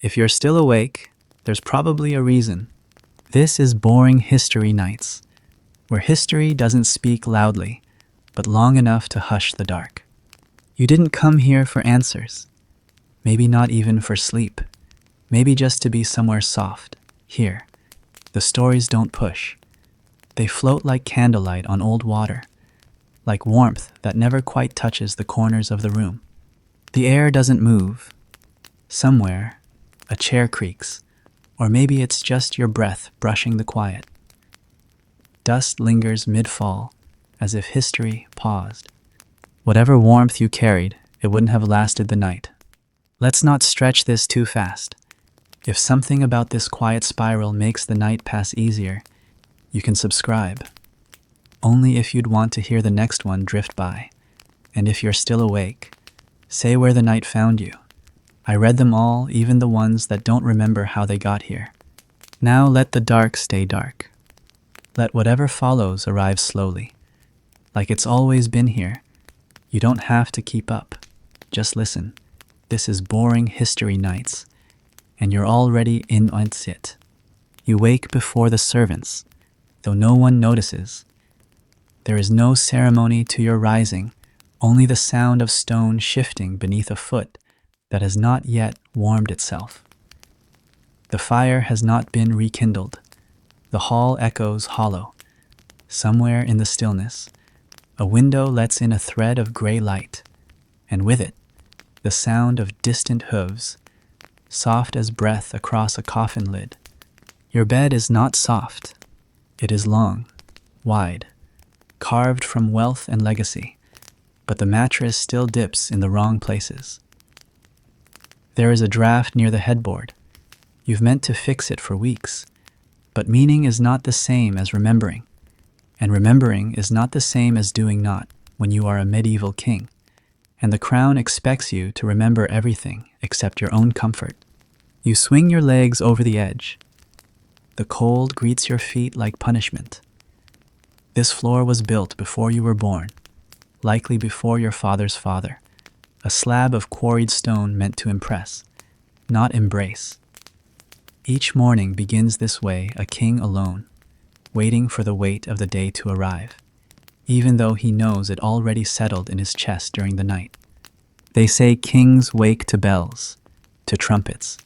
If you're still awake, there's probably a reason. This is Boring History Nights, where history doesn't speak loudly, but long enough to hush the dark. You didn't come here for answers. Maybe not even for sleep. Maybe just to be somewhere soft. Here, the stories don't push. They float like candlelight on old water, like warmth that never quite touches the corners of the room. The air doesn't move. Somewhere, a chair creaks, or maybe it's just your breath brushing the quiet. Dust lingers mid-fall, as if history paused. Whatever warmth you carried, it wouldn't have lasted the night. Let's not stretch this too fast. If something about this quiet spiral makes the night pass easier, you can subscribe. Only if you'd want to hear the next one drift by. And if you're still awake, say where the night found you. I read them all, even the ones that don't remember how they got here. Now let the dark stay dark. Let whatever follows arrive slowly. Like it's always been here. You don't have to keep up. Just listen. This is Boring History Nights, and you're already in on it. You wake before the servants, though no one notices. There is no ceremony to your rising, only the sound of stone shifting beneath a foot that has not yet warmed itself. The fire has not been rekindled. The hall echoes hollow. Somewhere in the stillness, a window lets in a thread of gray light, and with it, the sound of distant hooves, soft as breath across a coffin lid. Your bed is not soft. It is long, wide, carved from wealth and legacy, but the mattress still dips in the wrong places. There is a draft near the headboard. You've meant to fix it for weeks, but meaning is not the same as remembering, and remembering is not the same as doing not when you are a medieval king, and the crown expects you to remember everything except your own comfort. You swing your legs over the edge. The cold greets your feet like punishment. This floor was built before you were born, likely before your father's father, a slab of quarried stone meant to impress, not embrace. Each morning begins this way, a king alone, waiting for the weight of the day to arrive, even though he knows it already settled in his chest during the night. They say kings wake to bells, to trumpets,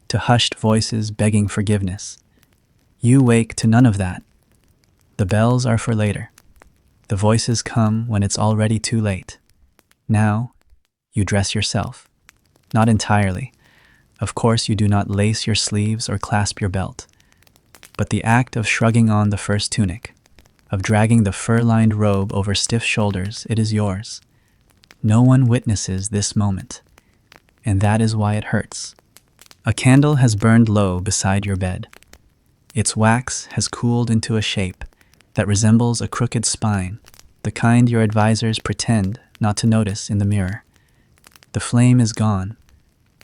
to hushed voices begging forgiveness. You wake to none of that. The bells are for later. The voices come when it's already too late. Now, you dress yourself. Not entirely. Of course, you do not lace your sleeves or clasp your belt. But the act of shrugging on the first tunic, of dragging the fur-lined robe over stiff shoulders, it is yours. No one witnesses this moment, and that is why it hurts. A candle has burned low beside your bed. Its wax has cooled into a shape that resembles a crooked spine, the kind your advisors pretend not to notice in the mirror. The flame is gone,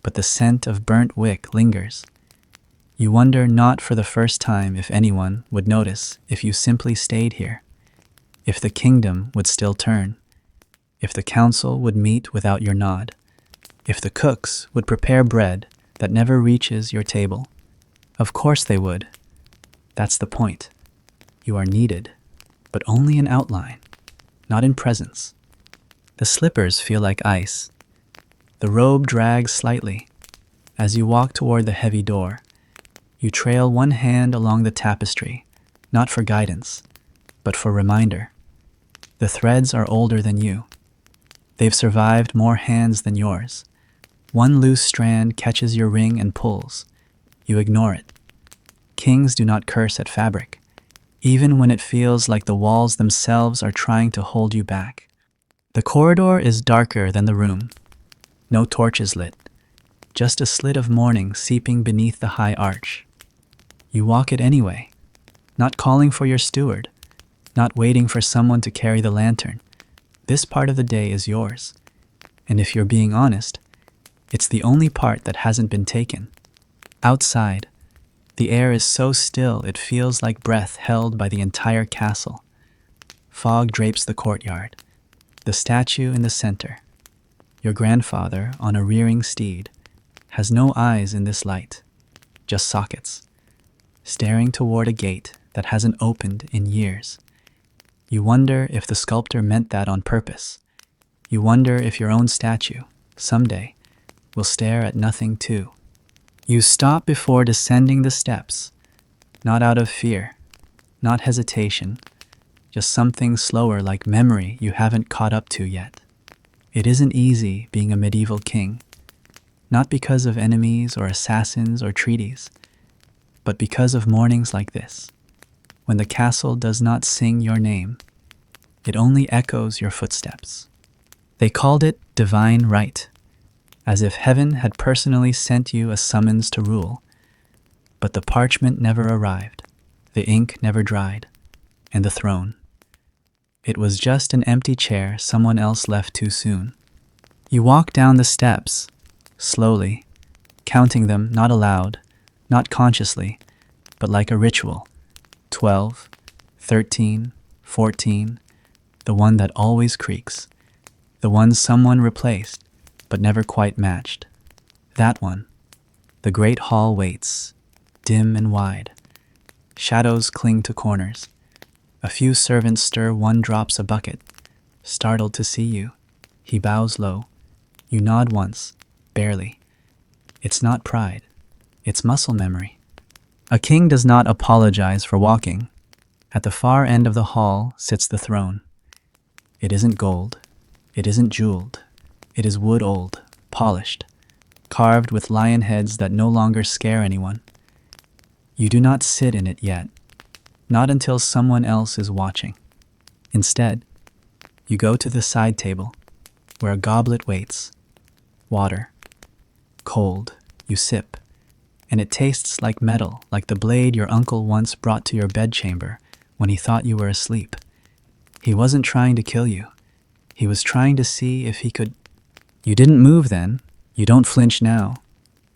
but the scent of burnt wick lingers. You wonder not for the first time if anyone would notice if you simply stayed here, if the kingdom would still turn, if the council would meet without your nod, if the cooks would prepare bread that never reaches your table. Of course they would. That's the point. You are needed, but only in outline, not in presence. The slippers feel like ice. The robe drags slightly. As you walk toward the heavy door, you trail one hand along the tapestry, not for guidance, but for reminder. The threads are older than you. They've survived more hands than yours. One loose strand catches your ring and pulls. You ignore it. Kings do not curse at fabric, even when it feels like the walls themselves are trying to hold you back. The corridor is darker than the room. No torches lit, just a slit of morning seeping beneath the high arch. You walk it anyway, not calling for your steward, not waiting for someone to carry the lantern. This part of the day is yours, and if you're being honest, it's the only part that hasn't been taken. Outside, the air is so still it feels like breath held by the entire castle. Fog drapes the courtyard, the statue in the center. Your grandfather, on a rearing steed, has no eyes in this light, just sockets, staring toward a gate that hasn't opened in years. You wonder if the sculptor meant that on purpose. You wonder if your own statue, someday, will stare at nothing too. You stop before descending the steps, not out of fear, not hesitation, just something slower like memory you haven't caught up to yet. It isn't easy being a medieval king, not because of enemies or assassins or treaties, but because of mornings like this, when the castle does not sing your name, it only echoes your footsteps. They called it divine right, as if heaven had personally sent you a summons to rule. But the parchment never arrived, the ink never dried, and the throne. It was just an empty chair someone else left too soon. You walk down the steps, slowly, counting them not aloud, not consciously, but like a ritual. 12, 13, 14, the one that always creaks, the one someone replaced but never quite matched. That one. The great hall waits, dim and wide. Shadows cling to corners. A few servants stir, one drops a bucket. Startled to see you, he bows low. You nod once, barely. It's not pride, it's muscle memory. A king does not apologize for walking. At the far end of the hall sits the throne. It isn't gold, it isn't jeweled. It is wood old, polished, carved with lion heads that no longer scare anyone. You do not sit in it yet, not until someone else is watching. Instead, you go to the side table, where a goblet waits. Water. Cold, you sip, and it tastes like metal, like the blade your uncle once brought to your bedchamber when he thought you were asleep. He wasn't trying to kill you. He was trying to see if he could. You didn't move then. You don't flinch now.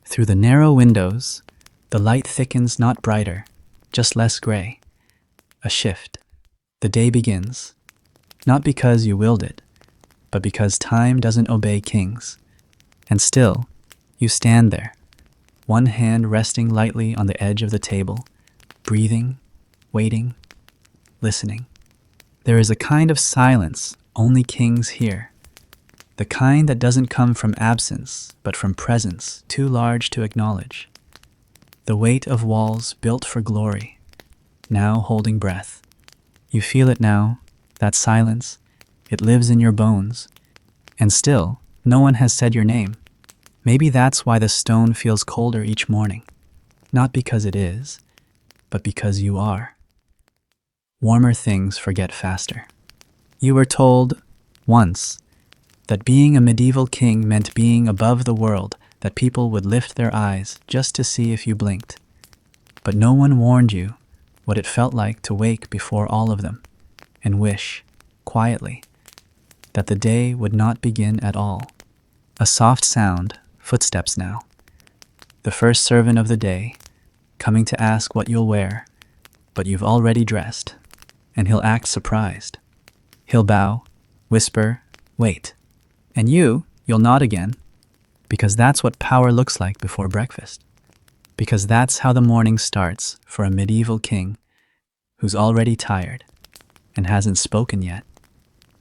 Through the narrow windows, the light thickens, not brighter, just less gray. A shift. The day begins. Not because you willed it, but because time doesn't obey kings. And still, you stand there, one hand resting lightly on the edge of the table, breathing, waiting, listening. There is a kind of silence only kings hear. The kind that doesn't come from absence, but from presence too large to acknowledge. The weight of walls built for glory, now holding breath. You feel it now, that silence. It lives in your bones. And still, no one has said your name. Maybe that's why the stone feels colder each morning. Not because it is, but because you are. Warmer things forget faster. You were told, once, that being a medieval king meant being above the world, that people would lift their eyes just to see if you blinked. But no one warned you what it felt like to wake before all of them and wish, quietly, that the day would not begin at all. A soft sound, footsteps now. The first servant of the day, coming to ask what you'll wear, but you've already dressed, and he'll act surprised. He'll bow, whisper, wait. And you'll nod again, because that's what power looks like before breakfast. Because that's how the morning starts for a medieval king who's already tired and hasn't spoken yet.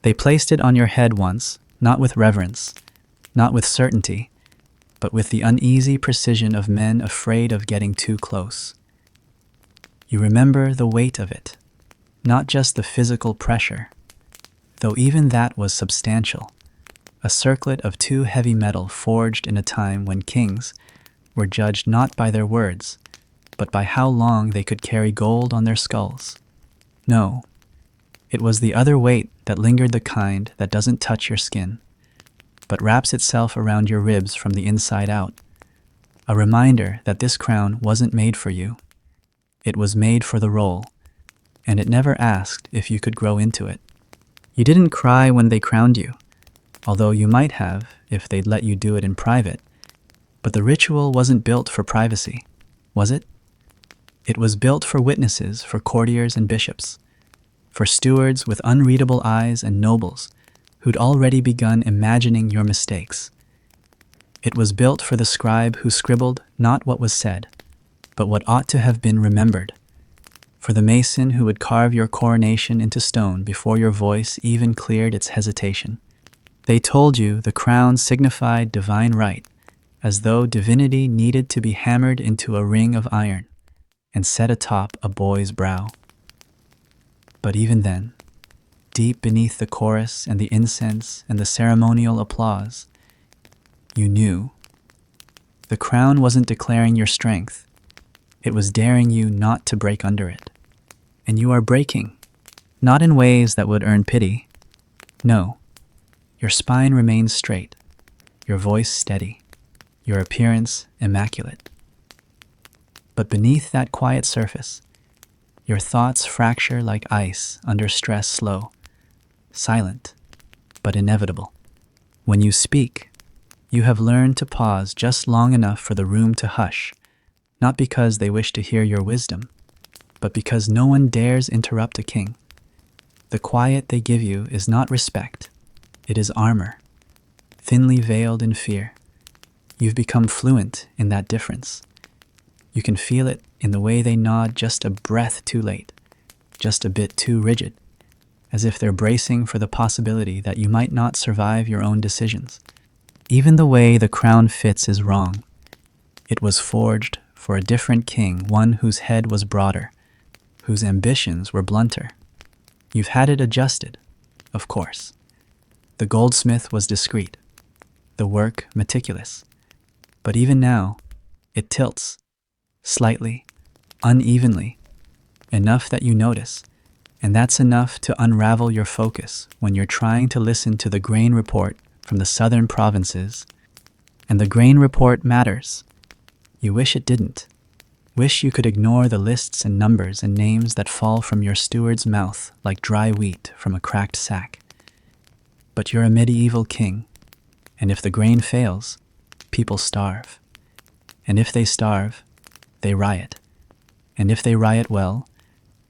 They placed it on your head once, not with reverence, not with certainty, but with the uneasy precision of men afraid of getting too close. You remember the weight of it, not just the physical pressure, though even that was substantial. A circlet of too heavy metal forged in a time when kings were judged not by their words, but by how long they could carry gold on their skulls. No, it was the other weight that lingered, the kind that doesn't touch your skin, but wraps itself around your ribs from the inside out. A reminder that this crown wasn't made for you. It was made for the role, and it never asked if you could grow into it. You didn't cry when they crowned you, although you might have if they'd let you do it in private. But the ritual wasn't built for privacy, was it? It was built for witnesses, for courtiers and bishops, for stewards with unreadable eyes and nobles who'd already begun imagining your mistakes. It was built for the scribe who scribbled not what was said, but what ought to have been remembered, for the mason who would carve your coronation into stone before your voice even cleared its hesitation. They told you the crown signified divine right, as though divinity needed to be hammered into a ring of iron and set atop a boy's brow. But even then, deep beneath the chorus and the incense and the ceremonial applause, you knew. The crown wasn't declaring your strength. It was daring you not to break under it. And you are breaking, not in ways that would earn pity. No, your spine remains straight, your voice steady, your appearance immaculate. But beneath that quiet surface, your thoughts fracture like ice under stress, slow, silent, but inevitable. When you speak, you have learned to pause just long enough for the room to hush, not because they wish to hear your wisdom, but because no one dares interrupt a king. The quiet they give you is not respect, it is armor, thinly veiled in fear. You've become fluent in that difference. You can feel it in the way they nod just a breath too late, just a bit too rigid, as if they're bracing for the possibility that you might not survive your own decisions. Even the way the crown fits is wrong. It was forged for a different king, one whose head was broader, whose ambitions were blunter. You've had it adjusted, of course. The goldsmith was discreet, the work meticulous. But even now, it tilts, slightly, unevenly, enough that you notice, and that's enough to unravel your focus when you're trying to listen to the grain report from the southern provinces. And the grain report matters. You wish it didn't. Wish you could ignore the lists and numbers and names that fall from your steward's mouth like dry wheat from a cracked sack. But you're a medieval king, and if the grain fails, people starve. And if they starve, they riot. And if they riot well,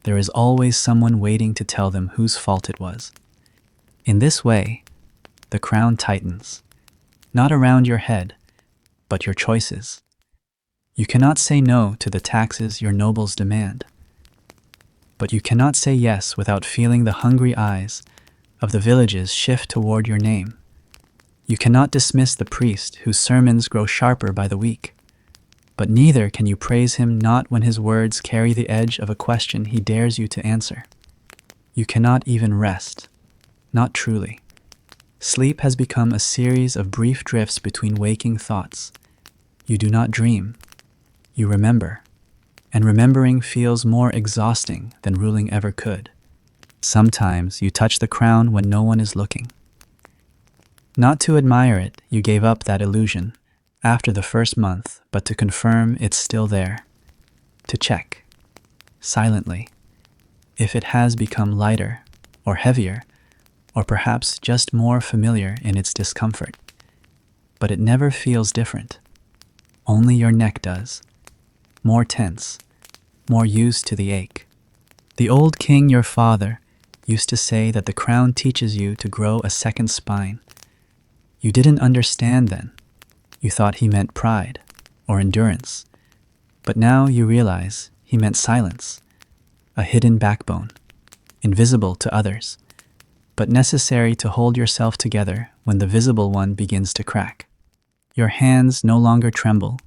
there is always someone waiting to tell them whose fault it was. In this way, the crown tightens, not around your head, but your choices. You cannot say no to the taxes your nobles demand. But you cannot say yes without feeling the hungry eyes of the villages shift toward your name. You cannot dismiss the priest whose sermons grow sharper by the week. But neither can you praise him not when his words carry the edge of a question he dares you to answer. You cannot even rest, not truly. Sleep has become a series of brief drifts between waking thoughts. You do not dream. You remember, and remembering feels more exhausting than ruling ever could. Sometimes you touch the crown when no one is looking. Not to admire it, you gave up that illusion after the first month, but to confirm it's still there. To check, silently, if it has become lighter or heavier, or perhaps just more familiar in its discomfort. But it never feels different. Only your neck does. More tense, more used to the ache. The old king, your father, used to say that the crown teaches you to grow a second spine. You didn't understand then. You thought he meant pride or endurance. But now you realize he meant silence, a hidden backbone, invisible to others, but necessary to hold yourself together when the visible one begins to crack. Your hands no longer tremble.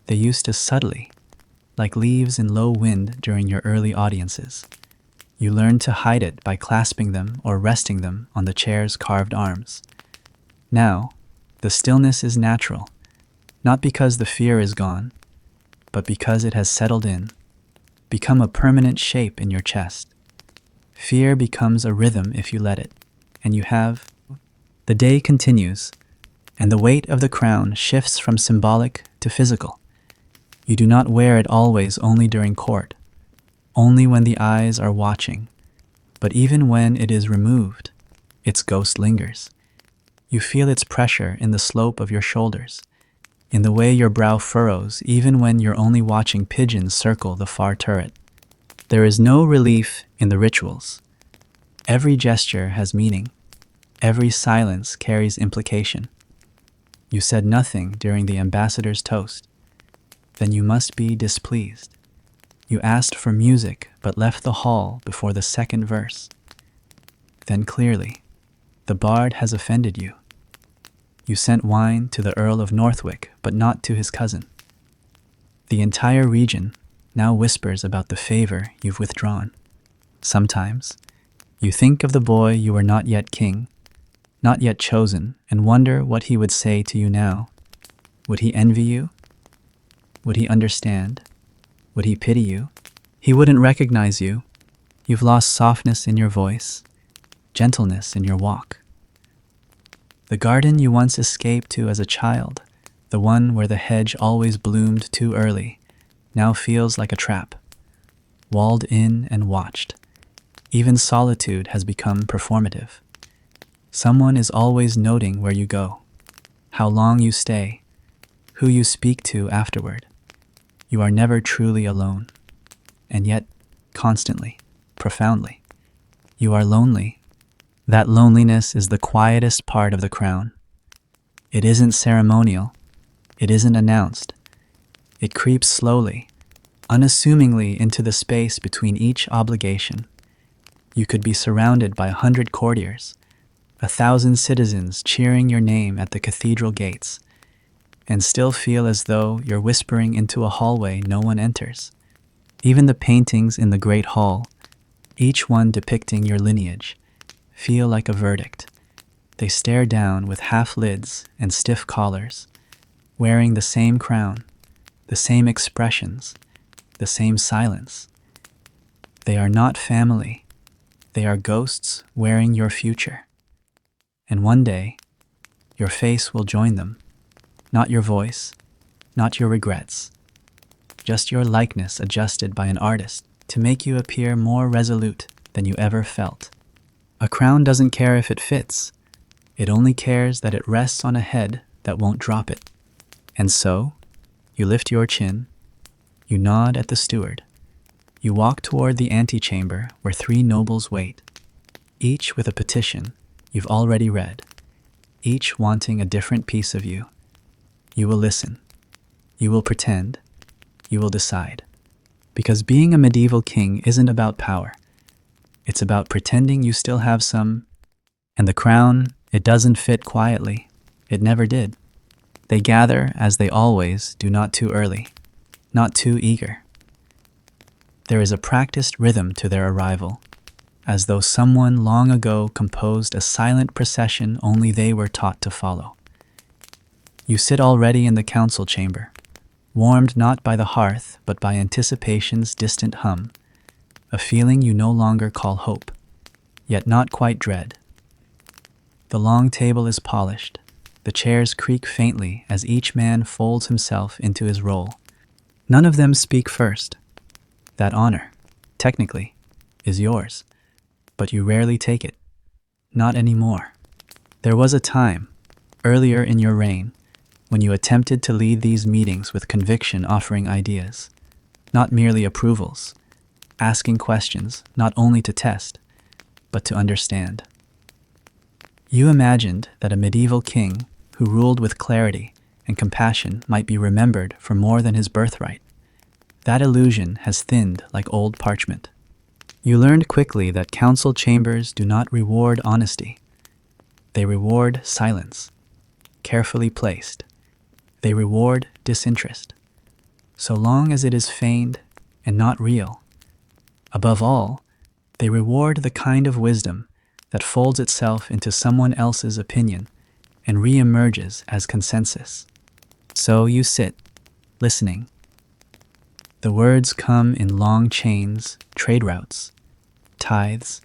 They used to subtly, like leaves in low wind during your early audiences. You learned to hide it by clasping them or resting them on the chair's carved arms. Now, the stillness is natural, not because the fear is gone, but because it has settled in, become a permanent shape in your chest. Fear becomes a rhythm if you let it, and you have. The day continues, and the weight of the crown shifts from symbolic to physical. You do not wear it always only during court, only when the eyes are watching, but even when it is removed, its ghost lingers. You feel its pressure in the slope of your shoulders, in the way your brow furrows even when you're only watching pigeons circle the far turret. There is no relief in the rituals. Every gesture has meaning. Every silence carries implication. You said nothing during the ambassador's toast. Then you must be displeased. You asked for music but left the hall before the second verse. Then clearly, the bard has offended you. You sent wine to the Earl of Northwick but not to his cousin. The entire region now whispers about the favor you've withdrawn. Sometimes, you think of the boy you were not yet king, not yet chosen, and wonder what he would say to you now. Would he envy you? Would he understand? Would he pity you? He wouldn't recognize you. You've lost softness in your voice, gentleness in your walk. The garden you once escaped to as a child, the one where the hedge always bloomed too early, now feels like a trap, walled in and watched. Even solitude has become performative. Someone is always noting where you go, how long you stay, who you speak to afterward. You are never truly alone, and yet, constantly, profoundly, you are lonely. That loneliness is the quietest part of the crown. It isn't ceremonial. It isn't announced. It creeps slowly, unassumingly into the space between each obligation. You could be surrounded by 100 courtiers, 1,000 citizens cheering your name at the cathedral gates, and still feel as though you're whispering into a hallway no one enters. Even the paintings in the great hall, each one depicting your lineage, feel like a verdict. They stare down with half lids and stiff collars, wearing the same crown, the same expressions, the same silence. They are not family. They are ghosts wearing your future. And one day, your face will join them. Not your voice, not your regrets, just your likeness adjusted by an artist to make you appear more resolute than you ever felt. A crown doesn't care if it fits. It only cares that it rests on a head that won't drop it. And so, you lift your chin, you nod at the steward, you walk toward the antechamber where 3 nobles wait, each with a petition you've already read, each wanting a different piece of you. You will listen. You will pretend. You will decide. Because being a medieval king isn't about power. It's about pretending you still have some. And the crown, it doesn't fit quietly. It never did. They gather, as they always do, not too early, not too eager. There is a practiced rhythm to their arrival, as though someone long ago composed a silent procession only they were taught to follow. You sit already in the council chamber, warmed not by the hearth but by anticipation's distant hum, a feeling you no longer call hope, yet not quite dread. The long table is polished, the chairs creak faintly as each man folds himself into his role. None of them speak first. That honor, technically, is yours, but you rarely take it. Not anymore. There was a time, earlier in your reign, when you attempted to lead these meetings with conviction, offering ideas, not merely approvals, asking questions not only to test, but to understand. You imagined that a medieval king who ruled with clarity and compassion might be remembered for more than his birthright. That illusion has thinned like old parchment. You learned quickly that council chambers do not reward honesty. They reward silence, carefully placed. They reward disinterest, so long as it is feigned and not real. Above all, they reward the kind of wisdom that folds itself into someone else's opinion and re-emerges as consensus. So you sit, listening. The words come in long chains, trade routes, tithes,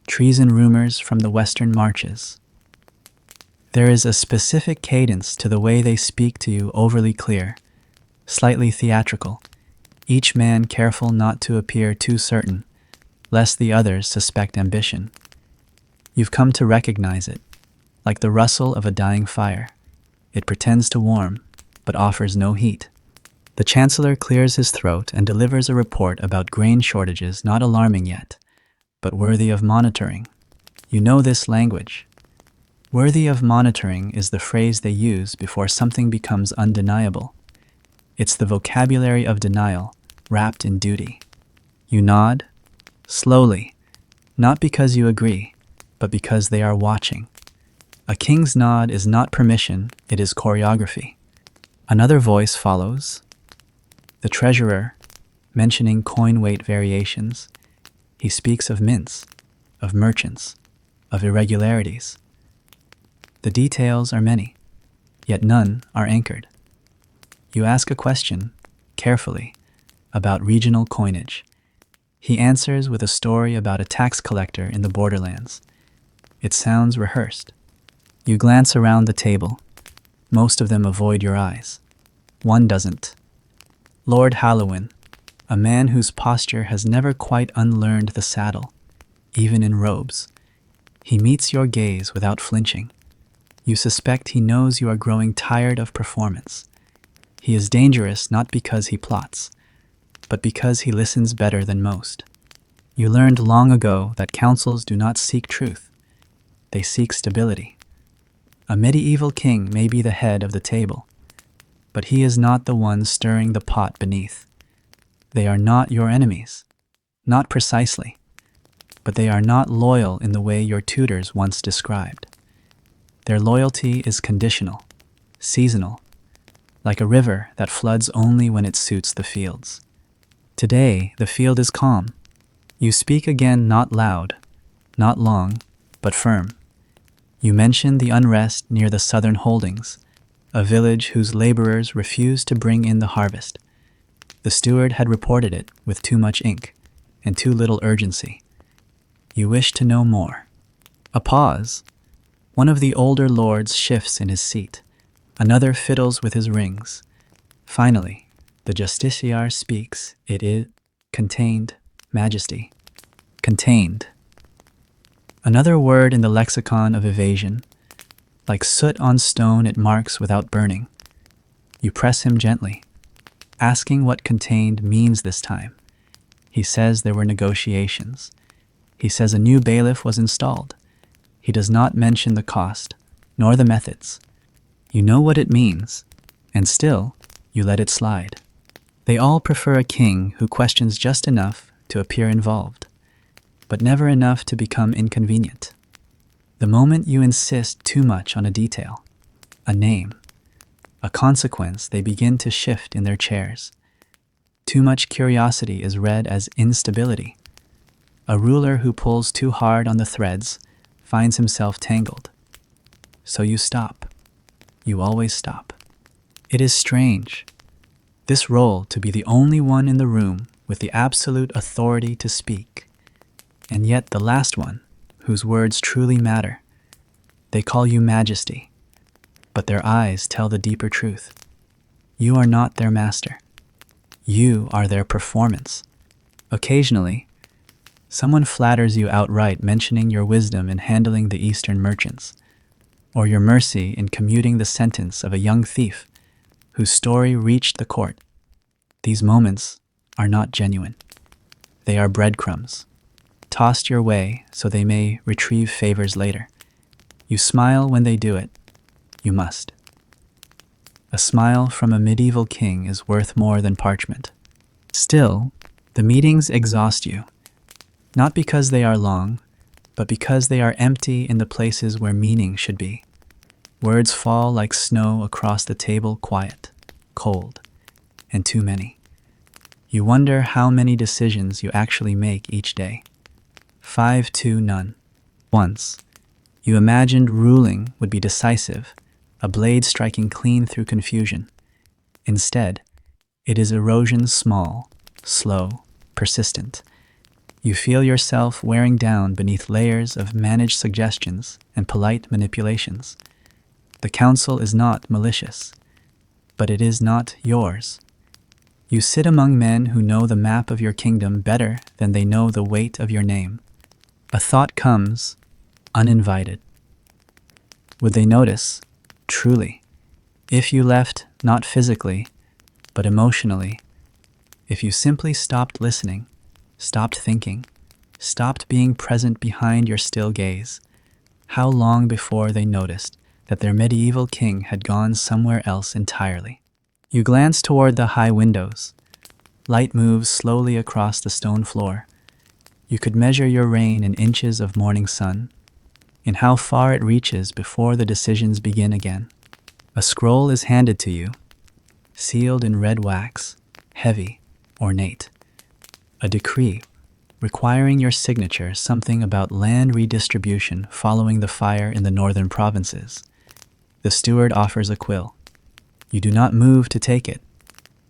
treason rumors from the western marches. There is a specific cadence to the way they speak to you, overly clear, slightly theatrical, each man careful not to appear too certain, lest the others suspect ambition. You've come to recognize it, like the rustle of a dying fire. It pretends to warm, but offers no heat. The chancellor clears his throat and delivers a report about grain shortages not alarming yet, but worthy of monitoring. You know this language. Worthy of monitoring is the phrase they use before something becomes undeniable. It's the vocabulary of denial, wrapped in duty. You nod, slowly, not because you agree, but because they are watching. A king's nod is not permission, it is choreography. Another voice follows. The treasurer, mentioning coin weight variations. He speaks of mints, of merchants, of irregularities. The details are many, yet none are anchored. You ask a question, carefully, about regional coinage. He answers with a story about a tax collector in the borderlands. It sounds rehearsed. You glance around the table. Most of them avoid your eyes. One doesn't. Lord Halloween, a man whose posture has never quite unlearned the saddle, even in robes. He meets your gaze without flinching. You suspect he knows you are growing tired of performance. He is dangerous not because he plots, but because he listens better than most. You learned long ago that councils do not seek truth. They seek stability. A medieval king may be the head of the table, but he is not the one stirring the pot beneath. They are not your enemies, not precisely, but they are not loyal in the way your tutors once described. Their loyalty is conditional, seasonal, like a river that floods only when it suits the fields. Today, the field is calm. You speak again, not loud, not long, but firm. You mention the unrest near the southern holdings, a village whose laborers refused to bring in the harvest. The steward had reported it with too much ink and too little urgency. You wish to know more. A pause. One of the older lords shifts in his seat. Another fiddles with his rings. Finally, the justiciar speaks. It is contained, majesty. Contained. Another word in the lexicon of evasion. Like soot on stone, it marks without burning. You press him gently, asking what contained means this time. He says there were negotiations. He says a new bailiff was installed. He does not mention the cost, nor the methods. You know what it means, and still, you let it slide. They all prefer a king who questions just enough to appear involved, but never enough to become inconvenient. The moment you insist too much on a detail, a name, a consequence, they begin to shift in their chairs. Too much curiosity is read as instability. A ruler who pulls too hard on the threads finds himself tangled. So you stop. You always stop. It is strange. This role to be the only one in the room with the absolute authority to speak, and yet the last one, whose words truly matter. They call you majesty, but their eyes tell the deeper truth. You are not their master. You are their performance. Occasionally, someone flatters you outright, mentioning your wisdom in handling the Eastern merchants, or your mercy in commuting the sentence of a young thief whose story reached the court. These moments are not genuine. They are breadcrumbs, tossed your way so they may retrieve favors later. You smile when they do it. You must. A smile from a medieval king is worth more than parchment. Still, the meetings exhaust you, not because they are long, but because they are empty in the places where meaning should be. Words fall like snow across the table, quiet, cold, and too many. You wonder how many decisions you actually make each day. 5 to none. Once, you imagined ruling would be decisive, a blade striking clean through confusion. Instead, it is erosion, small, slow, persistent. You feel yourself wearing down beneath layers of managed suggestions and polite manipulations. The council is not malicious, but it is not yours. You sit among men who know the map of your kingdom better than they know the weight of your name. A thought comes, uninvited. Would they notice, truly, if you left not physically, but emotionally, if you simply stopped listening, stopped thinking, stopped being present behind your still gaze? How long before they noticed that their medieval king had gone somewhere else entirely? You glance toward the high windows. Light moves slowly across the stone floor. You could measure your reign in inches of morning sun, in how far it reaches before the decisions begin again. A scroll is handed to you, sealed in red wax, heavy, ornate. A decree requiring your signature, something about land redistribution following the fire in the northern provinces. The steward offers a quill. You do not move to take it.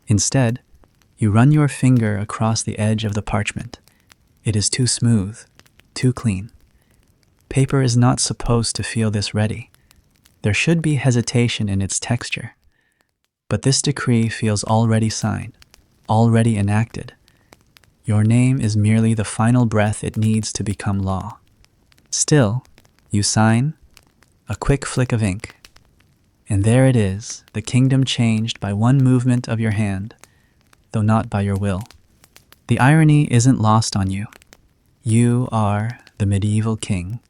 Instead, you run your finger across the edge of the parchment. It is too smooth, too clean. Paper is not supposed to feel this ready. There should be hesitation in its texture. But this decree feels already signed, already enacted. Your name is merely the final breath it needs to become law. Still, you sign, a quick flick of ink, and there it is, the kingdom changed by one movement of your hand, though not by your will. The irony isn't lost on you. You are the medieval king,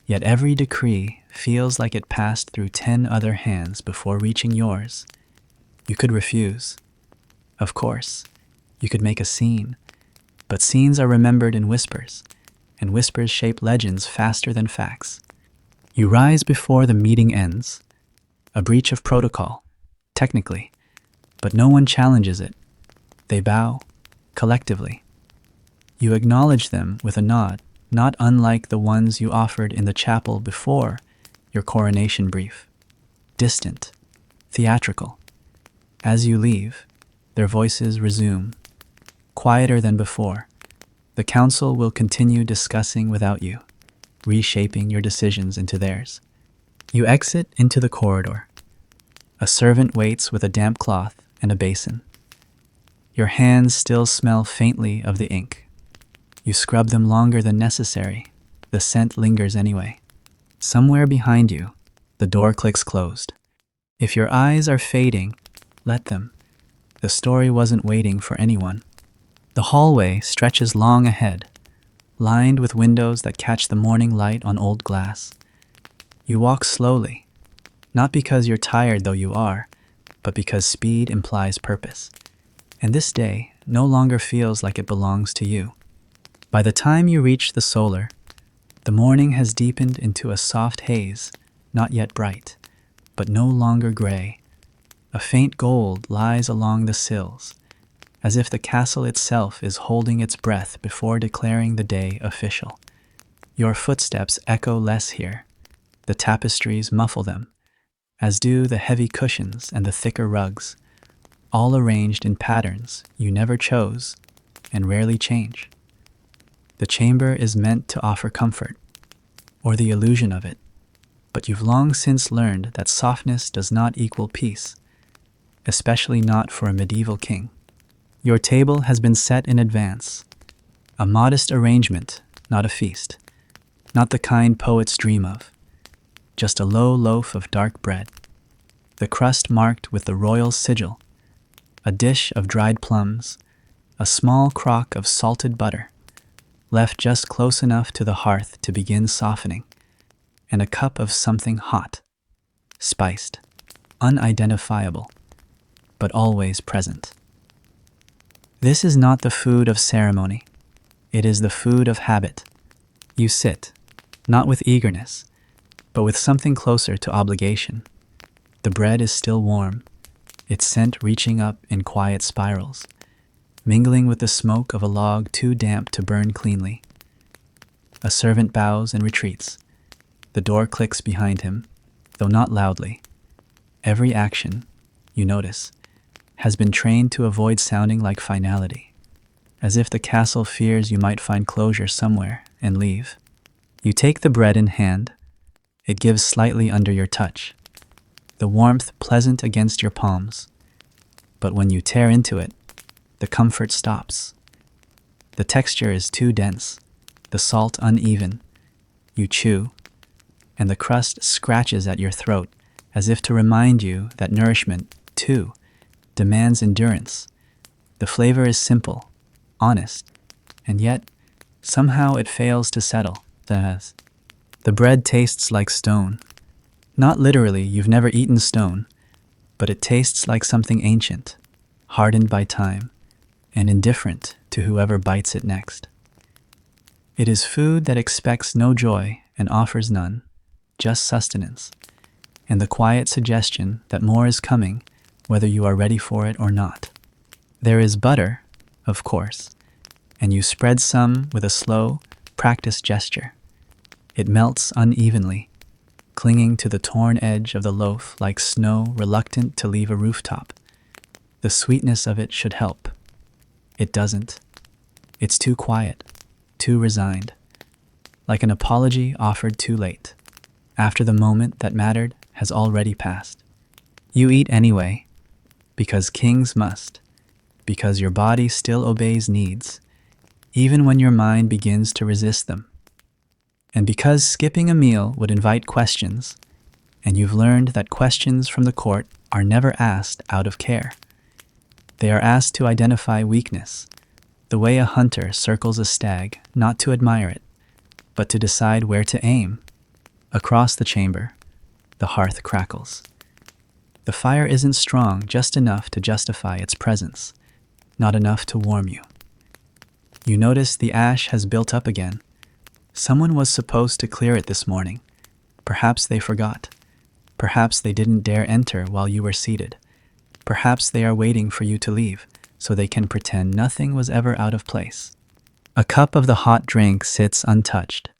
yet every decree feels like it passed through 10 other hands before reaching yours. You could refuse. Of course, you could make a scene, but scenes are remembered in whispers, and whispers shape legends faster than facts. You rise before the meeting ends, a breach of protocol, technically, but no one challenges it. They bow, collectively. You acknowledge them with a nod, not unlike the ones you offered in the chapel before your coronation brief. Distant, theatrical. As you leave, their voices resume, quieter than before. The council will continue discussing without you, reshaping your decisions into theirs. You exit into the corridor. A servant waits with a damp cloth and a basin. Your hands still smell faintly of the ink. You scrub them longer than necessary. The scent lingers anyway. Somewhere behind you, the door clicks closed. If your eyes are fading, let them. The story wasn't waiting for anyone. The hallway stretches long ahead, lined with windows that catch the morning light on old glass. You walk slowly, not because you're tired though you are, but because speed implies purpose. And this day no longer feels like it belongs to you. By the time you reach the solar, the morning has deepened into a soft haze, not yet bright, but no longer gray. A faint gold lies along the sills, as if the castle itself is holding its breath before declaring the day official. Your footsteps echo less here. The tapestries muffle them, as do the heavy cushions and the thicker rugs, all arranged in patterns you never chose and rarely change. The chamber is meant to offer comfort, or the illusion of it, but you've long since learned that softness does not equal peace, especially not for a medieval king. Your table has been set in advance, a modest arrangement, not a feast, not the kind poets dream of, just a low loaf of dark bread, the crust marked with the royal sigil, a dish of dried plums, a small crock of salted butter, left just close enough to the hearth to begin softening, and a cup of something hot, spiced, unidentifiable, but always present. This is not the food of ceremony. It is the food of habit. You sit, not with eagerness, but with something closer to obligation. The bread is still warm, its scent reaching up in quiet spirals, mingling with the smoke of a log too damp to burn cleanly. A servant bows and retreats. The door clicks behind him, though not loudly. Every action, you notice, has been trained to avoid sounding like finality, as if the castle fears you might find closure somewhere and leave. You take the bread in hand. It gives slightly under your touch, the warmth pleasant against your palms. But when you tear into it, the comfort stops. The texture is too dense, the salt uneven. You chew, and the crust scratches at your throat as if to remind you that nourishment, too, demands endurance. The flavor is simple, honest, and yet somehow it fails to settle. The bread tastes like stone. Not literally, you've never eaten stone, but it tastes like something ancient, hardened by time, and indifferent to whoever bites it next. It is food that expects no joy and offers none, just sustenance, and the quiet suggestion that more is coming, whether you are ready for it or not. There is butter, of course, and you spread some with a slow, practiced gesture. It melts unevenly, clinging to the torn edge of the loaf like snow reluctant to leave a rooftop. The sweetness of it should help. It doesn't. It's too quiet, too resigned, like an apology offered too late, after the moment that mattered has already passed. You eat anyway, because kings must, because your body still obeys needs, even when your mind begins to resist them. And because skipping a meal would invite questions, and you've learned that questions from the court are never asked out of care. They are asked to identify weakness, the way a hunter circles a stag, not to admire it, but to decide where to aim. Across the chamber, the hearth crackles. The fire isn't strong, just enough to justify its presence, not enough to warm you. You notice the ash has built up again. Someone was supposed to clear it this morning. Perhaps they forgot. Perhaps they didn't dare enter while you were seated. Perhaps they are waiting for you to leave, so they can pretend nothing was ever out of place. A cup of the hot drink sits untouched.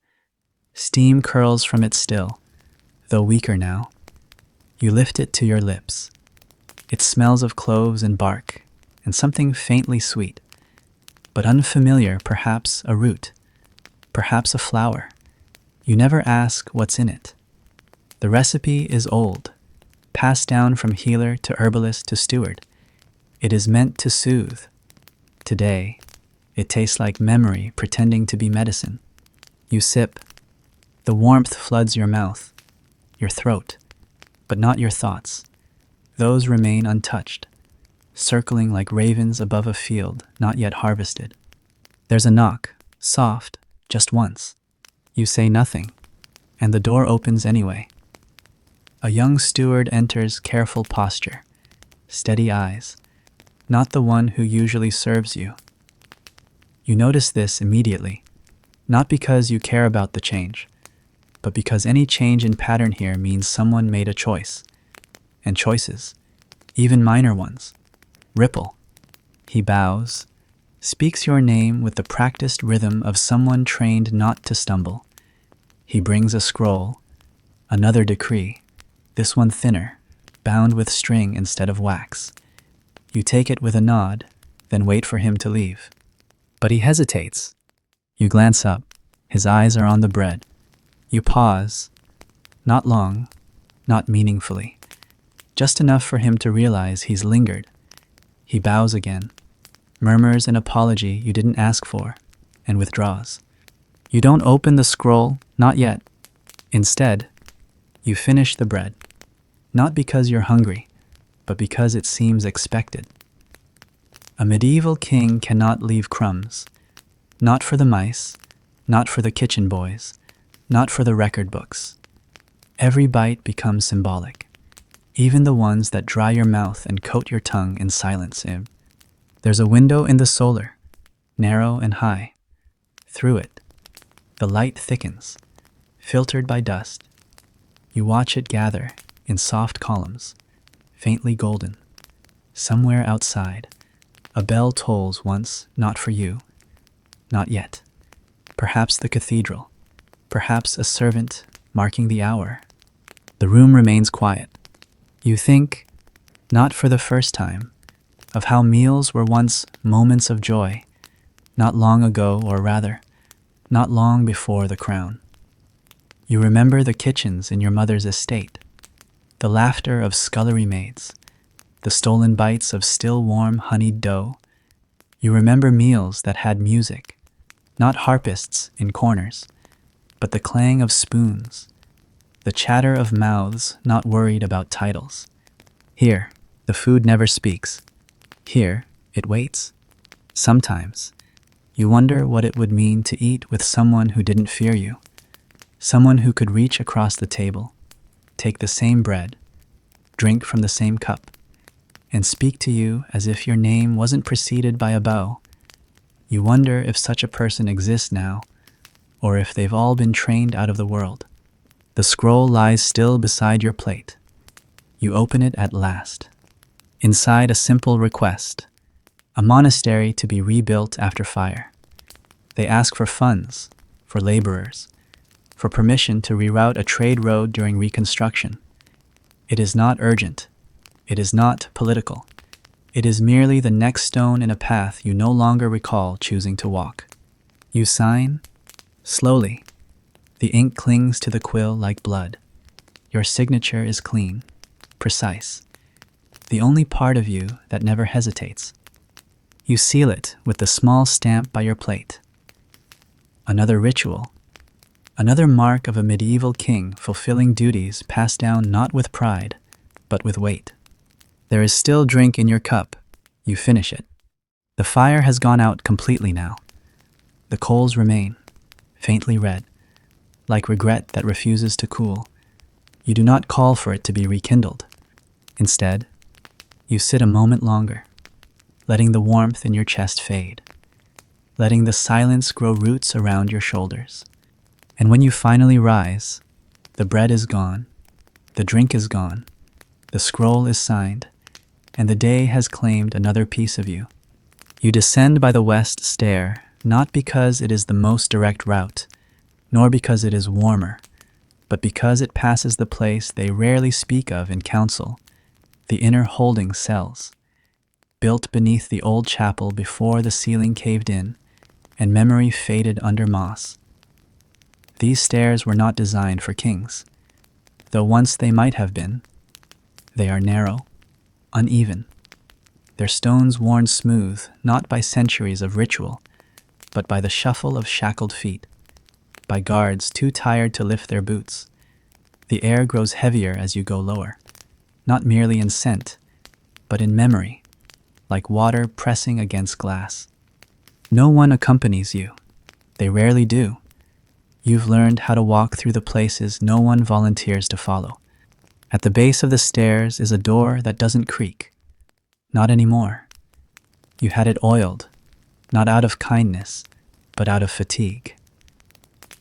Steam curls from it still, though weaker now. You lift it to your lips. It smells of cloves and bark, and something faintly sweet, but unfamiliar, perhaps a root, perhaps a flower. You never ask what's in it. The recipe is old, passed down from healer to herbalist to steward. It is meant to soothe. Today, it tastes like memory pretending to be medicine. You sip. The warmth floods your mouth, your throat, but not your thoughts. Those remain untouched, circling like ravens above a field not yet harvested. There's a knock, soft, just once. You say nothing, and the door opens anyway. A young steward enters, careful posture, steady eyes, not the one who usually serves you. You notice this immediately, not because you care about the change, but because any change in pattern here means someone made a choice. And choices, even minor ones, ripple. He bows, speaks your name with the practiced rhythm of someone trained not to stumble. He brings a scroll, another decree, this one thinner, bound with string instead of wax. You take it with a nod, then wait for him to leave. But he hesitates. You glance up. His eyes are on the bread. You pause. Not long, not meaningfully. Just enough for him to realize he's lingered. He bows again, murmurs an apology you didn't ask for, and withdraws. You don't open the scroll, not yet. Instead, you finish the bread. Not because you're hungry, but because it seems expected. A medieval king cannot leave crumbs. Not for the mice, not for the kitchen boys, not for the record books. Every bite becomes symbolic, even the ones that dry your mouth and coat your tongue in silence. There's a window in the solar, narrow and high. Through it, the light thickens, filtered by dust. You watch it gather in soft columns, faintly golden. Somewhere outside, a bell tolls once, not for you, not yet. Perhaps the cathedral, perhaps a servant marking the hour. The room remains quiet. You think, not for the first time, of how meals were once moments of joy, not long ago, or rather, not long before the crown. You remember the kitchens in your mother's estate, the laughter of scullery maids, the stolen bites of still warm honeyed dough. You remember meals that had music, not harpists in corners, but the clang of spoons, the chatter of mouths not worried about titles. Here, the food never speaks. Here, it waits. Sometimes, you wonder what it would mean to eat with someone who didn't fear you, Someone who could reach across the table, take the same bread, drink from the same cup, and speak to you as if your name wasn't preceded by a bow. You wonder if such a person exists now, or if they've all been trained out of the world. The scroll lies still beside your plate. You open it at last. Inside a simple request, a monastery to be rebuilt after fire. They ask for funds, for laborers, for permission to reroute a trade road during reconstruction. It is not urgent. It is not political. It is merely the next stone in a path you no longer recall choosing to walk. You sign. Slowly, the ink clings to the quill like blood. Your signature is clean, precise, the only part of you that never hesitates. You seal it with the small stamp by your plate. Another ritual, another mark of a medieval king fulfilling duties passed down not with pride, but with weight. There is still drink in your cup. You finish it. The fire has gone out completely now. The coals remain, faintly red, like regret that refuses to cool. You do not call for it to be rekindled. Instead, you sit a moment longer, letting the warmth in your chest fade, letting the silence grow roots around your shoulders. And when you finally rise, the bread is gone, the drink is gone, the scroll is signed, and the day has claimed another piece of you. You descend by the west stair, not because it is the most direct route, nor because it is warmer, but because it passes the place they rarely speak of in council, the inner holding cells, built beneath the old chapel before the ceiling caved in and memory faded under moss. These stairs were not designed for kings, though once they might have been. They are narrow, uneven, their stones worn smooth not by centuries of ritual, but by the shuffle of shackled feet, by guards too tired to lift their boots. The air grows heavier as you go lower, not merely in scent, but in memory, like water pressing against glass. No one accompanies you. They rarely do. You've learned how to walk through the places no one volunteers to follow. At the base of the stairs is a door that doesn't creak. Not anymore. You had it oiled, not out of kindness, but out of fatigue.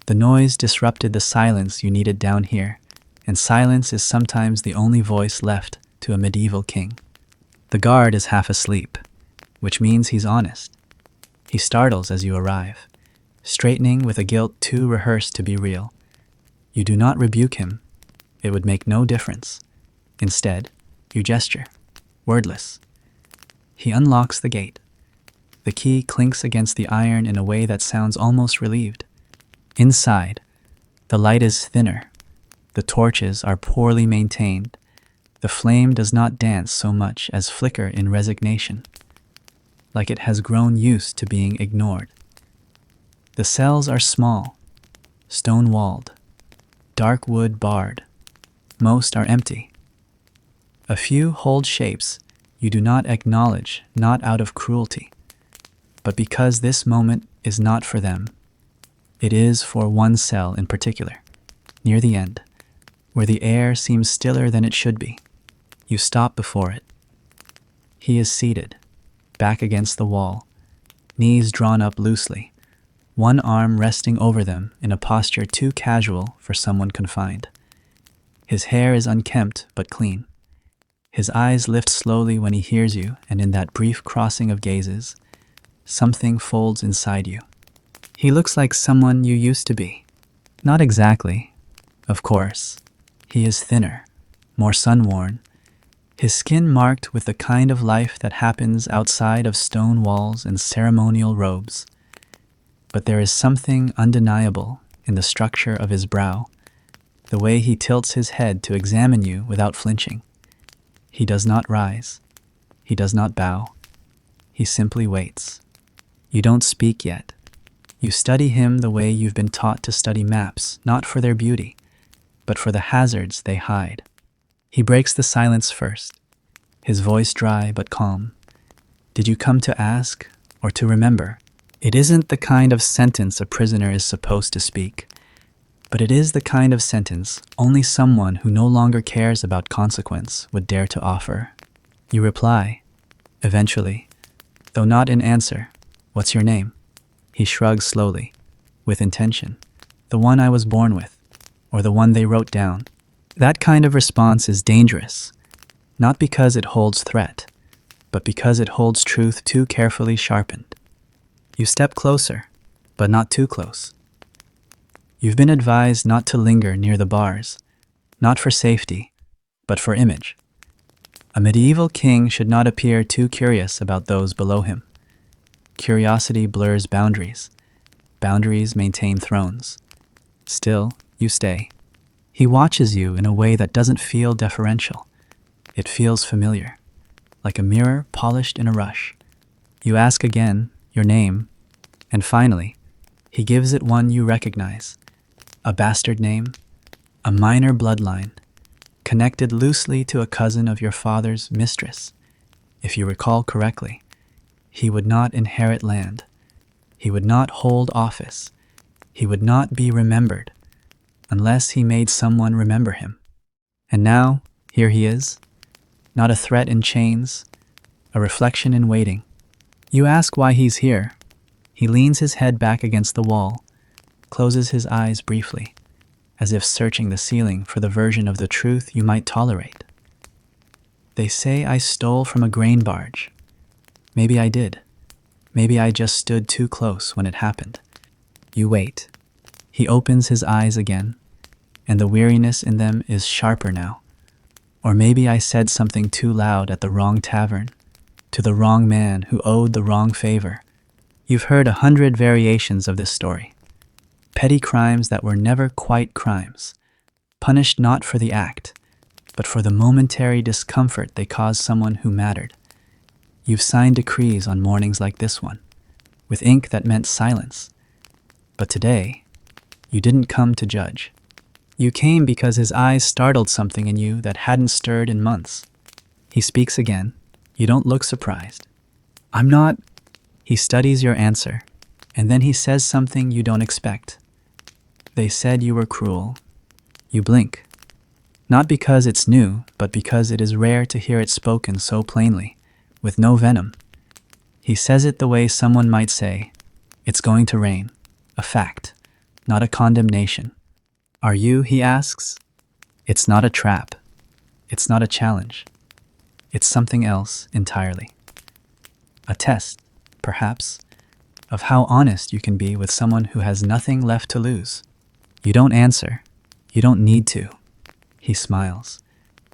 The noise disrupted the silence you needed down here, and silence is sometimes the only voice left to a medieval king. The guard is half asleep, which means he's honest. He startles as you arrive, straightening with a guilt too rehearsed to be real. You do not rebuke him. It would make no difference. Instead, you gesture, wordless. He unlocks the gate. The key clinks against the iron in a way that sounds almost relieved. Inside, the light is thinner. The torches are poorly maintained. The flame does not dance so much as flicker in resignation, like it has grown used to being ignored. The cells are small, stone-walled, dark wood barred. Most are empty. A few hold shapes you do not acknowledge, not out of cruelty, but because this moment is not for them. It is for one cell in particular, near the end, where the air seems stiller than it should be. You stop before it. He is seated, back against the wall, knees drawn up loosely, one arm resting over them in a posture too casual for someone confined. His hair is unkempt but clean. His eyes lift slowly when he hears you, and in that brief crossing of gazes, something folds inside you. He looks like someone you used to be. Not exactly, of course. He is thinner, more sun-worn, his skin marked with the kind of life that happens outside of stone walls and ceremonial robes. But there is something undeniable in the structure of his brow, the way he tilts his head to examine you without flinching. He does not rise. He does not bow. He simply waits. You don't speak yet. You study him the way you've been taught to study maps, not for their beauty, but for the hazards they hide. He breaks the silence first, his voice dry but calm. Did you come to ask or to remember? It isn't the kind of sentence a prisoner is supposed to speak. But it is the kind of sentence only someone who no longer cares about consequence would dare to offer. You reply, eventually, though not in answer, "What's your name?" He shrugs slowly, with intention. "The one I was born with, or the one they wrote down." That kind of response is dangerous, not because it holds threat, but because it holds truth too carefully sharpened. You step closer, but not too close. You've been advised not to linger near the bars, not for safety, but for image. A medieval king should not appear too curious about those below him. Curiosity blurs boundaries. Boundaries maintain thrones. Still, you stay. He watches you in a way that doesn't feel deferential. It feels familiar, like a mirror polished in a rush. You ask again, your name, and finally, he gives it one you recognize. A bastard name, a minor bloodline, connected loosely to a cousin of your father's mistress. If you recall correctly, he would not inherit land. He would not hold office. He would not be remembered unless he made someone remember him. And now, here he is, not a threat in chains, a reflection in waiting. You ask why he's here. He leans his head back against the wall, closes his eyes briefly, as if searching the ceiling for the version of the truth you might tolerate. They say I stole from a grain barge. Maybe I did. Maybe I just stood too close when it happened. You wait. He opens his eyes again, and the weariness in them is sharper now. Or maybe I said something too loud at the wrong tavern, to the wrong man who owed the wrong favor. You've heard 100 variations of this story. Petty crimes that were never quite crimes, punished not for the act, but for the momentary discomfort they caused someone who mattered. You've signed decrees on mornings like this one, with ink that meant silence. But today, you didn't come to judge. You came because his eyes startled something in you that hadn't stirred in months. He speaks again. You don't look surprised. "I'm not..." He studies your answer, and then he says something you don't expect. "They said you were cruel." You blink. Not because it's new, but because it is rare to hear it spoken so plainly, with no venom. He says it the way someone might say, "It's going to rain." A fact, not a condemnation. "Are you?" he asks. It's not a trap. It's not a challenge. It's something else entirely. A test, perhaps, of how honest you can be with someone who has nothing left to lose. You don't answer. You don't need to. He smiles,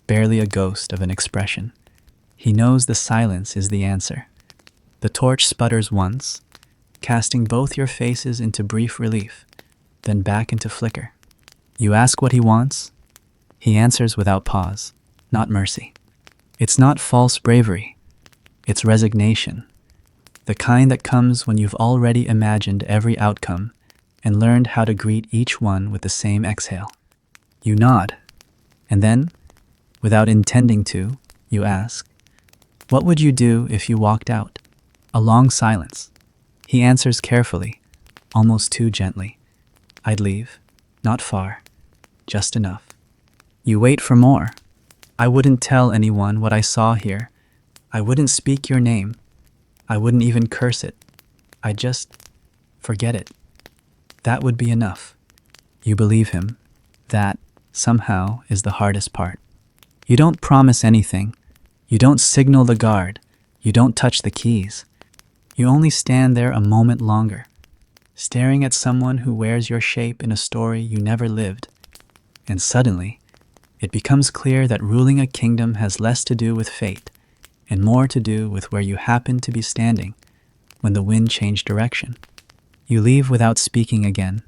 barely a ghost of an expression. He knows the silence is the answer. The torch sputters once, casting both your faces into brief relief, then back into flicker. You ask what he wants. He answers without pause, not mercy. It's not false bravery. It's resignation. The kind that comes when you've already imagined every outcome and learned how to greet each one with the same exhale. You nod, and then, without intending to, you ask, "What would you do if you walked out?" A long silence. He answers carefully, almost too gently. "I'd leave. Not far. Just enough." You wait for more. "I wouldn't tell anyone what I saw here. I wouldn't speak your name. I wouldn't even curse it. I'd just forget it." That would be enough. You believe him. That, somehow, is the hardest part. You don't promise anything. You don't signal the guard. You don't touch the keys. You only stand there a moment longer, staring at someone who wears your shape in a story you never lived. And suddenly, it becomes clear that ruling a kingdom has less to do with fate and more to do with where you happen to be standing when the wind changed direction. You leave without speaking again.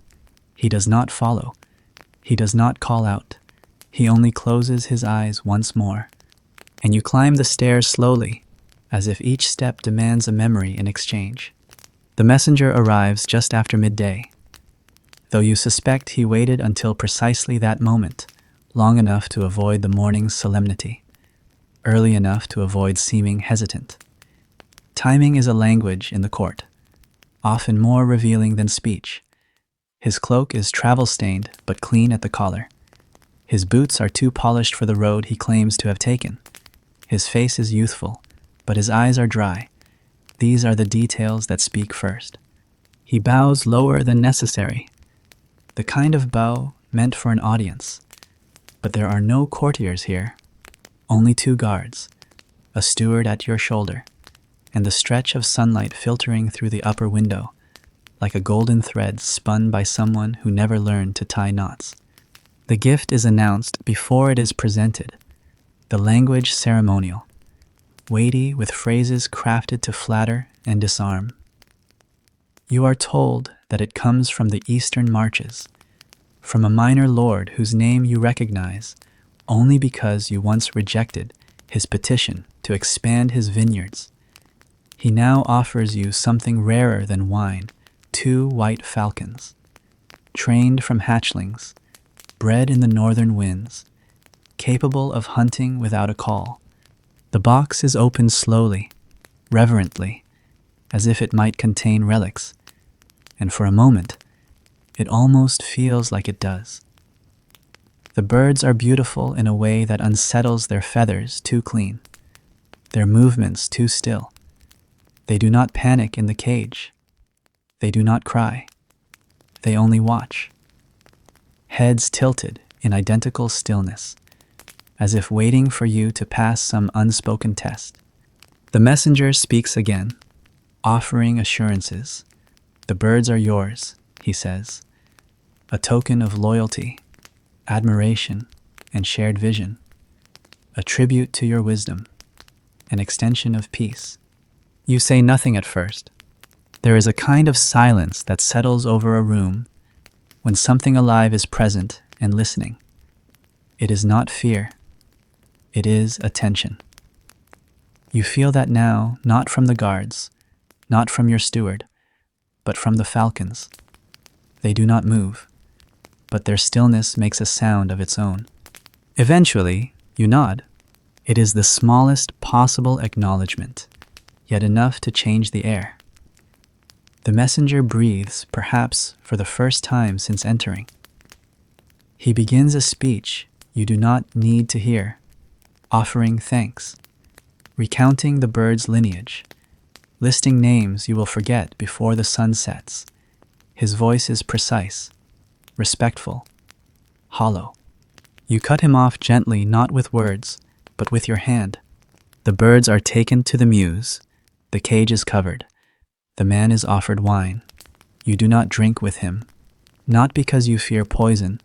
He does not follow. He does not call out. He only closes his eyes once more. And you climb the stairs slowly, as if each step demands a memory in exchange. The messenger arrives just after midday, though you suspect he waited until precisely that moment, long enough to avoid the morning's solemnity, early enough to avoid seeming hesitant. Timing is a language in the court, often more revealing than speech. His cloak is travel-stained but clean at the collar. His boots are too polished for the road he claims to have taken. His face is youthful, but his eyes are dry. These are the details that speak first. He bows lower than necessary, the kind of bow meant for an audience. But there are no courtiers here, only 2 guards, a steward at your shoulder, and the stretch of sunlight filtering through the upper window, like a golden thread spun by someone who never learned to tie knots. The gift is announced before it is presented, the language ceremonial, weighty with phrases crafted to flatter and disarm. You are told that it comes from the eastern marches, from a minor lord whose name you recognize only because you once rejected his petition to expand his vineyards. He now offers you something rarer than wine, 2 white falcons, trained from hatchlings, bred in the northern winds, capable of hunting without a call. The box is opened slowly, reverently, as if it might contain relics, and for a moment, it almost feels like it does. The birds are beautiful in a way that unsettles their feathers too clean, their movements too still. They do not panic in the cage. They do not cry. They only watch, heads tilted in identical stillness, as if waiting for you to pass some unspoken test. The messenger speaks again, offering assurances. The birds are yours, he says, a token of loyalty, admiration, and shared vision, a tribute to your wisdom, an extension of peace. You say nothing at first. There is a kind of silence that settles over a room when something alive is present and listening. It is not fear. It is attention. You feel that now, not from the guards, not from your steward, but from the falcons. They do not move, but their stillness makes a sound of its own. Eventually, you nod. It is the smallest possible acknowledgement, yet enough to change the air. The messenger breathes, perhaps for the first time since entering. He begins a speech you do not need to hear, offering thanks, recounting the bird's lineage, listing names you will forget before the sun sets. His voice is precise, respectful, hollow. You cut him off gently, not with words, but with your hand. The birds are taken to the mews. The cage is covered. The man is offered wine. You do not drink with him, not because you fear poison,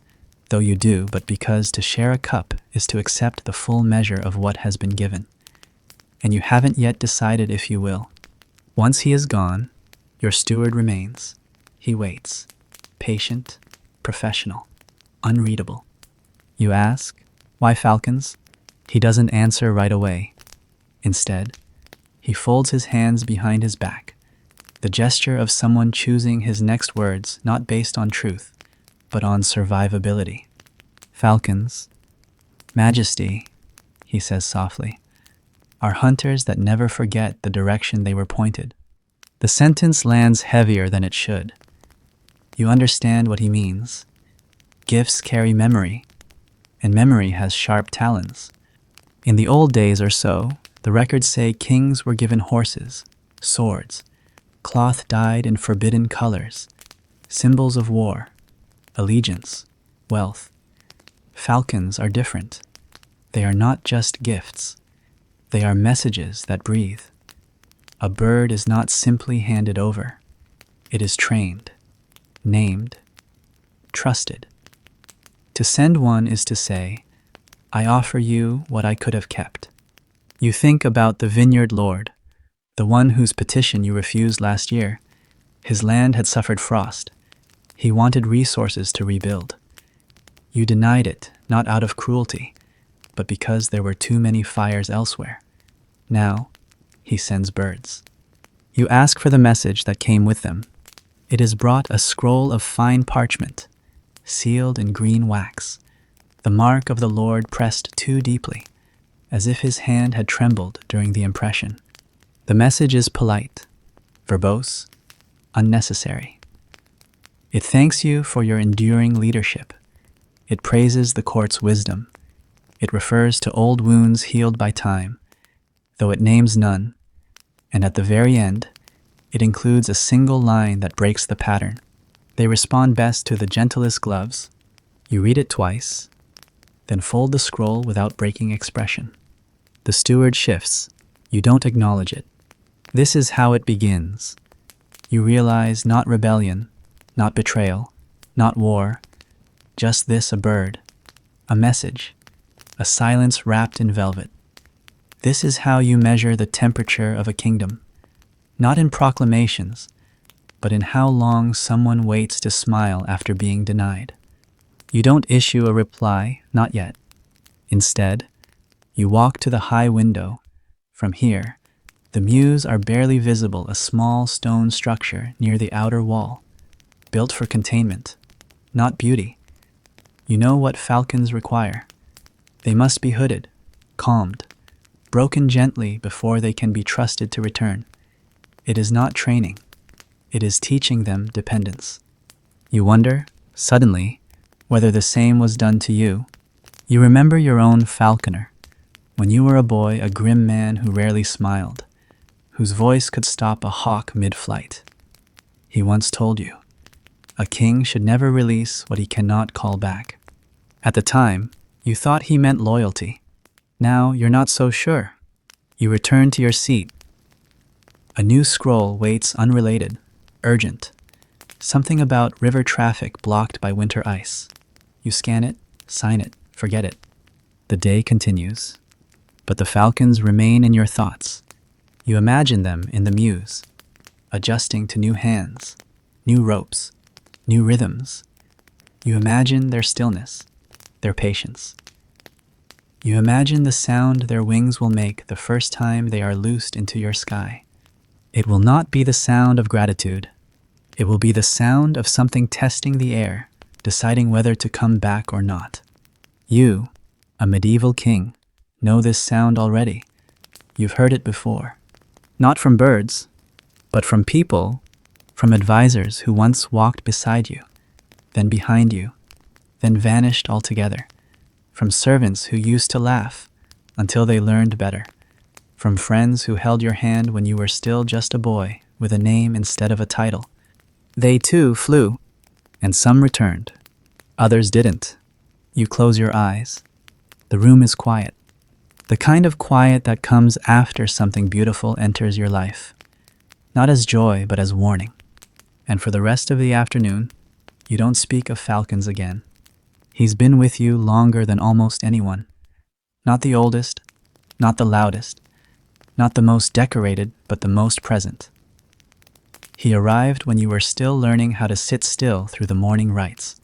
though you do, but because to share a cup is to accept the full measure of what has been given. And you haven't yet decided if you will. Once he is gone, your steward remains. He waits, patient, professional, unreadable. You ask, why falcons? He doesn't answer right away. Instead, he folds his hands behind his back, the gesture of someone choosing his next words not based on truth, but on survivability. Falcons, Majesty, he says softly, are hunters that never forget the direction they were pointed. The sentence lands heavier than it should. You understand what he means. Gifts carry memory, and memory has sharp talons. In the old days or so, the records say kings were given horses, swords, cloth dyed in forbidden colors, symbols of war, allegiance, wealth. Falcons are different. They are not just gifts. They are messages that breathe. A bird is not simply handed over. It is trained, named, trusted. To send one is to say, I offer you what I could have kept. You think about the vineyard lord, the one whose petition you refused last year. His land had suffered frost. He wanted resources to rebuild. You denied it, not out of cruelty, but because there were too many fires elsewhere. Now, he sends birds. You ask for the message that came with them. It is brought a scroll of fine parchment, sealed in green wax, the mark of the Lord pressed too deeply, as if his hand had trembled during the impression. The message is polite, verbose, unnecessary. It thanks you for your enduring leadership. It praises the court's wisdom. It refers to old wounds healed by time, though it names none. And at the very end, it includes a single line that breaks the pattern. They respond best to the gentlest gloves. You read it twice, then fold the scroll without breaking expression. The steward shifts. You don't acknowledge it. This is how it begins. You realize not rebellion, not betrayal, not war, just this: a bird, a message, a silence wrapped in velvet. This is how you measure the temperature of a kingdom, not in proclamations, but in how long someone waits to smile after being denied. You don't issue a reply, not yet. Instead, you walk to the high window. From here, the mews are barely visible, a small stone structure near the outer wall, built for containment, not beauty. You know what falcons require. They must be hooded, calmed, broken gently before they can be trusted to return. It is not training. It is teaching them dependence. You wonder, suddenly, whether the same was done to you. You remember your own falconer. When you were a boy, a grim man who rarely smiled, whose voice could stop a hawk mid-flight. He once told you, a king should never release what he cannot call back. At the time, you thought he meant loyalty. Now you're not so sure. You return to your seat. A new scroll waits, unrelated, urgent. Something about river traffic blocked by winter ice. You scan it, sign it, forget it. The day continues. But the falcons remain in your thoughts. You imagine them in the mews, adjusting to new hands, new ropes, new rhythms. You imagine their stillness, their patience. You imagine the sound their wings will make the first time they are loosed into your sky. It will not be the sound of gratitude. It will be the sound of something testing the air, deciding whether to come back or not. You, a medieval king, know this sound already. You've heard it before. Not from birds, but from people, from advisors who once walked beside you, then behind you, then vanished altogether. From servants who used to laugh until they learned better. From friends who held your hand when you were still just a boy with a name instead of a title. They too flew, and some returned. Others didn't. You close your eyes. The room is quiet. The kind of quiet that comes after something beautiful enters your life. Not as joy, but as warning. And for the rest of the afternoon, you don't speak of falcons again. He's been with you longer than almost anyone. Not the oldest, not the loudest, not the most decorated, but the most present. He arrived when you were still learning how to sit still through the morning rites,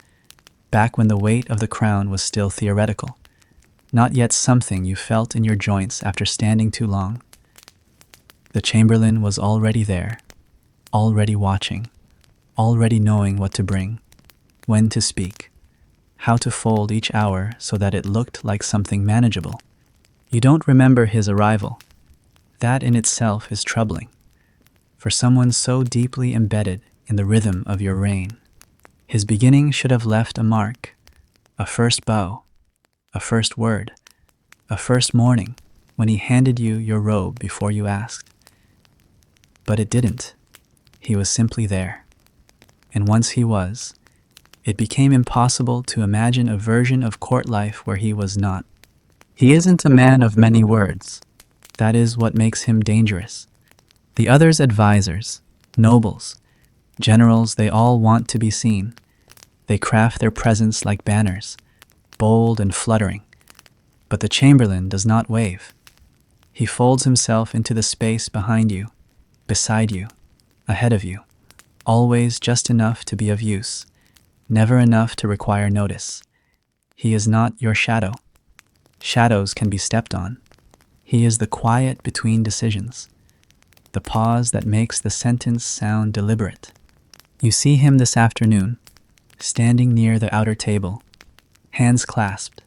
back when the weight of the crown was still theoretical, not yet something you felt in your joints after standing too long. The chamberlain was already there, already watching, already knowing what to bring, when to speak, how to fold each hour so that it looked like something manageable. You don't remember his arrival. That in itself is troubling, for someone so deeply embedded in the rhythm of your reign. His beginning should have left a mark, a first bow, a first word, a first morning when he handed you your robe before you asked. But it didn't. He was simply there. And once he was, it became impossible to imagine a version of court life where he was not. He isn't a man of many words. That is what makes him dangerous. The others advisors, nobles, generals, they all want to be seen. They craft their presence like banners, bold and fluttering. But the chamberlain does not wave. He folds himself into the space behind you, beside you, ahead of you, always just enough to be of use, never enough to require notice. He is not your shadow. Shadows can be stepped on. He is the quiet between decisions, the pause that makes the sentence sound deliberate. You see him this afternoon, standing near the outer table, hands clasped,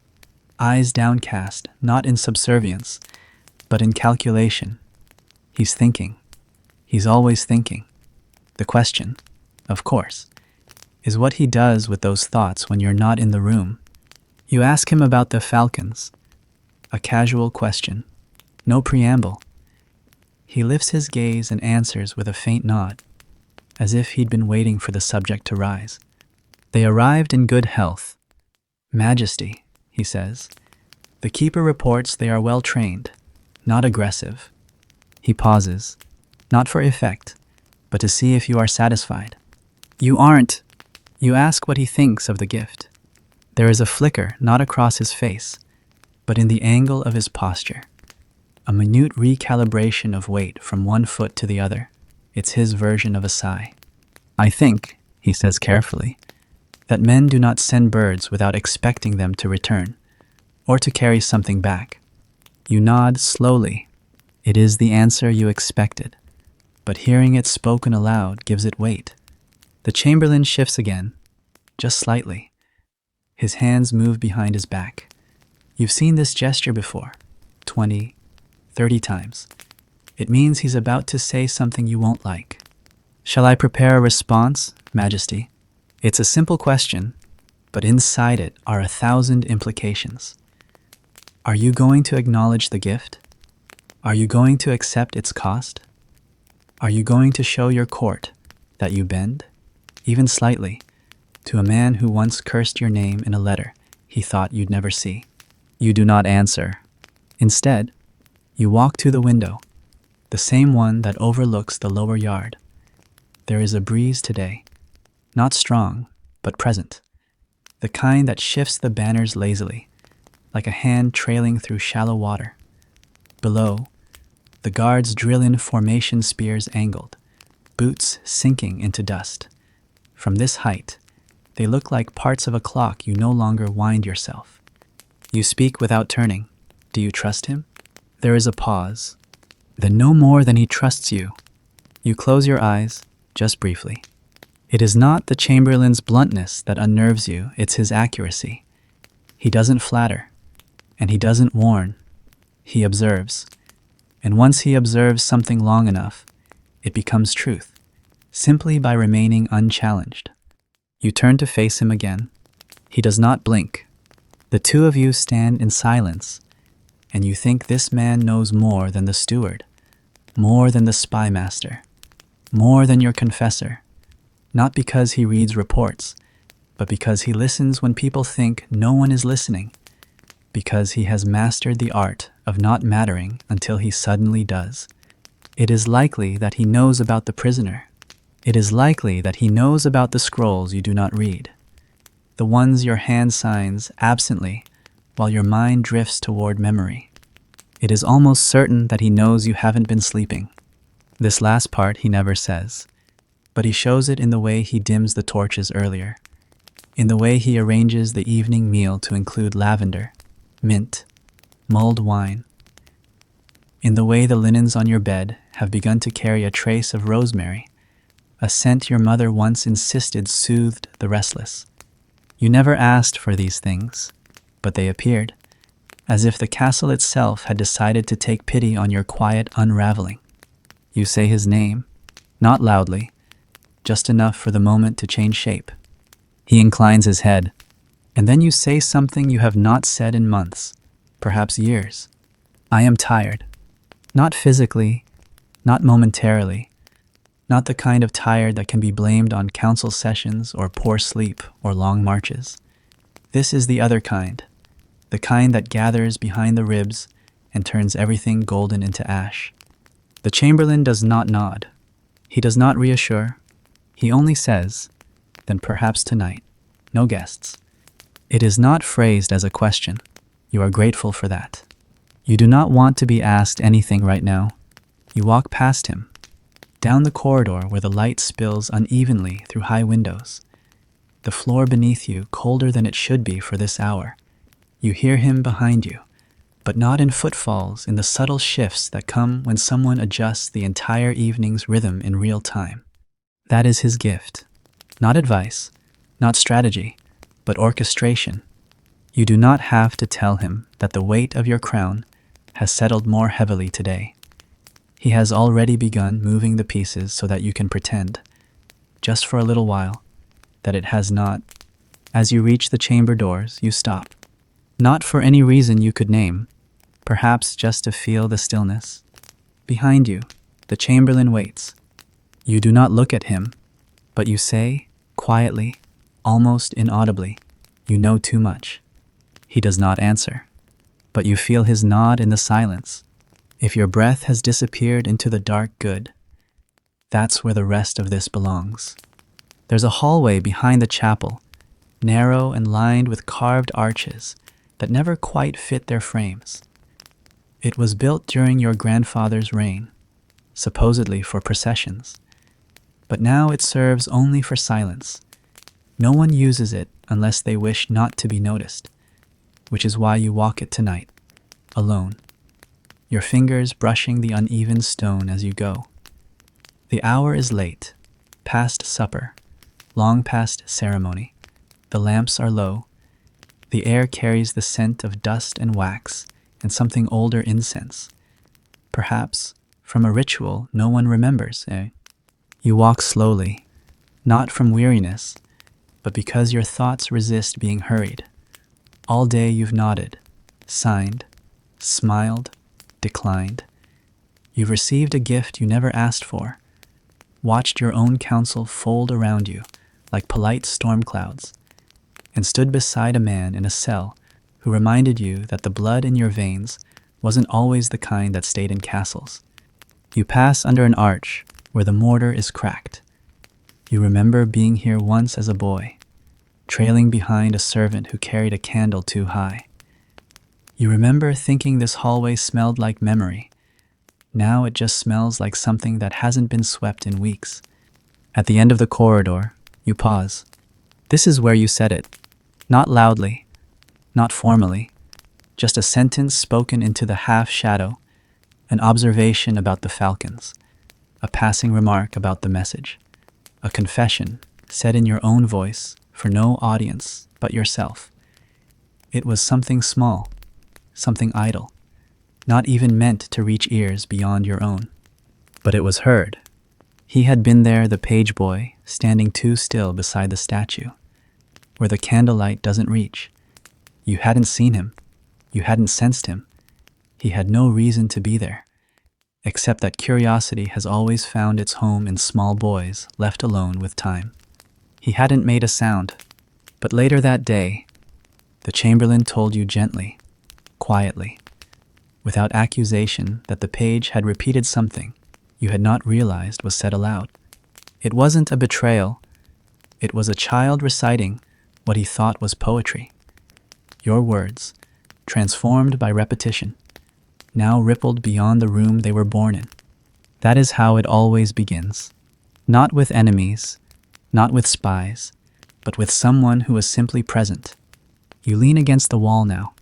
eyes downcast, not in subservience, but in calculation. He's thinking. He's always thinking. The question, of course, is what he does with those thoughts when you're not in the room. You ask him about the falcons, a casual question, no preamble. He lifts his gaze and answers with a faint nod, as if he'd been waiting for the subject to rise. They arrived in good health. Majesty, he says. The keeper reports they are well trained, not aggressive. He pauses, not for effect, but to see if you are satisfied. You aren't. You ask what he thinks of the gift. There is a flicker not across his face, but in the angle of his posture. A minute recalibration of weight from one foot to the other. It's his version of a sigh. I think, he says carefully, that men do not send birds without expecting them to return, or to carry something back. You nod slowly. It is the answer you expected, but hearing it spoken aloud gives it weight. The chamberlain shifts again, just slightly. His hands move behind his back. You've seen this gesture before, 20, 30 times. It means he's about to say something you won't like. Shall I prepare a response, Majesty? It's a simple question, but inside it are 1,000 implications. Are you going to acknowledge the gift? Are you going to accept its cost? Are you going to show your court that you bend, even slightly, to a man who once cursed your name in a letter he thought you'd never see? You do not answer. Instead, you walk to the window, the same one that overlooks the lower yard. There is a breeze today, not strong, but present, the kind that shifts the banners lazily, like a hand trailing through shallow water. Below, the guards drill in formation spears angled, boots sinking into dust. From this height, they look like parts of a clock you no longer wind yourself. You speak without turning. Do you trust him? There is a pause. Then no more than he trusts you. You close your eyes, just briefly. It is not the chamberlain's bluntness that unnerves you, it's his accuracy. He doesn't flatter, and he doesn't warn. He observes. And once he observes something long enough, it becomes truth, simply by remaining unchallenged. You turn to face him again. He does not blink. The two of you stand in silence, and you think this man knows more than the steward, more than the spy master, more than your confessor, not because he reads reports, but because he listens when people think no one is listening, because he has mastered the art of not mattering until he suddenly does. It is likely that he knows about the prisoner. It is likely that he knows about the scrolls you do not read, the ones your hand signs absently while your mind drifts toward memory. It is almost certain that he knows you haven't been sleeping. This last part he never says, but he shows it in the way he dims the torches earlier, in the way he arranges the evening meal to include lavender, mint, mulled wine, in the way the linens on your bed have begun to carry a trace of rosemary, a scent your mother once insisted soothed the restless. You never asked for these things, but they appeared, as if the castle itself had decided to take pity on your quiet unraveling. You say his name, not loudly, just enough for the moment to change shape. He inclines his head, and then you say something you have not said in months, perhaps years. I am tired. Not physically, not momentarily, not the kind of tired that can be blamed on council sessions or poor sleep or long marches. This is the other kind, the kind that gathers behind the ribs and turns everything golden into ash. The chamberlain does not nod. He does not reassure. He only says, then perhaps tonight, no guests. It is not phrased as a question. You are grateful for that. You do not want to be asked anything right now. You walk past him, down the corridor where the light spills unevenly through high windows. The floor beneath you colder than it should be for this hour. You hear him behind you, but not in footfalls, in the subtle shifts that come when someone adjusts the entire evening's rhythm in real time. That is his gift. Not advice, not strategy, but orchestration. You do not have to tell him that the weight of your crown has settled more heavily today. He has already begun moving the pieces so that you can pretend, just for a little while, that it has not. As you reach the chamber doors, you stop. Not for any reason you could name, perhaps just to feel the stillness. Behind you, the chamberlain waits. You do not look at him, but you say, quietly, almost inaudibly, "You know too much." He does not answer, but you feel his nod in the silence. If your breath has disappeared into the dark good, that's where the rest of this belongs. There's a hallway behind the chapel, narrow and lined with carved arches that never quite fit their frames. It was built during your grandfather's reign, supposedly for processions, but now it serves only for silence. No one uses it unless they wish not to be noticed, which is why you walk it tonight, alone, your fingers brushing the uneven stone as you go. The hour is late, past supper, long past ceremony. The lamps are low. The air carries the scent of dust and wax and something older incense. Perhaps from a ritual no one remembers, eh? You walk slowly, not from weariness, but because your thoughts resist being hurried. All day you've nodded, signed, smiled, declined. You've received a gift you never asked for, watched your own counsel fold around you like polite storm clouds, and stood beside a man in a cell who reminded you that the blood in your veins wasn't always the kind that stayed in castles. You pass under an arch where the mortar is cracked. You remember being here once as a boy, trailing behind a servant who carried a candle too high. You remember thinking this hallway smelled like memory. Now it just smells like something that hasn't been swept in weeks. At the end of the corridor, you pause. This is where you said it. Not loudly, not formally, just a sentence spoken into the half-shadow, an observation about the falcons, a passing remark about the message, a confession said in your own voice for no audience but yourself. It was something small, something idle, not even meant to reach ears beyond your own. But it was heard. He had been there, the page boy, standing too still beside the statue, where the candlelight doesn't reach. You hadn't seen him. You hadn't sensed him. He had no reason to be there, except that curiosity has always found its home in small boys left alone with time. He hadn't made a sound, but later that day, the chamberlain told you gently, quietly, without accusation, that the page had repeated something you had not realized was said aloud. It wasn't a betrayal. It was a child reciting what he thought was poetry. Your words, transformed by repetition, now rippled beyond the room they were born in. That is how it always begins. Not with enemies, not with spies, but with someone who is simply present. You lean against the wall now,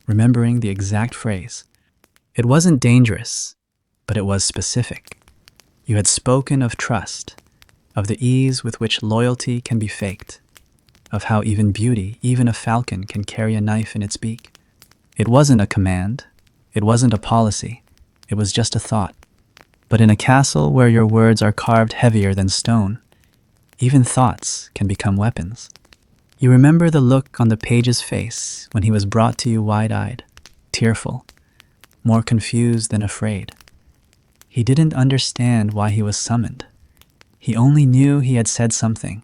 remembering the exact phrase. It wasn't dangerous, but it was specific. You had spoken of trust, of the ease with which loyalty can be faked, of how even beauty, even a falcon, can carry a knife in its beak. It wasn't a command. It wasn't a policy. It was just a thought. But in a castle where your words are carved heavier than stone, even thoughts can become weapons. You remember the look on the page's face when he was brought to you wide-eyed, tearful, more confused than afraid. He didn't understand why he was summoned. He only knew he had said something,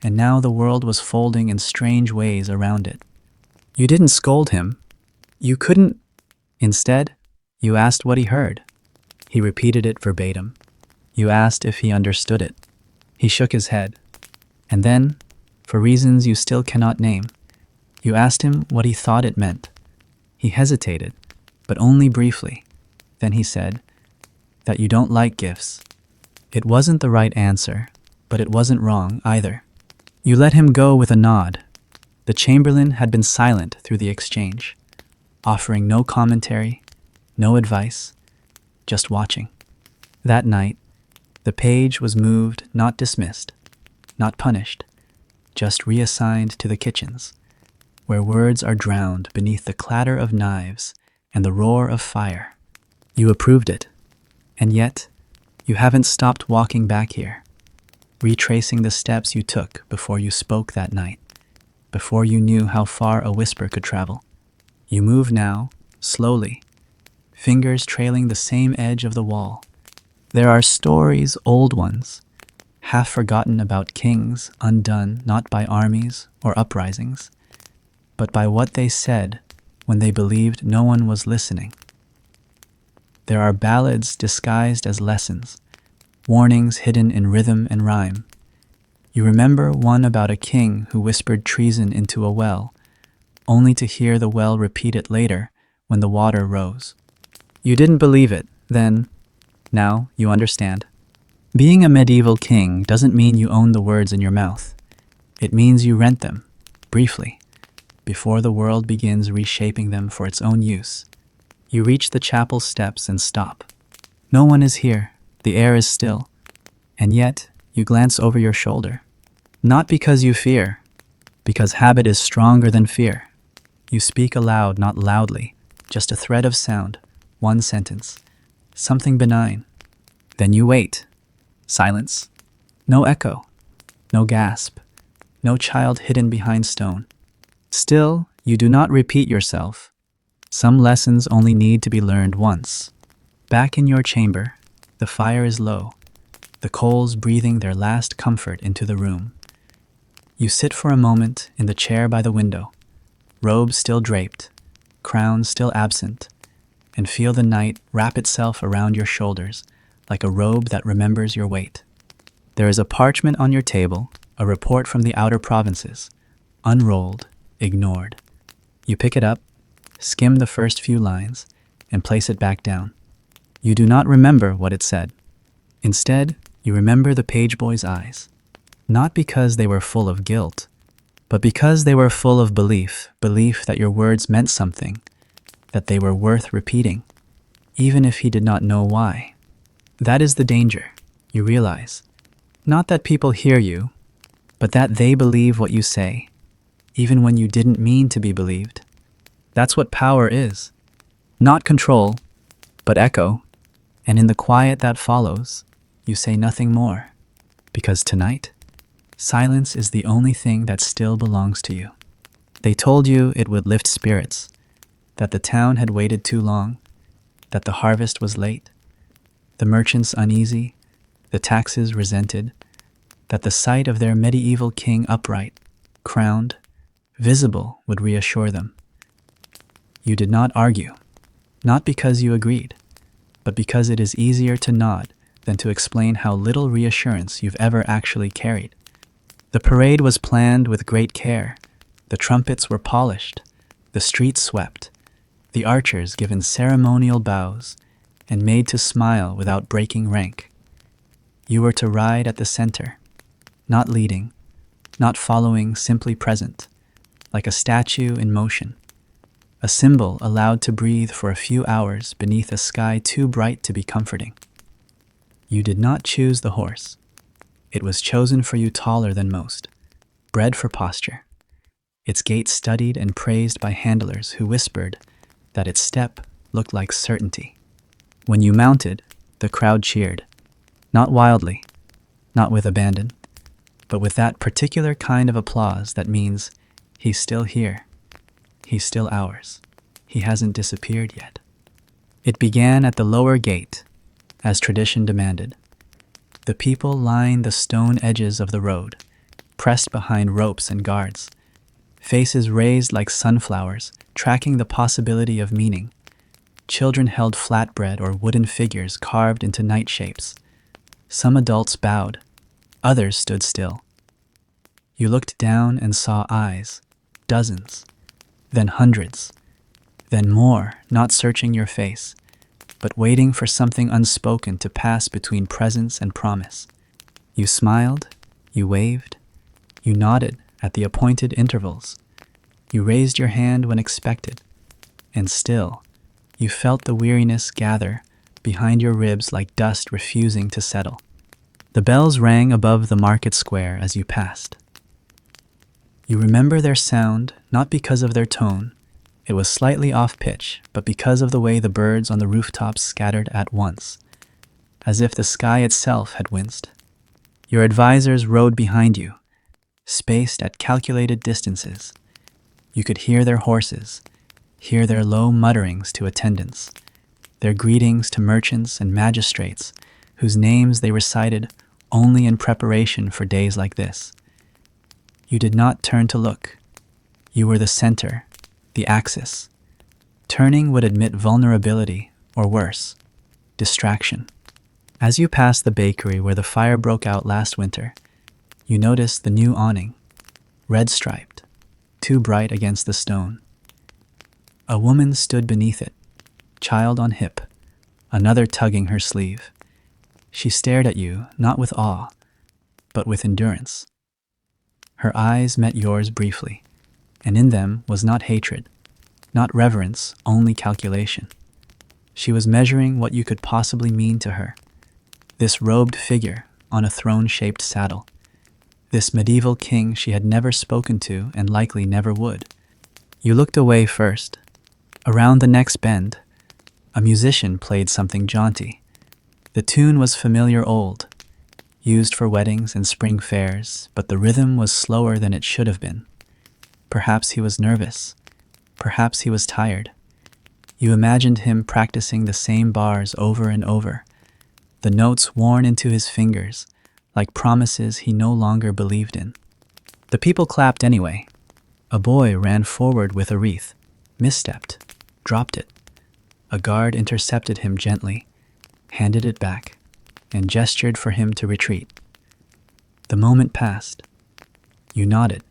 and now the world was folding in strange ways around it. You didn't scold him. You couldn't. Instead, you asked what he heard. He repeated it verbatim. You asked if he understood it. He shook his head. And then, for reasons you still cannot name, you asked him what he thought it meant. He hesitated, but only briefly. Then he said that you don't like gifts. It wasn't the right answer, but it wasn't wrong either. You let him go with a nod. The chamberlain had been silent through the exchange, offering no commentary, no advice, just watching. That night, the page was moved, not dismissed, not punished, just reassigned to the kitchens, where words are drowned beneath the clatter of knives and the roar of fire. You approved it, and yet, you haven't stopped walking back here. retracing the steps you took before you spoke that night, before you knew how far a whisper could travel. You move now, slowly, fingers trailing the same edge of the wall. There are stories, old ones, half forgotten, about kings undone not by armies or uprisings, but by what they said when they believed no one was listening. There are ballads disguised as lessons, warnings hidden in rhythm and rhyme. You remember one about a king who whispered treason into a well, only to hear the well repeat it later when the water rose. You didn't believe it then. Now you understand. Being a medieval king doesn't mean you own the words in your mouth. It means you rent them, briefly, before the world begins reshaping them for its own use. You reach the chapel steps and stop. No one is here. The air is still. And yet, you glance over your shoulder. Not because you fear, because habit is stronger than fear. You speak aloud, not loudly, just a thread of sound, one sentence, something benign. Then you wait. Silence. No echo. No gasp. No child hidden behind stone. Still, you do not repeat yourself. Some lessons only need to be learned once. Back in your chamber, the fire is low, the coals breathing their last comfort into the room. You sit for a moment in the chair by the window, robe still draped, crown still absent, and feel the night wrap itself around your shoulders like a robe that remembers your weight. There is a parchment on your table, a report from the outer provinces, unrolled, ignored. You pick it up, skim the first few lines, and place it back down. You do not remember what it said. Instead, you remember the page boy's eyes, not because they were full of guilt, but because they were full of belief that your words meant something, that they were worth repeating, even if he did not know why. That is the danger, you realize. Not that people hear you, but that they believe what you say, even when you didn't mean to be believed. That's what power is. Not control, but echo. And in the quiet that follows, you say nothing more. Because tonight, silence is the only thing that still belongs to you. They told you it would lift spirits, that the town had waited too long, that the harvest was late, the merchants uneasy, the taxes resented, that the sight of their medieval king upright, crowned, visible would reassure them. You did not argue, not because you agreed, but because it is easier to nod than to explain how little reassurance you've ever actually carried. The parade was planned with great care. The trumpets were polished, the streets swept, the archers given ceremonial bows, and made to smile without breaking rank. You were to ride at the center, not leading, not following, simply present, like a statue in motion, a symbol allowed to breathe for a few hours beneath a sky too bright to be comforting. You did not choose the horse. It was chosen for you, taller than most, bred for posture, its gait studied and praised by handlers who whispered that its step looked like certainty. When you mounted, the crowd cheered, not wildly, not with abandon, but with that particular kind of applause that means he's still here, he's still ours, he hasn't disappeared yet. It began at the lower gate, as tradition demanded. The people lined the stone edges of the road, pressed behind ropes and guards, faces raised like sunflowers, tracking the possibility of meaning. Children held flatbread or wooden figures carved into night shapes. Some adults bowed, others stood still. You looked down and saw eyes, dozens, then hundreds, then more, not searching your face, but waiting for something unspoken to pass between presence and promise. You smiled, you waved, you nodded at the appointed intervals. You raised your hand when expected, and still, you felt the weariness gather behind your ribs like dust refusing to settle. The bells rang above the market square as you passed. You remember their sound not because of their tone, it was slightly off-pitch, but because of the way the birds on the rooftops scattered at once, as if the sky itself had winced. Your advisors rode behind you, spaced at calculated distances. You could hear their horses, hear their low mutterings to attendants, their greetings to merchants and magistrates whose names they recited only in preparation for days like this. You did not turn to look. You were the center, the axis. Turning would admit vulnerability, or worse, distraction. As you passed the bakery where the fire broke out last winter, you noticed the new awning, red-striped, too bright against the stone. A woman stood beneath it, child on hip, another tugging her sleeve. She stared at you, not with awe, but with endurance. Her eyes met yours briefly, and in them was not hatred, not reverence, only calculation. She was measuring what you could possibly mean to her. This robed figure on a throne-shaped saddle. This medieval king she had never spoken to and likely never would. You looked away first. Around the next bend, a musician played something jaunty. The tune was familiar old, used for weddings and spring fairs, but the rhythm was slower than it should have been. Perhaps he was nervous. Perhaps he was tired. You imagined him practicing the same bars over and over, the notes worn into his fingers, like promises he no longer believed in. The people clapped anyway. A boy ran forward with a wreath, misstepped, dropped it. A guard intercepted him gently, handed it back, and gestured for him to retreat. The moment passed. You nodded.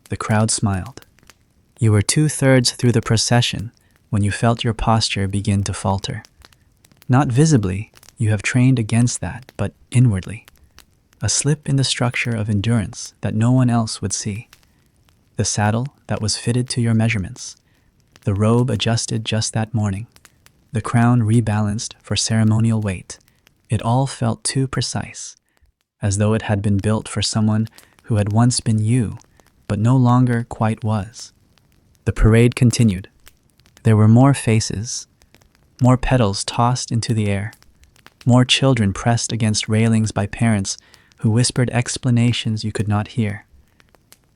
The crowd smiled. You were 2/3 through the procession when you felt your posture begin to falter. Not visibly, you have trained against that, but inwardly. A slip in the structure of endurance that no one else would see. The saddle that was fitted to your measurements. The robe adjusted just that morning. The crown rebalanced for ceremonial weight. It all felt too precise, as though it had been built for someone who had once been you, but no longer quite was. The parade continued. There were more faces, more petals tossed into the air, more children pressed against railings by parents who whispered explanations you could not hear.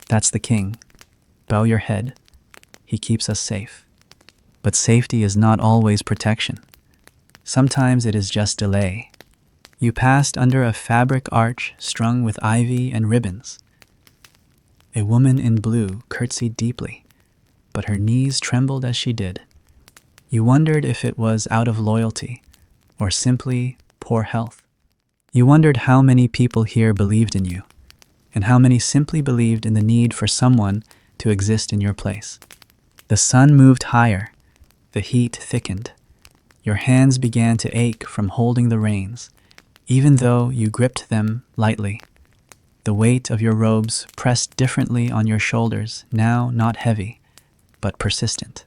That's the king. Bow your head. He keeps us safe. But safety is not always protection. Sometimes it is just delay. You passed under a fabric arch strung with ivy and ribbons. A woman in blue curtsied deeply, but her knees trembled as she did. You wondered if it was out of loyalty or simply poor health. You wondered how many people here believed in you, and how many simply believed in the need for someone to exist in your place. The sun moved higher. The heat thickened. Your hands began to ache from holding the reins, even though you gripped them lightly. The weight of your robes pressed differently on your shoulders, now not heavy, but persistent,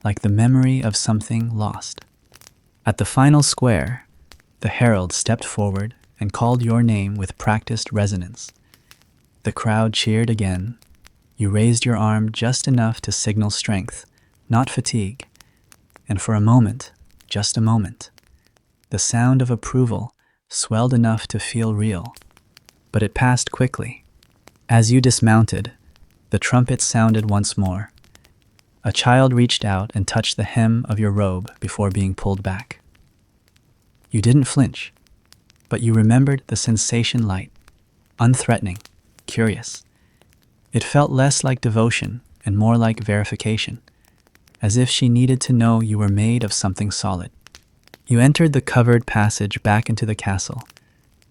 like the memory of something lost. At the final square, the herald stepped forward and called your name with practiced resonance. The crowd cheered again. You raised your arm just enough to signal strength, not fatigue. And for a moment, just a moment, the sound of approval swelled enough to feel real. But it passed quickly. As you dismounted, the trumpet sounded once more. A child reached out and touched the hem of your robe before being pulled back. You didn't flinch, but you remembered the sensation light, unthreatening, curious. It felt less like devotion and more like verification, as if she needed to know you were made of something solid. You entered the covered passage back into the castle,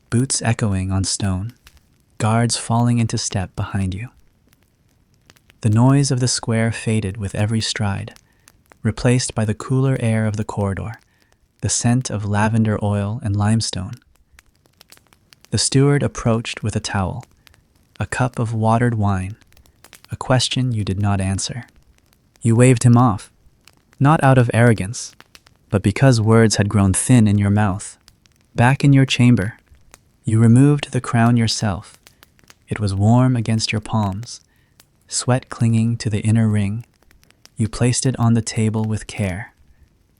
boots echoing on stone, guards falling into step behind you. The noise of the square faded with every stride, replaced by the cooler air of the corridor, the scent of lavender oil and limestone. The steward approached with a towel, a cup of watered wine, a question you did not answer. You waved him off, not out of arrogance, but because words had grown thin in your mouth. Back in your chamber, you removed the crown yourself. It was warm against your palms, sweat clinging to the inner ring. You placed it on the table with care,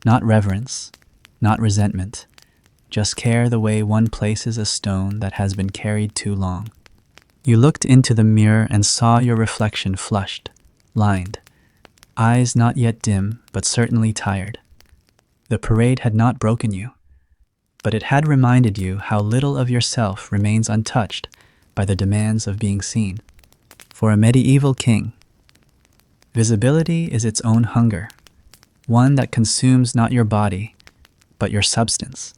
not reverence, not resentment, just care the way one places a stone that has been carried too long. You looked into the mirror and saw your reflection flushed, lined, eyes not yet dim, but certainly tired. The parade had not broken you, but it had reminded you how little of yourself remains untouched by the demands of being seen. For a medieval king, visibility is its own hunger, one that consumes not your body, but your substance.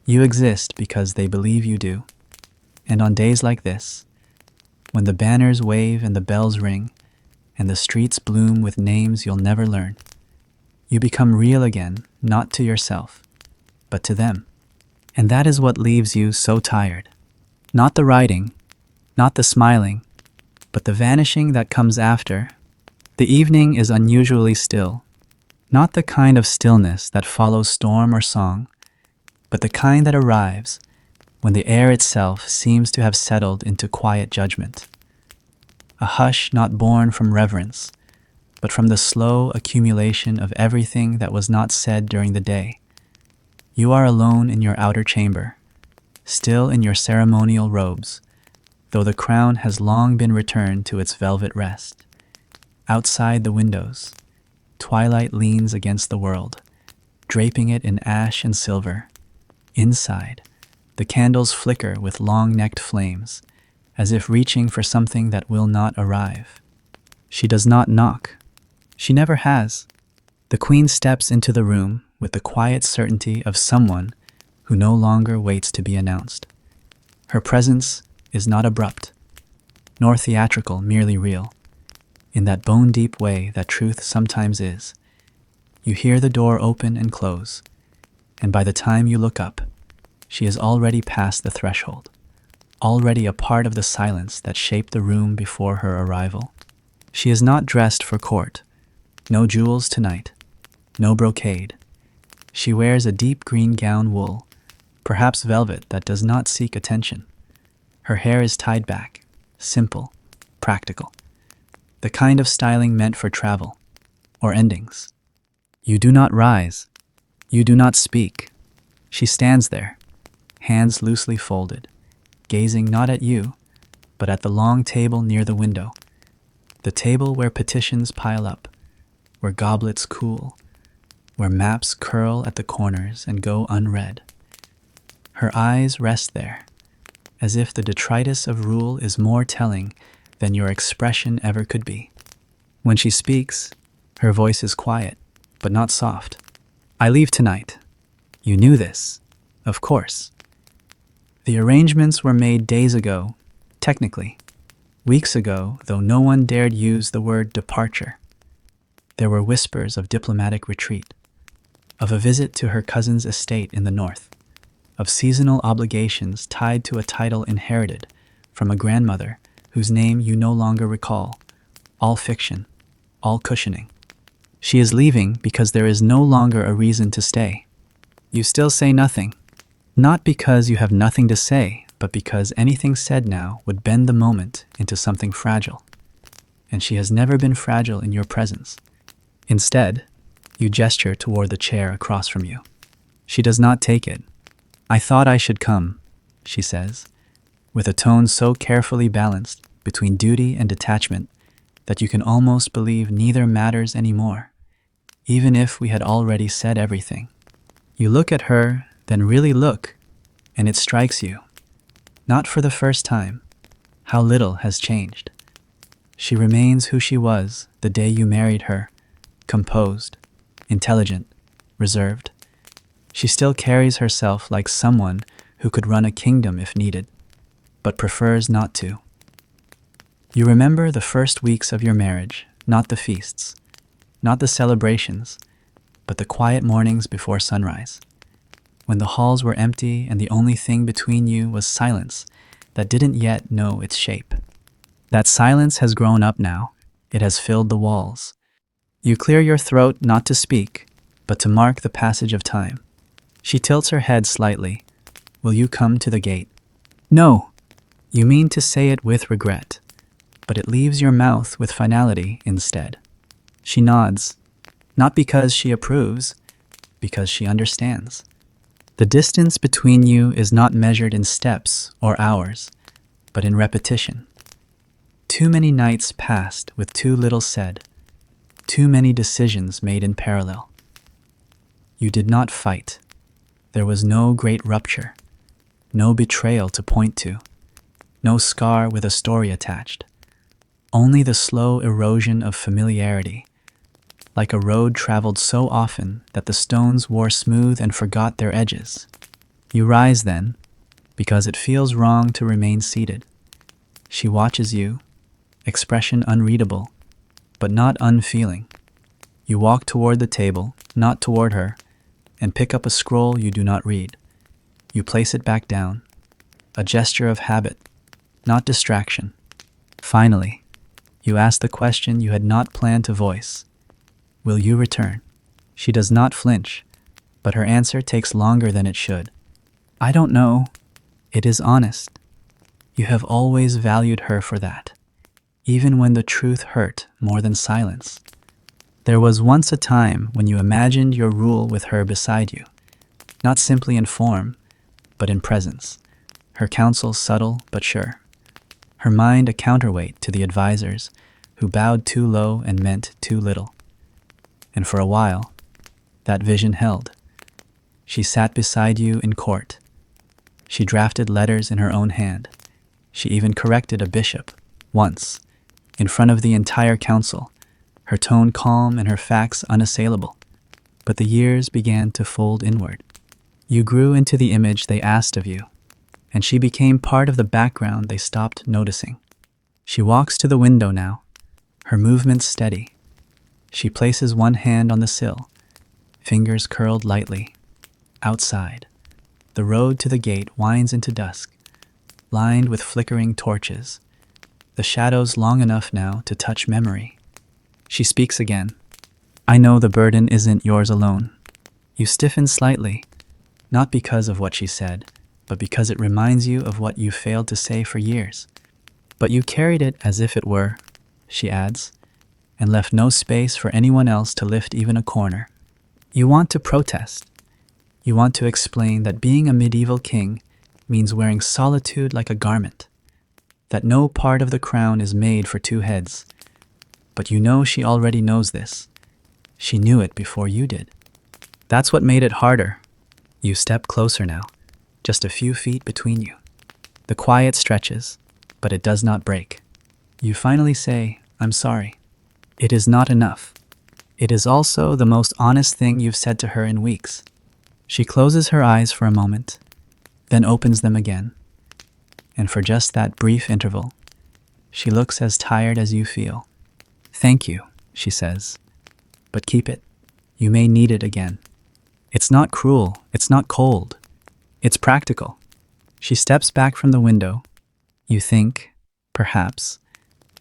You exist because they believe you do. And on days like this, when the banners wave and the bells ring, and the streets bloom with names you'll never learn, you become real again, not to yourself, but to them. And that is what leaves you so tired. Not the writing, not the smiling, but the vanishing that comes after. The evening is unusually still, not the kind of stillness that follows storm or song, but the kind that arrives when the air itself seems to have settled into quiet judgment. A hush not born from reverence, but from the slow accumulation of everything that was not said during the day. You are alone in your outer chamber, still in your ceremonial robes, though the crown has long been returned to its velvet rest. Outside the windows, twilight leans against the world, draping it in ash and silver. Inside, the candles flicker with long-necked flames, as if reaching for something that will not arrive. She does not knock. She never has. The queen steps into the room with the quiet certainty of someone who no longer waits to be announced. Her presence is not abrupt, nor theatrical, merely real. In that bone-deep way that truth sometimes is, you hear the door open and close, and by the time you look up, she is already past the threshold, already a part of the silence that shaped the room before her arrival. She is not dressed for court, no jewels tonight, no brocade. She wears a deep green gown wool, perhaps velvet that does not seek attention. Her hair is tied back, simple, practical, the kind of styling meant for travel or endings. You do not rise, you do not speak. She stands there, hands loosely folded, gazing not at you, but at the long table near the window, the table where petitions pile up, where goblets cool, where maps curl at the corners and go unread. Her eyes rest there, as if the detritus of rule is more telling than your expression ever could be. When she speaks, her voice is quiet, but not soft. I leave tonight. You knew this, of course. The arrangements were made days ago, technically. Weeks ago, though no one dared use the word departure. There were whispers of diplomatic retreat, of a visit to her cousin's estate in the north, of seasonal obligations tied to a title inherited from a grandmother whose name you no longer recall. All fiction, all cushioning. She is leaving because there is no longer a reason to stay. You still say nothing, not because you have nothing to say, but because anything said now would bend the moment into something fragile. And she has never been fragile in your presence. Instead, you gesture toward the chair across from you. She does not take it. I thought I should come, she says, with a tone so carefully balanced between duty and detachment that you can almost believe neither matters anymore, even if we had already said everything. You look at her, then really look, and it strikes you, not for the first time, how little has changed. She remains who she was the day you married her, composed, intelligent, reserved. She still carries herself like someone who could run a kingdom if needed, but prefers not to. You remember the first weeks of your marriage, not the feasts, not the celebrations, but the quiet mornings before sunrise, when the halls were empty and the only thing between you was silence that didn't yet know its shape. That silence has grown up now. It has filled the walls. You clear your throat not to speak, but to mark the passage of time. She tilts her head slightly. Will you come to the gate? No. You mean to say it with regret, but it leaves your mouth with finality instead. She nods, not because she approves, because she understands. The distance between you is not measured in steps or hours, but in repetition. Too many nights passed with too little said, too many decisions made in parallel. You did not fight. There was no great rupture, no betrayal to point to, no scar with a story attached. Only the slow erosion of familiarity, like a road traveled so often that the stones wore smooth and forgot their edges. You rise then, because it feels wrong to remain seated. She watches you, expression unreadable, but not unfeeling. You walk toward the table, not toward her, and pick up a scroll you do not read. You place it back down, a gesture of habit, not distraction. Finally, you ask the question you had not planned to voice. Will you return? She does not flinch, but her answer takes longer than it should. I don't know. It is honest. You have always valued her for that, even when the truth hurt more than silence. There was once a time when you imagined your rule with her beside you, not simply in form, but in presence. Her counsel subtle but sure. Her mind a counterweight to the advisors who bowed too low and meant too little. And for a while, that vision held. She sat beside you in court. She drafted letters in her own hand. She even corrected a bishop, once, in front of the entire council, her tone calm and her facts unassailable. But the years began to fold inward. You grew into the image they asked of you, and she became part of the background they stopped noticing. She walks to the window now, her movements steady. She places one hand on the sill, fingers curled lightly. Outside, the road to the gate winds into dusk, lined with flickering torches, the shadows long enough now to touch memory. She speaks again. I know the burden isn't yours alone. You stiffen slightly, not because of what she said, but because it reminds you of what you failed to say for years. But you carried it as if it were, she adds, and left no space for anyone else to lift even a corner. You want to protest. You want to explain that being a medieval king means wearing solitude like a garment, that no part of the crown is made for two heads. But you know she already knows this. She knew it before you did. That's what made it harder. You step closer now, just a few feet between you. The quiet stretches, but it does not break. You finally say, I'm sorry. It is not enough. It is also the most honest thing you've said to her in weeks. She closes her eyes for a moment, then opens them again. And for just that brief interval, she looks as tired as you feel. Thank you, she says. But keep it. You may need it again. It's not cruel. It's not cold. It's practical. She steps back from the window. You think, perhaps,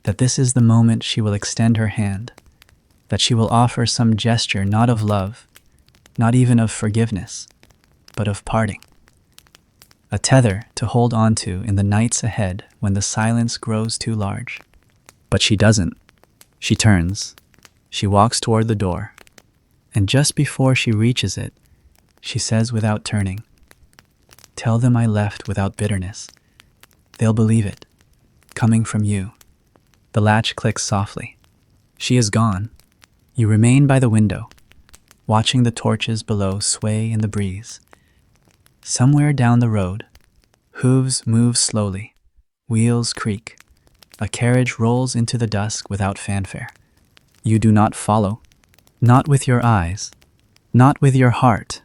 that this is the moment she will extend her hand, that she will offer some gesture not of love, not even of forgiveness, but of parting. A tether to hold on to in the nights ahead when the silence grows too large. But she doesn't. She turns. She walks toward the door. And just before she reaches it, she says without turning, Tell them I left without bitterness. They'll believe it, coming from you. The latch clicks softly. She is gone. You remain by the window, watching the torches below sway in the breeze. Somewhere down the road, hooves move slowly, wheels creak. A carriage rolls into the dusk without fanfare. You do not follow, not with your eyes, not with your heart,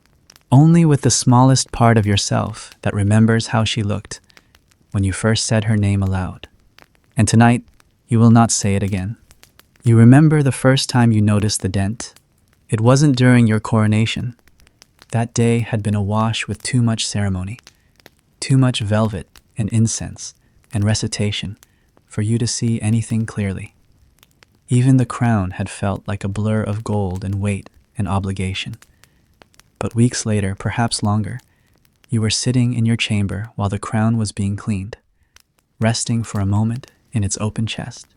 only with the smallest part of yourself that remembers how she looked when you first said her name aloud. And tonight, you will not say it again. You remember the first time you noticed the dent. It wasn't during your coronation. That day had been awash with too much ceremony, too much velvet and incense and recitation for you to see anything clearly. Even the crown had felt like a blur of gold and weight and obligation. But weeks later, perhaps longer, you were sitting in your chamber while the crown was being cleaned, resting for a moment in its open chest.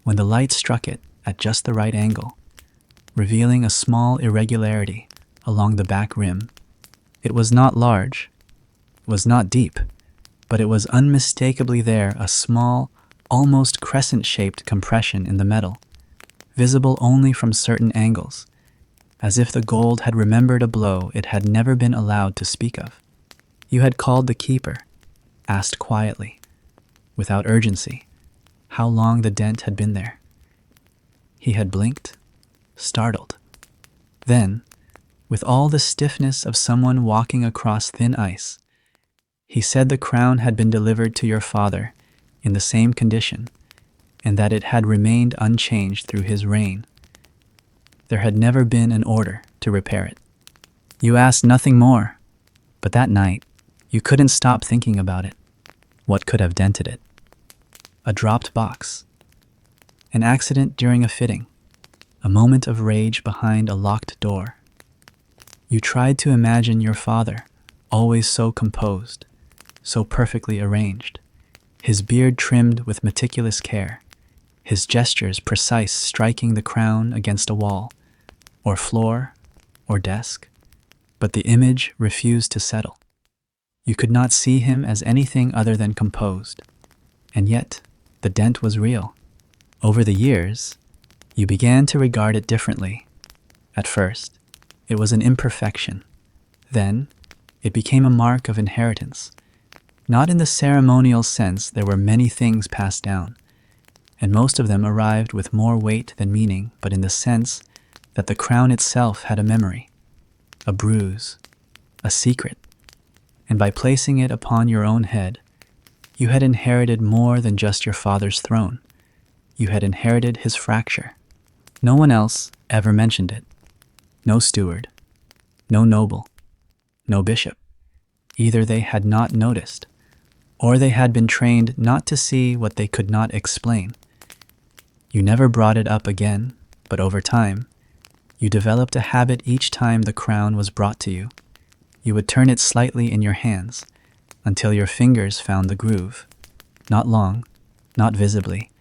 When the light struck it at just the right angle, revealing a small irregularity along the back rim, It was not large, it was not deep, but it was unmistakably there, a small, almost crescent-shaped compression in the metal, visible only from certain angles, as if the gold had remembered a blow it had never been allowed to speak of. You had called the keeper, asked quietly, without urgency, how long the dent had been there. He had blinked, startled. Then, with all the stiffness of someone walking across thin ice, he said the crown had been delivered to your father in the same condition, and that it had remained unchanged through his reign. There had never been an order to repair it. You asked nothing more, but that night, you couldn't stop thinking about it. What could have dented it? A dropped box, an accident during a fitting, a moment of rage behind a locked door. You tried to imagine your father, always so composed, so perfectly arranged, his beard trimmed with meticulous care, his gestures precise, striking the crown against a wall, or floor, or desk. But the image refused to settle. You could not see him as anything other than composed, and yet the dent was real. Over the years, you began to regard it differently. At first, it was an imperfection. Then, it became a mark of inheritance. Not in the ceremonial sense, there were many things passed down, and most of them arrived with more weight than meaning, but in the sense that the crown itself had a memory, a bruise, a secret, and by placing it upon your own head, you had inherited more than just your father's throne. You had inherited his fracture. No one else ever mentioned it. No steward, no noble, no bishop. Either they had not noticed, or they had been trained not to see what they could not explain. You never brought it up again, but over time, you developed a habit. Each time the crown was brought to you, you would turn it slightly in your hands until your fingers found the groove. Not long, not visibly,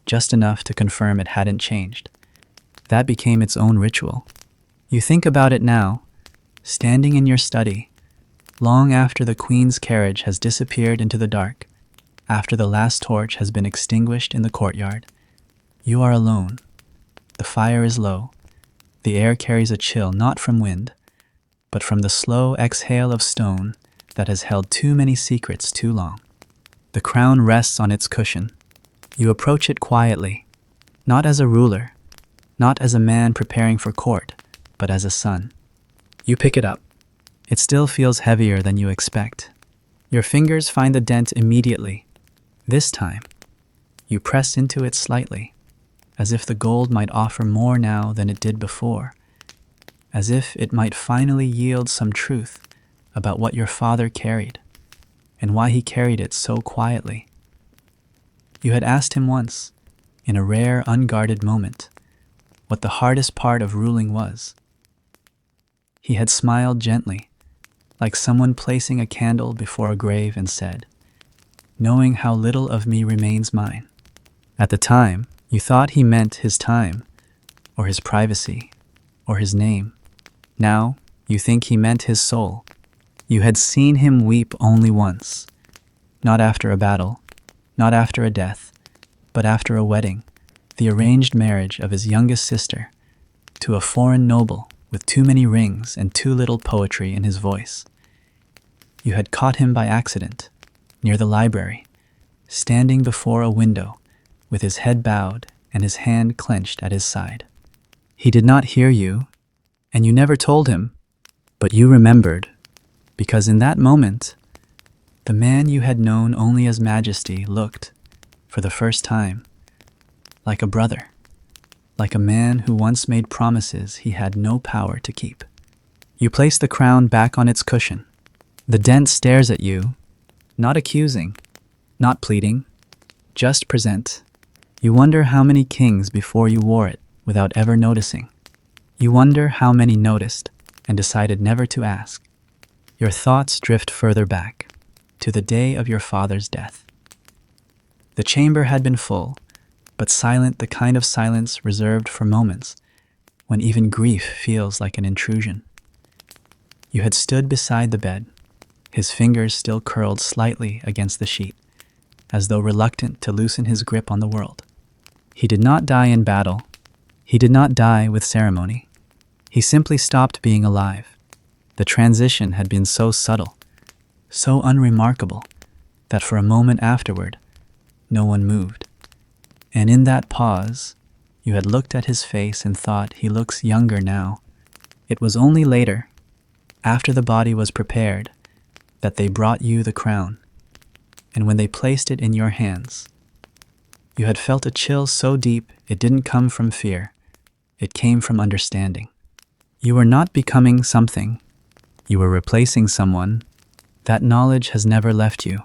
just enough to confirm it hadn't changed. That became its own ritual. You think about it now, standing in your study, long after the Queen's carriage has disappeared into the dark, after the last torch has been extinguished in the courtyard. You are alone. The fire is low. The air carries a chill not from wind, but from the slow exhale of stone that has held too many secrets too long. The crown rests on its cushion. You approach it quietly, not as a ruler, not as a man preparing for court, but as a son. You pick it up. It still feels heavier than you expect. Your fingers find the dent immediately. This time, you press into it slightly, as if the gold might offer more now than it did before, as if it might finally yield some truth about what your father carried, and why he carried it so quietly. You had asked him once, in a rare, unguarded moment, what the hardest part of ruling was. He had smiled gently, like someone placing a candle before a grave, and said, "Knowing how little of me remains mine." At the time, you thought he meant his time, or his privacy, or his name. Now, you think he meant his soul. You had seen him weep only once, not after a battle, not after a death, but after a wedding, the arranged marriage of his youngest sister, to a foreign noble with too many rings and too little poetry in his voice. You had caught him by accident, near the library, standing before a window, with his head bowed and his hand clenched at his side. He did not hear you, and you never told him, but you remembered, because in that moment, the man you had known only as Majesty looked, for the first time, like a brother, like a man who once made promises he had no power to keep. You place the crown back on its cushion. The dent stares at you, not accusing, not pleading, just present. You wonder how many kings before you wore it without ever noticing. You wonder how many noticed and decided never to ask. Your thoughts drift further back, to the day of your father's death. The chamber had been full, but silent, the kind of silence reserved for moments when even grief feels like an intrusion. You had stood beside the bed, his fingers still curled slightly against the sheet, as though reluctant to loosen his grip on the world. He did not die in battle. He did not die with ceremony. He simply stopped being alive. The transition had been so subtle, so unremarkable, that for a moment afterward, no one moved. And in that pause, you had looked at his face and thought, he looks younger now. It was only later, after the body was prepared, that they brought you the crown. And when they placed it in your hands, you had felt a chill so deep it didn't come from fear. It came from understanding. You were not becoming something. You were replacing someone. That knowledge has never left you.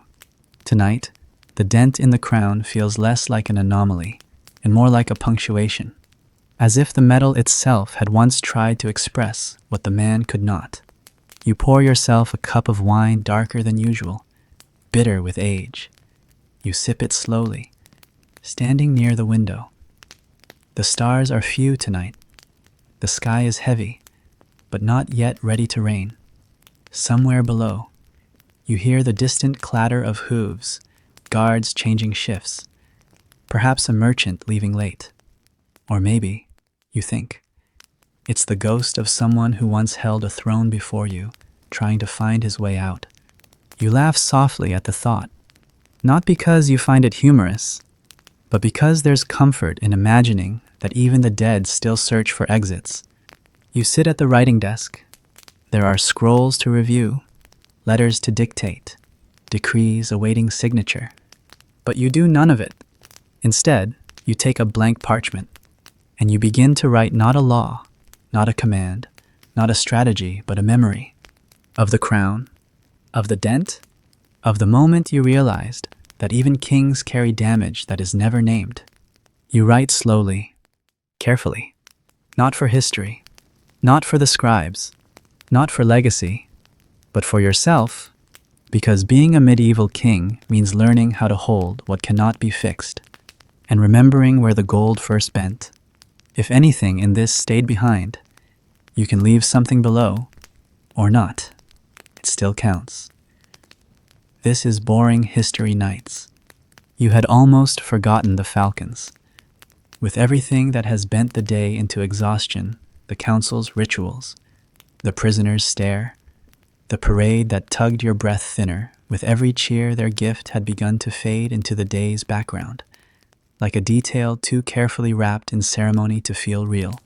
Tonight, the dent in the crown feels less like an anomaly and more like a punctuation, as if the metal itself had once tried to express what the man could not. You pour yourself a cup of wine darker than usual, bitter with age. You sip it slowly, standing near the window. The stars are few tonight. The sky is heavy, but not yet ready to rain. Somewhere below, you hear the distant clatter of hooves, guards changing shifts, perhaps a merchant leaving late. Or maybe, you think, it's the ghost of someone who once held a throne before you, trying to find his way out. You laugh softly at the thought, not because you find it humorous, but because there's comfort in imagining that even the dead still search for exits. You sit at the writing desk. There are scrolls to review, letters to dictate, decrees awaiting signature. But you do none of it. Instead, you take a blank parchment, and you begin to write not a law, not a command, not a strategy, but a memory. Of the crown, of the dent, of the moment you realized that even kings carry damage that is never named. You write slowly, carefully, not for history, not for the scribes, not for legacy, but for yourself, because being a medieval king means learning how to hold what cannot be fixed, and remembering where the gold first bent. If anything in this stayed behind, you can leave something below, or not. It still counts. This is Boring History Nights. You had almost forgotten the falcons. With everything that has bent the day into exhaustion, the council's rituals, the prisoner's stare, the parade that tugged your breath thinner, with every cheer their gift had begun to fade into the day's background, like a detail too carefully wrapped in ceremony to feel real.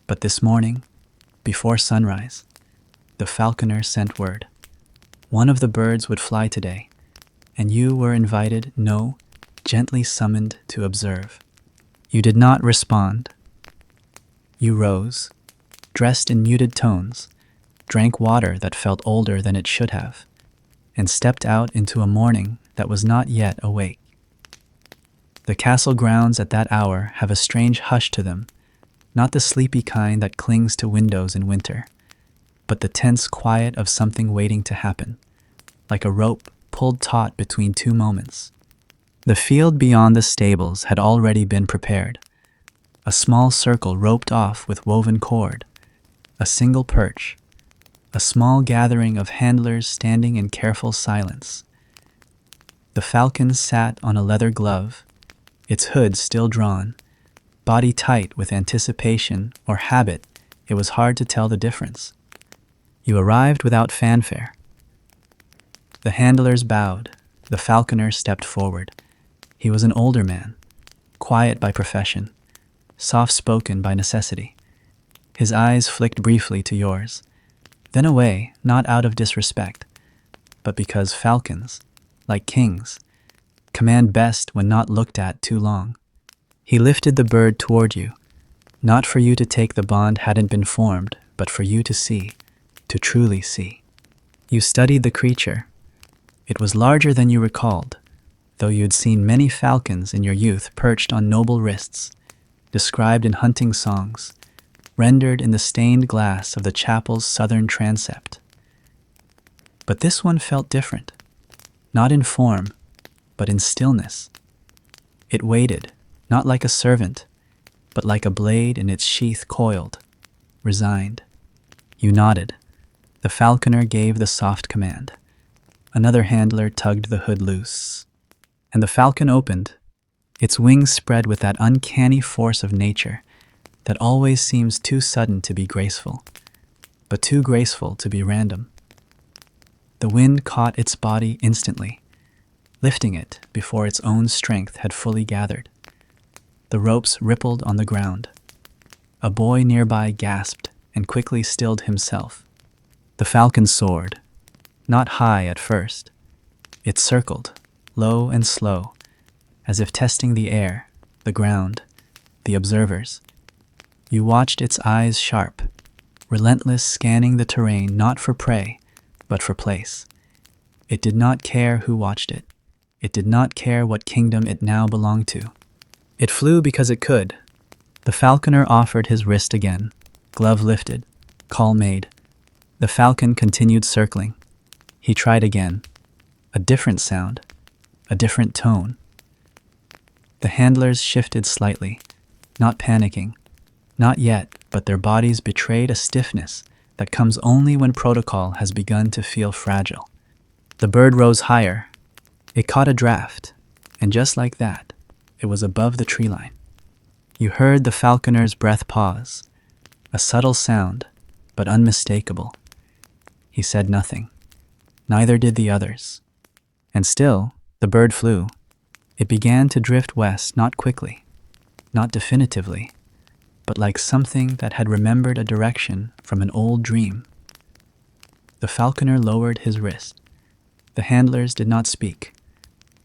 But this morning, before sunrise, the falconer sent word. One of the birds would fly today, and you were invited, no, gently summoned to observe. You did not respond. You rose, dressed in muted tones, drank water that felt older than it should have, and stepped out into a morning that was not yet awake. The castle grounds at that hour have a strange hush to them, not the sleepy kind that clings to windows in winter, but the tense quiet of something waiting to happen, like a rope pulled taut between two moments. The field beyond the stables had already been prepared, a small circle roped off with woven cord, a single perch, a small gathering of handlers standing in careful silence. The falcon sat on a leather glove, its hood still drawn, body tight with anticipation or habit. It was hard to tell the difference. You arrived without fanfare. The handlers bowed. The falconer stepped forward. He was an older man, quiet by profession, soft-spoken by necessity. His eyes flicked briefly to yours, then away, not out of disrespect, but because falcons, like kings, command best when not looked at too long. He lifted the bird toward you, not for you to take, the bond hadn't been formed, but for you to see, to truly see. You studied the creature. It was larger than you recalled, though you'd seen many falcons in your youth perched on noble wrists, described in hunting songs, rendered in the stained glass of the chapel's southern transept. But this one felt different, not in form, but in stillness. It waited, not like a servant, but like a blade in its sheath, coiled, resigned. You nodded. The The falconer gave the soft command. Another handler tugged the hood loose, and the falcon opened, its wings spread with that uncanny force of nature that always seems too sudden to be graceful, but too graceful to be random. The wind caught its body instantly, lifting it before its own strength had fully gathered. The ropes rippled on the ground. A boy nearby gasped and quickly stilled himself. The falcon soared, not high at first. It circled, low and slow, as if testing the air, the ground, the observers. You watched its eyes sharp, relentless, scanning the terrain not for prey, but for place. It did not care who watched it. It did not care what kingdom it now belonged to. It flew because it could. The falconer offered his wrist again, glove lifted, call made. The falcon continued circling. He tried again. A different sound, a different tone. The handlers shifted slightly, not panicking. Not yet, but their bodies betrayed a stiffness that comes only when protocol has begun to feel fragile. The bird rose higher. It caught a draft, and just like that, it was above the tree line. You heard the falconer's breath pause, a subtle sound, but unmistakable. He said nothing. Neither did the others. And still, the bird flew. It began to drift west, not quickly, not definitively, but like something that had remembered a direction from an old dream. The falconer lowered his wrist. The handlers did not speak.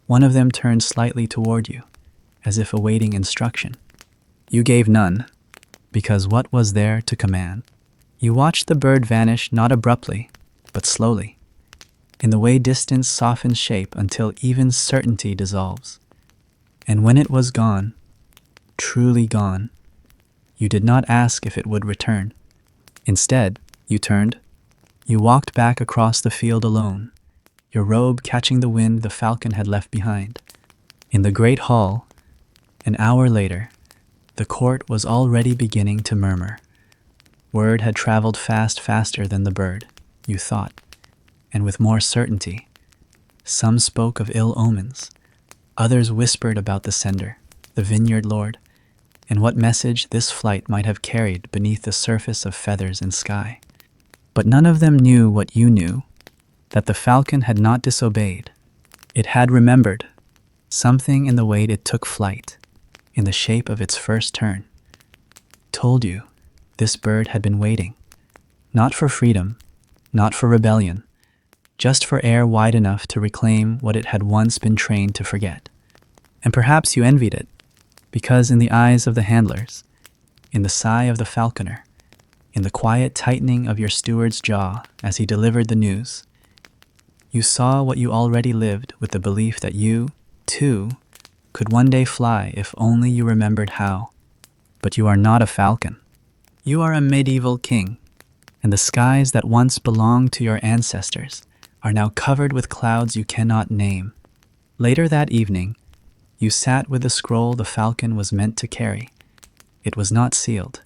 One of them turned slightly toward you, as if awaiting instruction. You gave none, because what was there to command? You watched the bird vanish not abruptly, but slowly, in the way distance softens shape until even certainty dissolves. And when it was gone, truly gone, you did not ask if it would return. Instead, you turned. You walked back across the field alone, your robe catching the wind the falcon had left behind. In the great hall, an hour later, the court was already beginning to murmur. Word had traveled faster than the bird, you thought, and with more certainty. Some spoke of ill omens. Others whispered about the sender, the vineyard lord, and what message this flight might have carried beneath the surface of feathers and sky. But none of them knew what you knew, that the falcon had not disobeyed. It had remembered something in the way it took flight, in the shape of its first turn. Told you, this bird had been waiting, not for freedom, not for rebellion, just for air wide enough to reclaim what it had once been trained to forget. And perhaps you envied it, because in the eyes of the handlers, in the sigh of the falconer, in the quiet tightening of your steward's jaw as he delivered the news, you saw what you already lived with the belief that you, too, could one day fly if only you remembered how. But you are not a falcon. You are a medieval king, and the skies that once belonged to your ancestors are now covered with clouds you cannot name. Later that evening, you sat with the scroll the falcon was meant to carry. It was not sealed.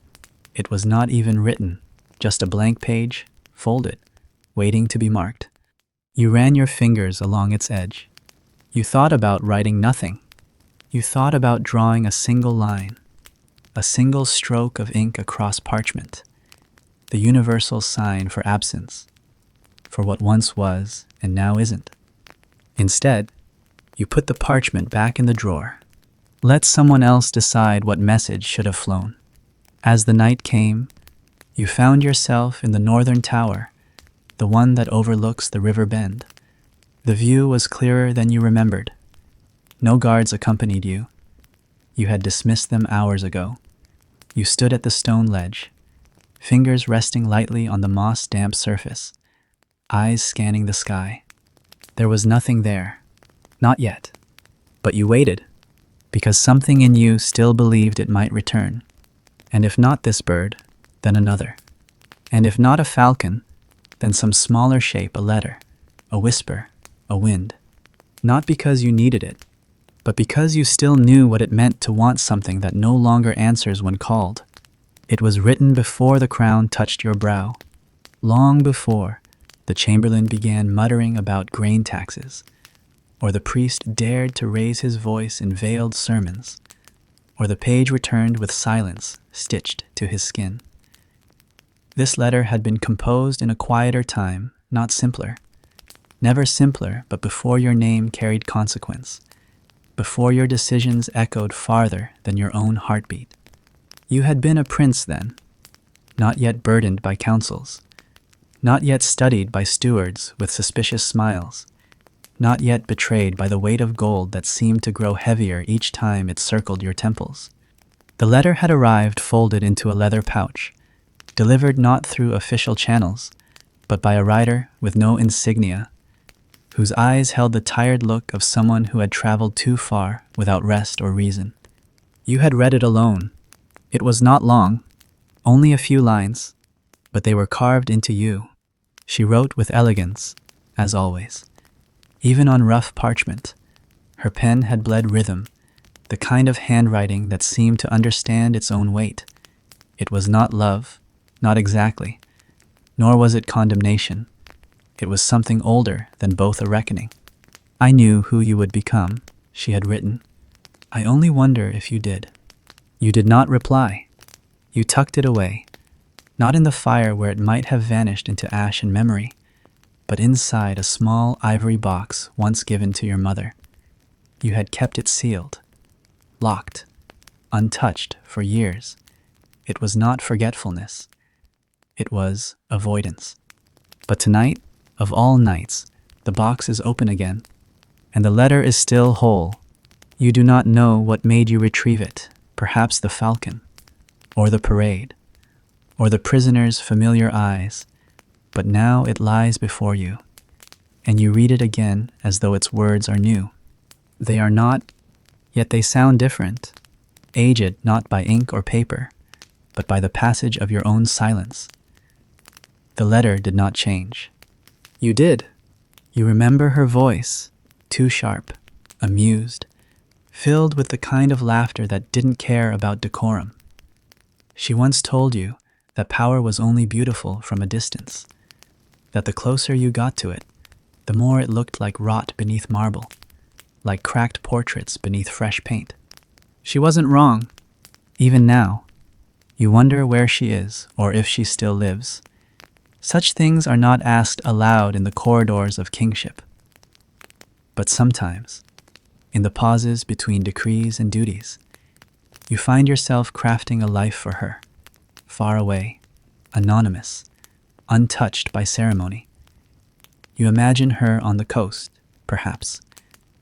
It was not even written, just a blank page, folded, waiting to be marked. You ran your fingers along its edge. You thought about writing nothing. You thought about drawing a single line, a single stroke of ink across parchment, the universal sign for absence, for what once was and now isn't. Instead, you put the parchment back in the drawer. Let someone else decide what message should have flown. As the night came, you found yourself in the northern tower, the one that overlooks the river bend. The view was clearer than you remembered. No guards accompanied you. You had dismissed them hours ago. You stood at the stone ledge, fingers resting lightly on the moss-damp surface, eyes scanning the sky. There was nothing there. Not yet. But you waited, because something in you still believed it might return. And if not this bird, then another. And if not a falcon, then some smaller shape, a letter, a whisper, a wind. Not because you needed it, but because you still knew what it meant to want something that no longer answers when called. It was written before the crown touched your brow, long before, the chamberlain began muttering about grain taxes, or the priest dared to raise his voice in veiled sermons, or the page returned with silence stitched to his skin. This letter had been composed in a quieter time, not simpler. Never simpler, but before your name carried consequence, before your decisions echoed farther than your own heartbeat. You had been a prince then, not yet burdened by counsels, not yet studied by stewards with suspicious smiles, not yet betrayed by the weight of gold that seemed to grow heavier each time it circled your temples. The letter had arrived folded into a leather pouch, delivered not through official channels, but by a writer with no insignia, whose eyes held the tired look of someone who had traveled too far without rest or reason. You had read it alone. It was not long, only a few lines, but they were carved into you. She wrote with elegance, as always. Even on rough parchment, her pen had bled rhythm, the kind of handwriting that seemed to understand its own weight. It was not love, not exactly, nor was it condemnation. It was something older than both a reckoning. I knew who you would become, she had written. I only wonder if you did. You did not reply. You tucked it away, not in the fire where it might have vanished into ash and memory, but inside a small ivory box once given to your mother. You had kept it sealed, locked, untouched for years. It was not forgetfulness. It was avoidance. But tonight, of all nights, the box is open again, and the letter is still whole. You do not know what made you retrieve it, perhaps the falcon, or the parade, or the prisoner's familiar eyes, but now it lies before you, and you read it again as though its words are new. They are not, yet they sound different, aged not by ink or paper, but by the passage of your own silence. The letter did not change. You did. You remember her voice, too sharp, amused, filled with the kind of laughter that didn't care about decorum. She once told you that power was only beautiful from a distance, that the closer you got to it, the more it looked like rot beneath marble, like cracked portraits beneath fresh paint. She wasn't wrong. Even now, you wonder where she is or if she still lives. Such things are not asked aloud in the corridors of kingship. But sometimes, in the pauses between decrees and duties, you find yourself crafting a life for her, far away, anonymous, untouched by ceremony. You imagine her on the coast, perhaps,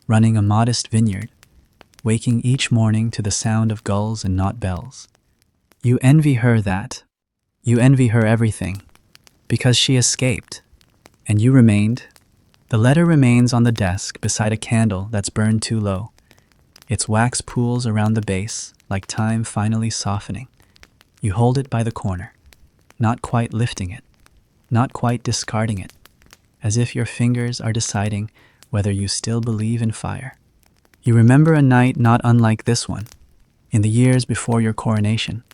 running a modest vineyard, waking each morning to the sound of gulls and not bells. You envy her that. You envy her everything, because she escaped, and you remained. The letter remains on the desk beside a candle that's burned too low. Its wax pools around the base, like time finally softening. You hold it by the corner, not quite lifting it, not quite discarding it, as if your fingers are deciding whether you still believe in fire. You remember a night not unlike this one, in the years before your coronation,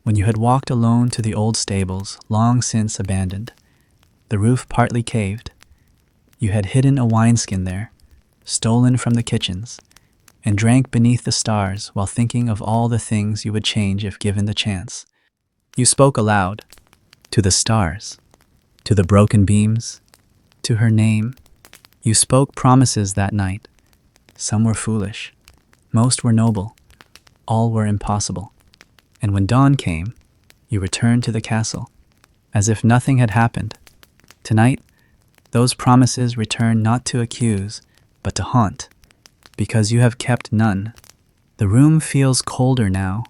when you had walked alone to the old stables, long since abandoned, the roof partly caved. You had hidden a wineskin there, stolen from the kitchens, and drank beneath the stars while thinking of all the things you would change if given the chance. You spoke aloud, to the stars, to the broken beams, to her name. You spoke promises that night. Some were foolish, most were noble, all were impossible. And when dawn came, you returned to the castle, as if nothing had happened. Tonight, those promises return not to accuse, but to haunt, because you have kept none. The room feels colder now,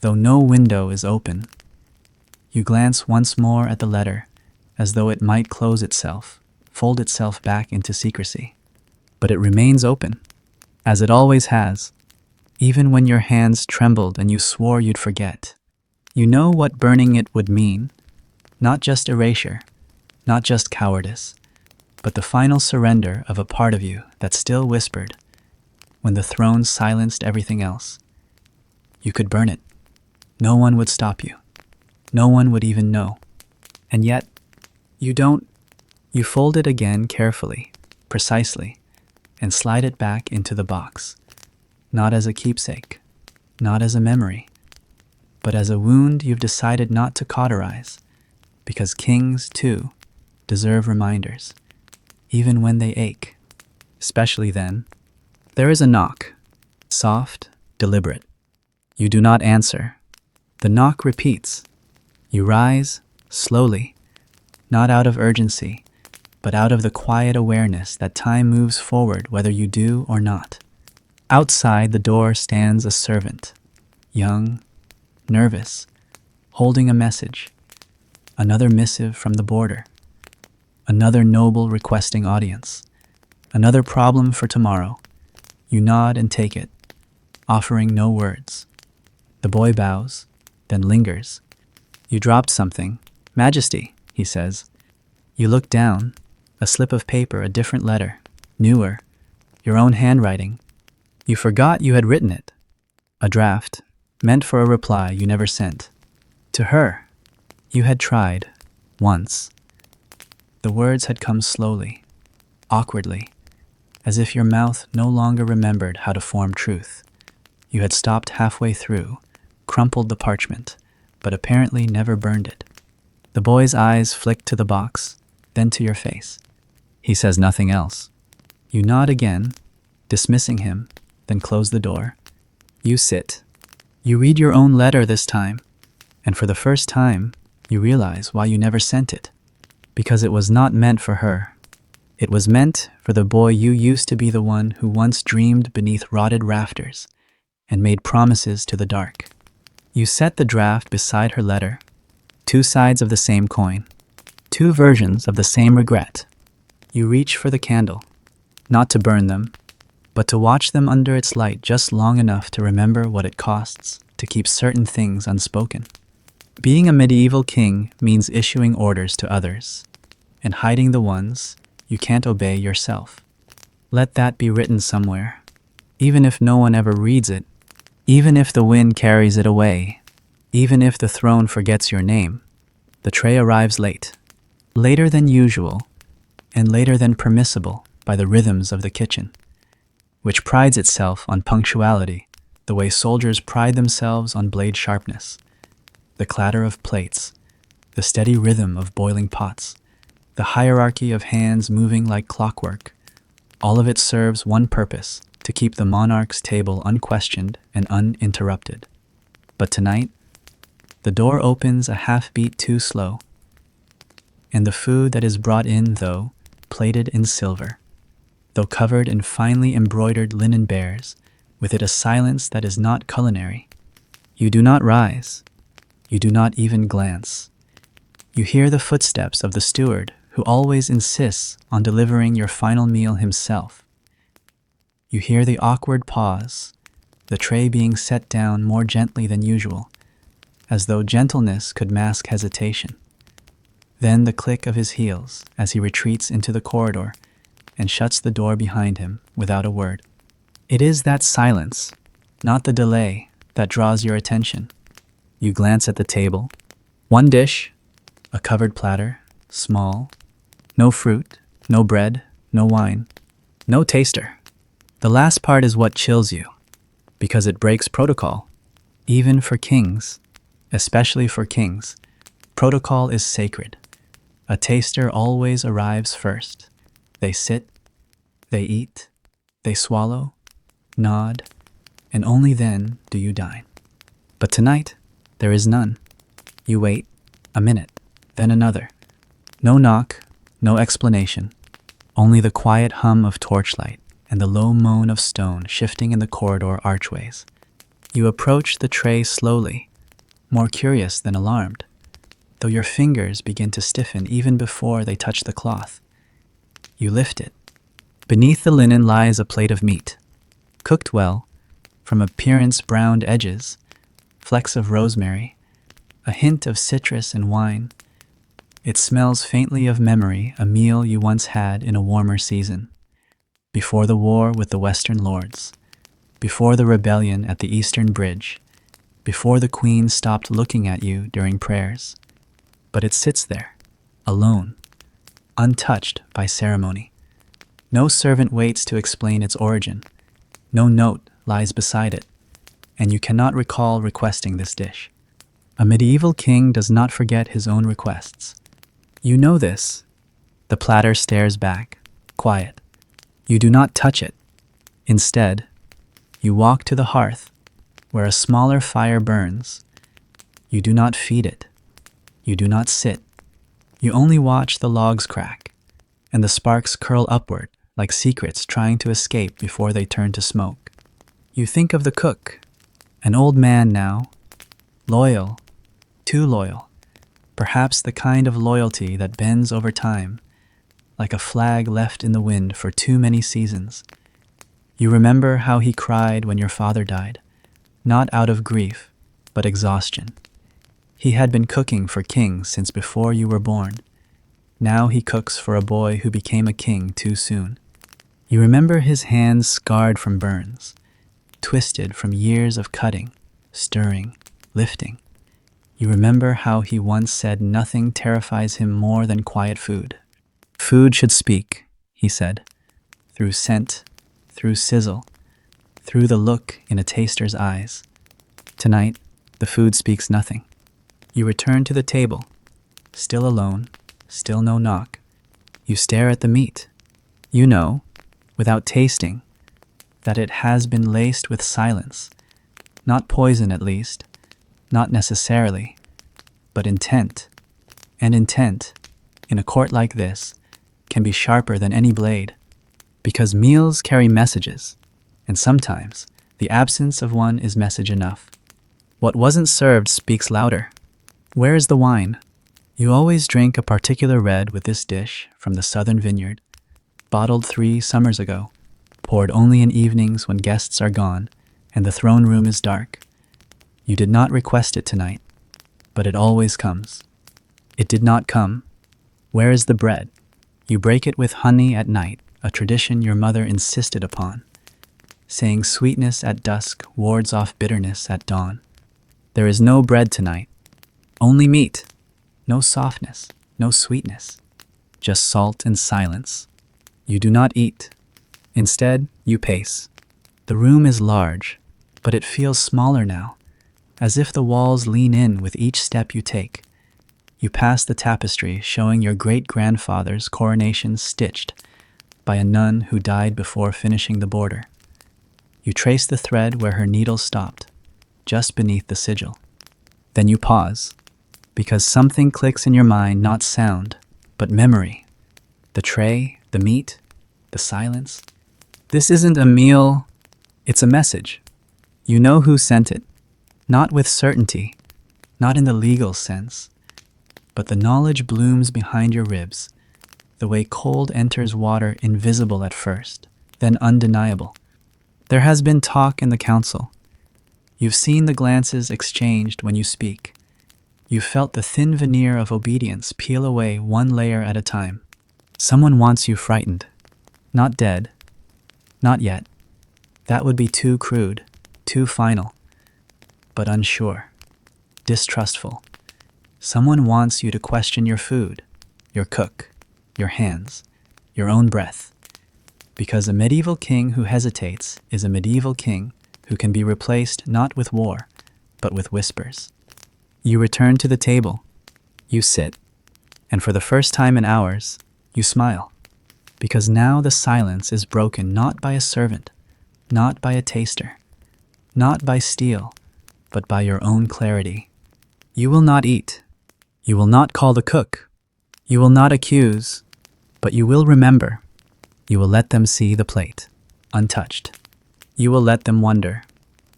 though no window is open. You glance once more at the letter, as though it might close itself, fold itself back into secrecy. But it remains open, as it always has, even when your hands trembled and you swore you'd forget. You know what burning it would mean, not just erasure, not just cowardice, but the final surrender of a part of you that still whispered, when the throne silenced everything else. You could burn it. No one would stop you. No one would even know. And yet, you don't. You fold it again carefully, precisely, and slide it back into the box, not as a keepsake, not as a memory, but as a wound you've decided not to cauterize, because kings, too, deserve reminders, even when they ache. Especially then. There is a knock, soft, deliberate. You do not answer. The knock repeats. You rise, slowly, not out of urgency, but out of the quiet awareness that time moves forward whether you do or not. Outside the door stands a servant, young, nervous, holding a message, another missive from the border, another noble requesting audience, another problem for tomorrow. You nod and take it, offering no words. The boy bows, then lingers. You dropped something. Majesty, he says. You look down, a slip of paper, a different letter, newer, your own handwriting. You forgot you had written it. A draft, meant for a reply you never sent. To her, you had tried, once. The words had come slowly, awkwardly, as if your mouth no longer remembered how to form truth. You had stopped halfway through, crumpled the parchment, but apparently never burned it. The boy's eyes flick to the box, then to your face. He says nothing else. You nod again, dismissing him, then close the door. You sit. You read your own letter this time, and for the first time, you realize why you never sent it. Because it was not meant for her. It was meant for the boy you used to be, the one who once dreamed beneath rotted rafters and made promises to the dark. You set the draft beside her letter, two sides of the same coin, two versions of the same regret. You reach for the candle, not to burn them, but to watch them under its light just long enough to remember what it costs to keep certain things unspoken. Being a medieval king means issuing orders to others and hiding the ones you can't obey yourself. Let that be written somewhere, even if no one ever reads it, even if the wind carries it away, even if the throne forgets your name. The tray arrives late, later than usual, and later than permissible by the rhythms of the kitchen, which prides itself on punctuality the way soldiers pride themselves on blade sharpness. The clatter of plates, the steady rhythm of boiling pots, the hierarchy of hands moving like clockwork, all of it serves one purpose: to keep the monarch's table unquestioned and uninterrupted. But tonight, the door opens a half-beat too slow, and the food that is brought in, though plated in silver, though covered in finely embroidered linen, bears with it a silence that is not culinary. You do not rise. You do not even glance. You hear the footsteps of the steward who always insists on delivering your final meal himself. You hear the awkward pause, the tray being set down more gently than usual, as though gentleness could mask hesitation. Then the click of his heels as he retreats into the corridor and shuts the door behind him without a word. It is that silence, not the delay, that draws your attention. You glance at the table. One dish, a covered platter, small. No fruit, no bread, no wine, no taster. The last part is what chills you, because it breaks protocol. Even for kings, especially for kings, protocol is sacred. A taster always arrives first. They sit, they eat, they swallow, nod, and only then do you dine. But tonight, there is none. You wait, a minute, then another. No knock, no explanation, only the quiet hum of torchlight and the low moan of stone shifting in the corridor archways. You approach the tray slowly, more curious than alarmed, though your fingers begin to stiffen even before they touch the cloth. You lift it. Beneath the linen lies a plate of meat, cooked well, from appearance browned edges, flecks of rosemary, a hint of citrus and wine. It smells faintly of memory, a meal you once had in a warmer season, before the war with the Western lords, before the rebellion at the Eastern Bridge, before the Queen stopped looking at you during prayers. But it sits there, alone, untouched by ceremony. No servant waits to explain its origin. No note lies beside it, and you cannot recall requesting this dish. A medieval king does not forget his own requests. You know this. The platter stares back, quiet. You do not touch it. Instead, you walk to the hearth, where a smaller fire burns. You do not feed it. You do not sit. You only watch the logs crack, and the sparks curl upward like secrets trying to escape before they turn to smoke. You think of the cook, an old man now, loyal, too loyal, perhaps the kind of loyalty that bends over time, like a flag left in the wind for too many seasons. You remember how he cried when your father died, not out of grief, but exhaustion. He had been cooking for kings since before you were born. Now he cooks for a boy who became a king too soon. You remember his hands scarred from burns, twisted from years of cutting, stirring, lifting. You remember how he once said nothing terrifies him more than quiet food. Food should speak, he said, through scent, through sizzle, through the look in a taster's eyes. Tonight, the food speaks nothing. You return to the table, still alone, still no knock. You stare at the meat. You know, without tasting, that it has been laced with silence. Not poison, at least, not necessarily, but intent. And intent, in a court like this, can be sharper than any blade, because meals carry messages, and sometimes the absence of one is message enough. What wasn't served speaks louder. Where is the wine? You always drink a particular red with this dish from the southern vineyard, bottled 3 summers ago, poured only in evenings when guests are gone and the throne room is dark. You did not request it tonight, but it always comes. It did not come. Where is the bread? You break it with honey at night, a tradition your mother insisted upon, saying sweetness at dusk wards off bitterness at dawn. There is no bread tonight, only meat, no softness, no sweetness, just salt and silence. You do not eat. Instead, you pace. The room is large, but it feels smaller now, as if the walls lean in with each step you take. You pass the tapestry showing your great-grandfather's coronation stitched by a nun who died before finishing the border. You trace the thread where her needle stopped, just beneath the sigil. Then you pause, because something clicks in your mind, not sound, but memory. The tray, the meat, the silence. This isn't a meal, it's a message. You know who sent it, not with certainty, not in the legal sense, but the knowledge blooms behind your ribs, the way cold enters water, invisible at first, then undeniable. There has been talk in the council. You've seen the glances exchanged when you speak. You've felt the thin veneer of obedience peel away one layer at a time. Someone wants you frightened. Not dead. Not yet. That would be too crude, too final. But unsure. Distrustful. Someone wants you to question your food, your cook, your hands, your own breath. Because a medieval king who hesitates is a medieval king who can be replaced not with war, but with whispers. You return to the table. You sit. And for the first time in hours, you smile. Because now the silence is broken not by a servant, not by a taster, not by steel, but by your own clarity. You will not eat. You will not call the cook. You will not accuse, but you will remember. You will let them see the plate, untouched. You will let them wonder,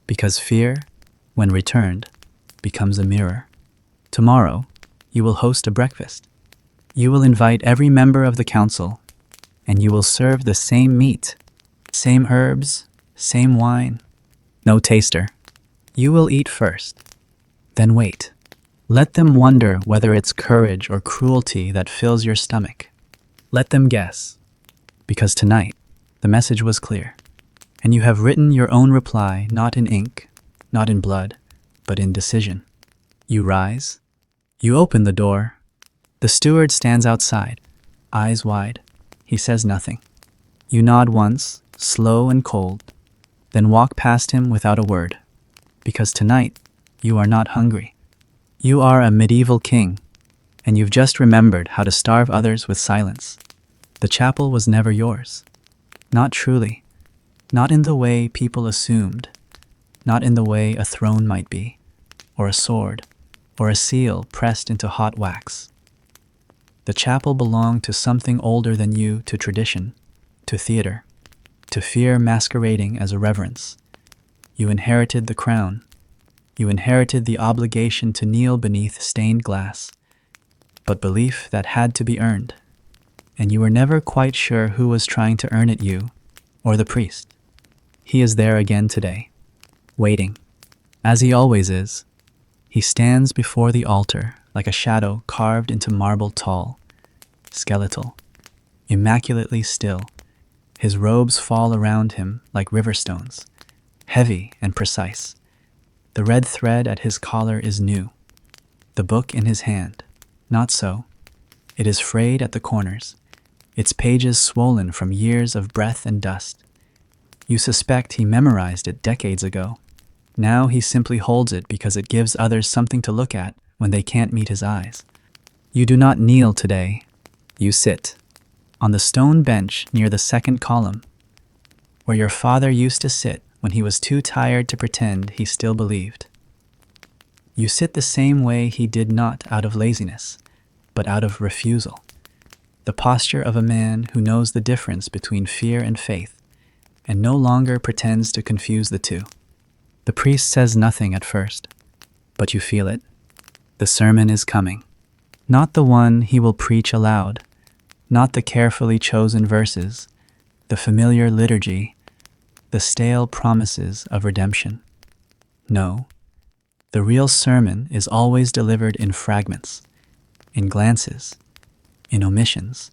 because fear, when returned, becomes a mirror. Tomorrow, you will host a breakfast. You will invite every member of the council, and you will serve the same meat, same herbs, same wine. No taster. You will eat first, then wait. Let them wonder whether it's courage or cruelty that fills your stomach. Let them guess, because tonight, the message was clear, and you have written your own reply not in ink, not in blood, but in decision. You rise. You open the door. The steward stands outside, eyes wide. He says nothing. You nod once, slow and cold, then walk past him without a word. Because tonight, you are not hungry. You are a medieval king, and you've just remembered how to starve others with silence. The chapel was never yours. Not truly. Not in the way people assumed. Not in the way a throne might be, or a sword, or a seal pressed into hot wax. The chapel belonged to something older than you, to tradition, to theater, to fear masquerading as a reverence. You inherited the crown. You inherited the obligation to kneel beneath stained glass, but belief that had to be earned. And you were never quite sure who was trying to earn it, you or the priest. He is there again today, waiting, as he always is. He stands before the altar like a shadow carved into marble, tall, skeletal, immaculately still. His robes fall around him like river stones, heavy and precise. The red thread at his collar is new. The book in his hand, not so. It is frayed at the corners, its pages swollen from years of breath and dust. You suspect he memorized it decades ago. Now he simply holds it because it gives others something to look at when they can't meet his eyes. You do not kneel today. You sit on the stone bench near the second column, where your father used to sit when he was too tired to pretend he still believed. You sit the same way he did, not out of laziness, but out of refusal. The posture of a man who knows the difference between fear and faith, and no longer pretends to confuse the two. The priest says nothing at first, but you feel it. The sermon is coming. Not the one he will preach aloud, not the carefully chosen verses, the familiar liturgy, the stale promises of redemption. No, the real sermon is always delivered in fragments, in glances, in omissions,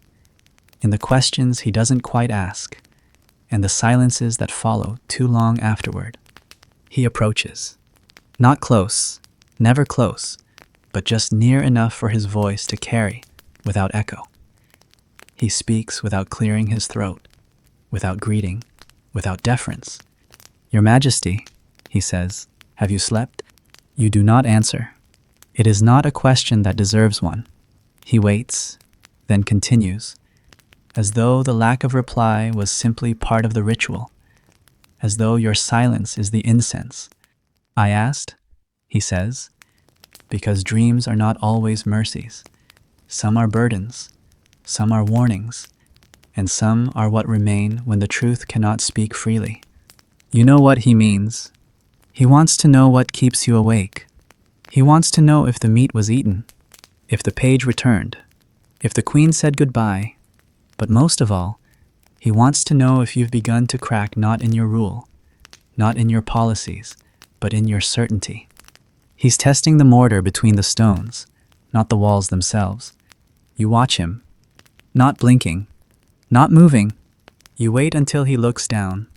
in the questions he doesn't quite ask, and the silences that follow too long afterward. He approaches, not close, never close, but just near enough for his voice to carry without echo. He speaks without clearing his throat, without greeting, without deference. Your Majesty, he says, have you slept? You do not answer. It is not a question that deserves one. He waits, then continues, as though the lack of reply was simply part of the ritual, as though your silence is the incense. I asked, he says, because dreams are not always mercies. Some are burdens, some are warnings, and some are what remain when the truth cannot speak freely. You know what he means. He wants to know what keeps you awake. He wants to know if the meat was eaten, if the page returned, if the queen said goodbye, but most of all, he wants to know if you've begun to crack, not in your rule, not in your policies, but in your certainty. He's testing the mortar between the stones, not the walls themselves. You watch him, not blinking, not moving. You wait until he looks down.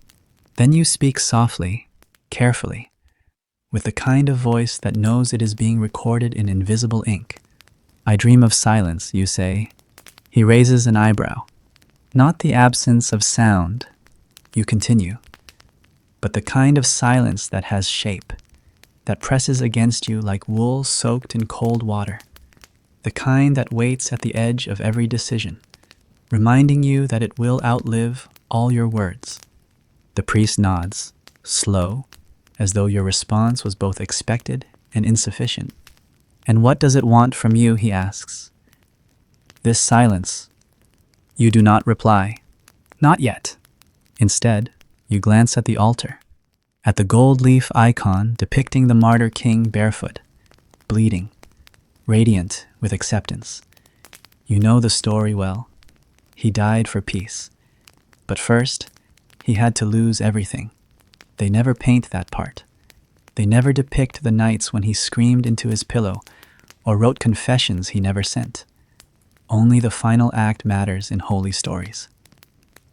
Then you speak softly, carefully, with the kind of voice that knows it is being recorded in invisible ink. I dream of silence, you say. He raises an eyebrow. Not the absence of sound, you continue, but the kind of silence that has shape, that presses against you like wool soaked in cold water, the kind that waits at the edge of every decision, reminding you that it will outlive all your words. The priest nods, slow, as though your response was both expected and insufficient. And what does it want from you, he asks. This silence. You do not reply. Not yet. Instead, you glance at the altar, at the gold leaf icon depicting the martyr king barefoot, bleeding, radiant with acceptance. You know the story well. He died for peace. But first, he had to lose everything. They never paint that part. They never depict the nights when he screamed into his pillow or wrote confessions he never sent. Only the final act matters in holy stories.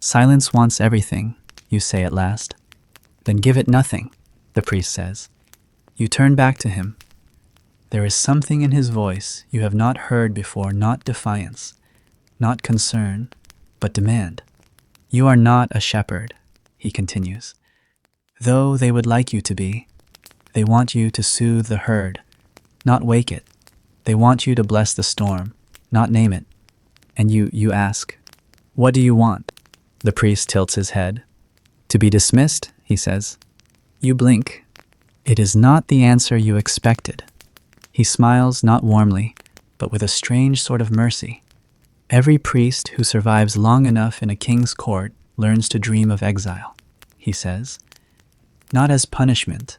Silence wants everything, you say at last. Then give it nothing, the priest says. You turn back to him. There is something in his voice you have not heard before, not defiance, not concern, but demand. You are not a shepherd, he continues. Though they would like you to be, they want you to soothe the herd, not wake it. They want you to bless the storm, not name it. And you ask, what do you want? The priest tilts his head. To be dismissed, he says. You blink. It is not the answer you expected. He smiles not warmly, but with a strange sort of mercy. Every priest who survives long enough in a king's court learns to dream of exile, he says. Not as punishment,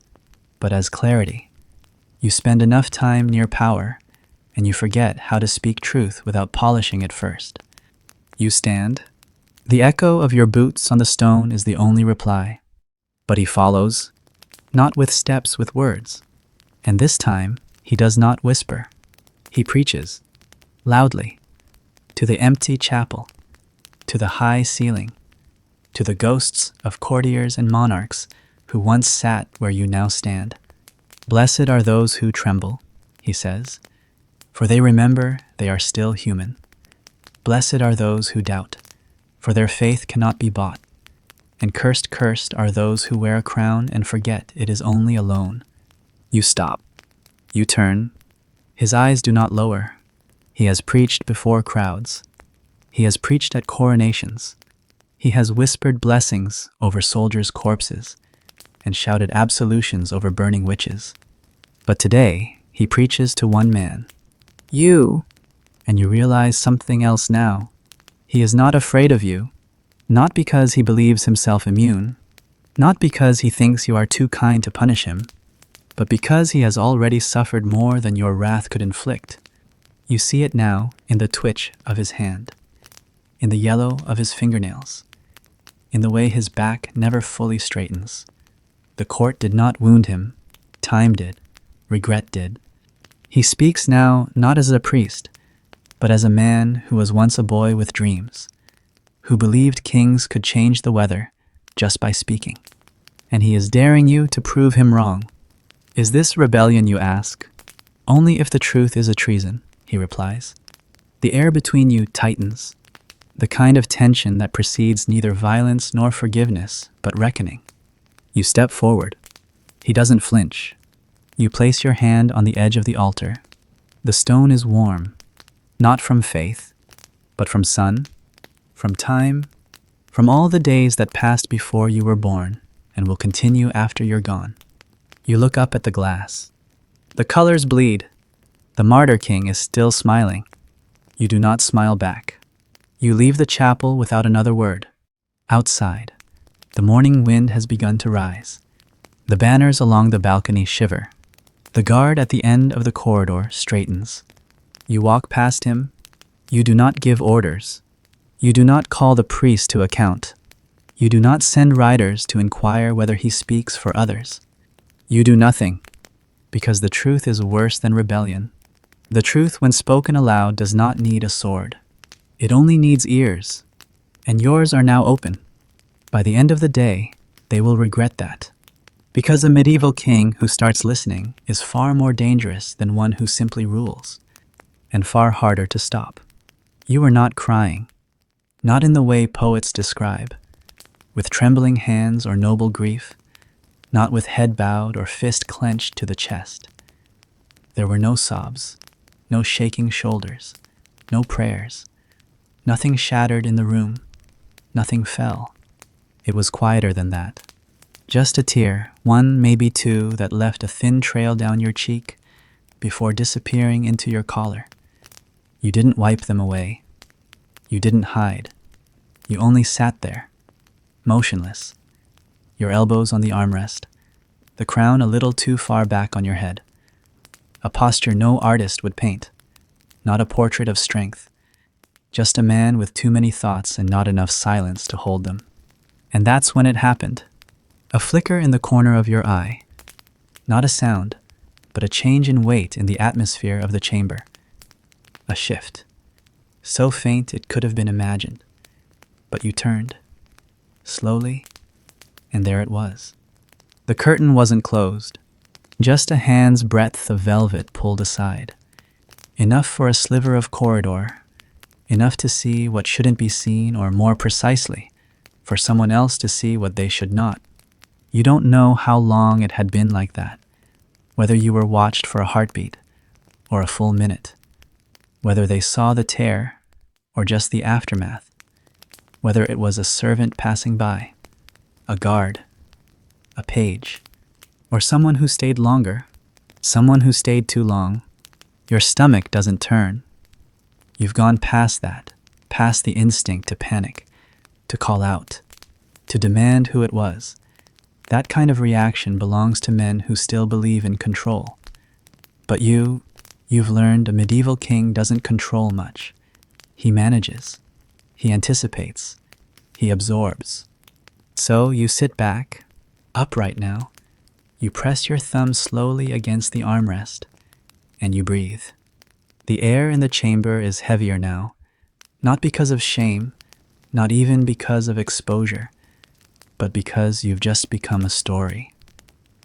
but as clarity. You spend enough time near power, and you forget how to speak truth without polishing it first. You stand. The echo of your boots on the stone is the only reply. But he follows, not with steps, with words. And this time, he does not whisper. He preaches, loudly, to the empty chapel, to the high ceiling, to the ghosts of courtiers and monarchs who once sat where you now stand. Blessed are those who tremble, he says, for they remember they are still human. Blessed are those who doubt, for their faith cannot be bought. And cursed are those who wear a crown and forget it is only a loan. You stop. You turn. His eyes do not lower. He has preached before crowds. He has preached at coronations. He has whispered blessings over soldiers' corpses and shouted absolutions over burning witches. But today, he preaches to one man. You. And you realize something else now. He is not afraid of you. Not because he believes himself immune, not because he thinks you are too kind to punish him, but because he has already suffered more than your wrath could inflict. You see it now in the twitch of his hand, in the yellow of his fingernails, in the way his back never fully straightens. The court did not wound him, time did, regret did. He speaks now not as a priest, but as a man who was once a boy with dreams, who believed kings could change the weather just by speaking. And he is daring you to prove him wrong. Is this rebellion, you ask? Only if the truth is a treason, he replies. The air between you tightens, the kind of tension that precedes neither violence nor forgiveness, but reckoning. You step forward. He doesn't flinch. You place your hand on the edge of the altar. The stone is warm, not from faith, but from sun, from time, from all the days that passed before you were born and will continue after you're gone. You look up at the glass. The colors bleed. The martyr king is still smiling. You do not smile back. You leave the chapel without another word. Outside, the morning wind has begun to rise. The banners along the balcony shiver. The guard at the end of the corridor straightens. You walk past him. You do not give orders. You do not call the priest to account. You do not send riders to inquire whether he speaks for others. You do nothing, because the truth is worse than rebellion. The truth, when spoken aloud, does not need a sword. It only needs ears, and yours are now open. By the end of the day, they will regret that. Because a medieval king who starts listening is far more dangerous than one who simply rules, and far harder to stop. You are not crying. Not in the way poets describe, with trembling hands or noble grief, not with head bowed or fist clenched to the chest. There were no sobs, no shaking shoulders, no prayers. Nothing shattered in the room, nothing fell. It was quieter than that. Just a tear, one, maybe two, that left a thin trail down your cheek before disappearing into your collar. You didn't wipe them away. You didn't hide. You only sat there, motionless, your elbows on the armrest, the crown a little too far back on your head. A posture no artist would paint, not a portrait of strength, just a man with too many thoughts and not enough silence to hold them. And that's when it happened. A flicker in the corner of your eye. Not a sound, but a change in weight in the atmosphere of the chamber. A shift. So faint it could have been imagined. But you turned. Slowly. And there it was. The curtain wasn't closed. Just a hand's breadth of velvet pulled aside. Enough for a sliver of corridor, enough to see what shouldn't be seen, or more precisely, for someone else to see what they should not. You don't know how long it had been like that, whether you were watched for a heartbeat or a full minute, whether they saw the tear or just the aftermath, whether it was a servant passing by, a guard, a page, or someone who stayed longer, someone who stayed too long. Your stomach doesn't turn. You've gone past that, past the instinct to panic, to call out, to demand who it was. That kind of reaction belongs to men who still believe in control. But you've learned a medieval king doesn't control much. He manages. He anticipates. He absorbs. So you sit back, upright now. You press your thumb slowly against the armrest, and you breathe. The air in the chamber is heavier now, not because of shame, not even because of exposure, but because you've just become a story,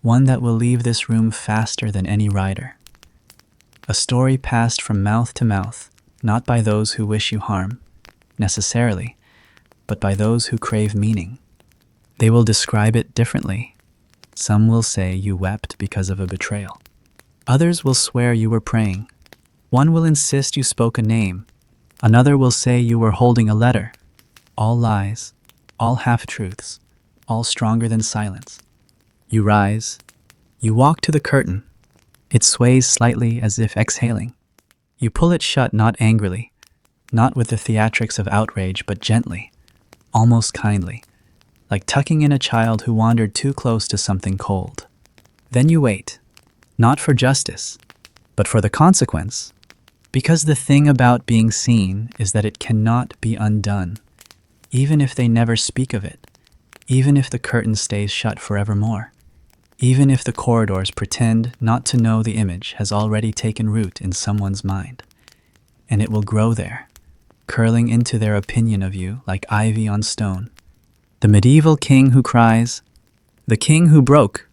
one that will leave this room faster than any rider. A story passed from mouth to mouth, not by those who wish you harm, necessarily, but by those who crave meaning. They will describe it differently. Some will say you wept because of a betrayal. Others will swear you were praying. One will insist you spoke a name. Another will say you were holding a letter. All lies, all half-truths, all stronger than silence. You rise. You walk to the curtain. It sways slightly as if exhaling. You pull it shut, not angrily, not with the theatrics of outrage, but gently, almost kindly, like tucking in a child who wandered too close to something cold. Then you wait, not for justice, but for the consequence. Because the thing about being seen is that it cannot be undone, even if they never speak of it, even if the curtain stays shut forevermore, even if the corridors pretend not to know the image has already taken root in someone's mind. And it will grow there, curling into their opinion of you like ivy on stone. The medieval king who cries, the king who broke,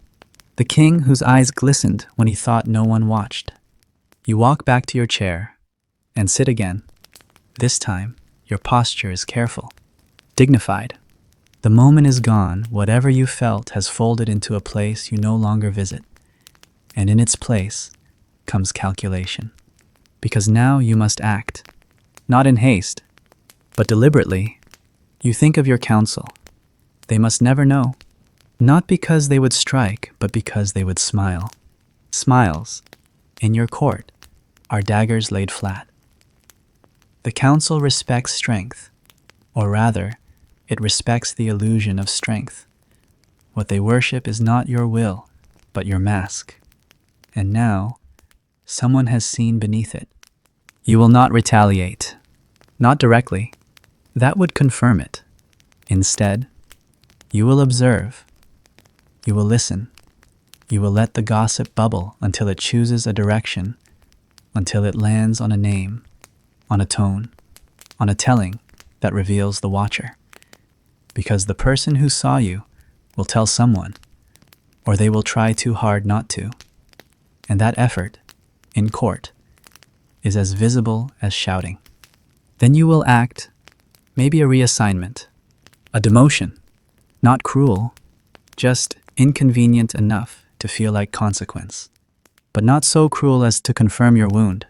the king whose eyes glistened when he thought no one watched. You walk back to your chair and sit again. This time, your posture is careful, dignified. The moment is gone. Whatever you felt has folded into a place you no longer visit. And in its place comes calculation. Because now you must act, not in haste, but deliberately. You think of your counsel. They must never know. Not because they would strike, but because they would smile. Smiles, in your court, are daggers laid flat. The council respects strength, or rather, it respects the illusion of strength. What they worship is not your will, but your mask. And now, someone has seen beneath it. You will not retaliate. Not directly. That would confirm it. Instead, you will observe. You will listen. You will let the gossip bubble until it chooses a direction, until it lands on a name, on a tone, on a telling that reveals the watcher. Because the person who saw you will tell someone, or they will try too hard not to. And that effort, in court, is as visible as shouting. Then you will act, maybe a reassignment, a demotion, not cruel, just inconvenient enough to feel like consequence, but not so cruel as to confirm your wound.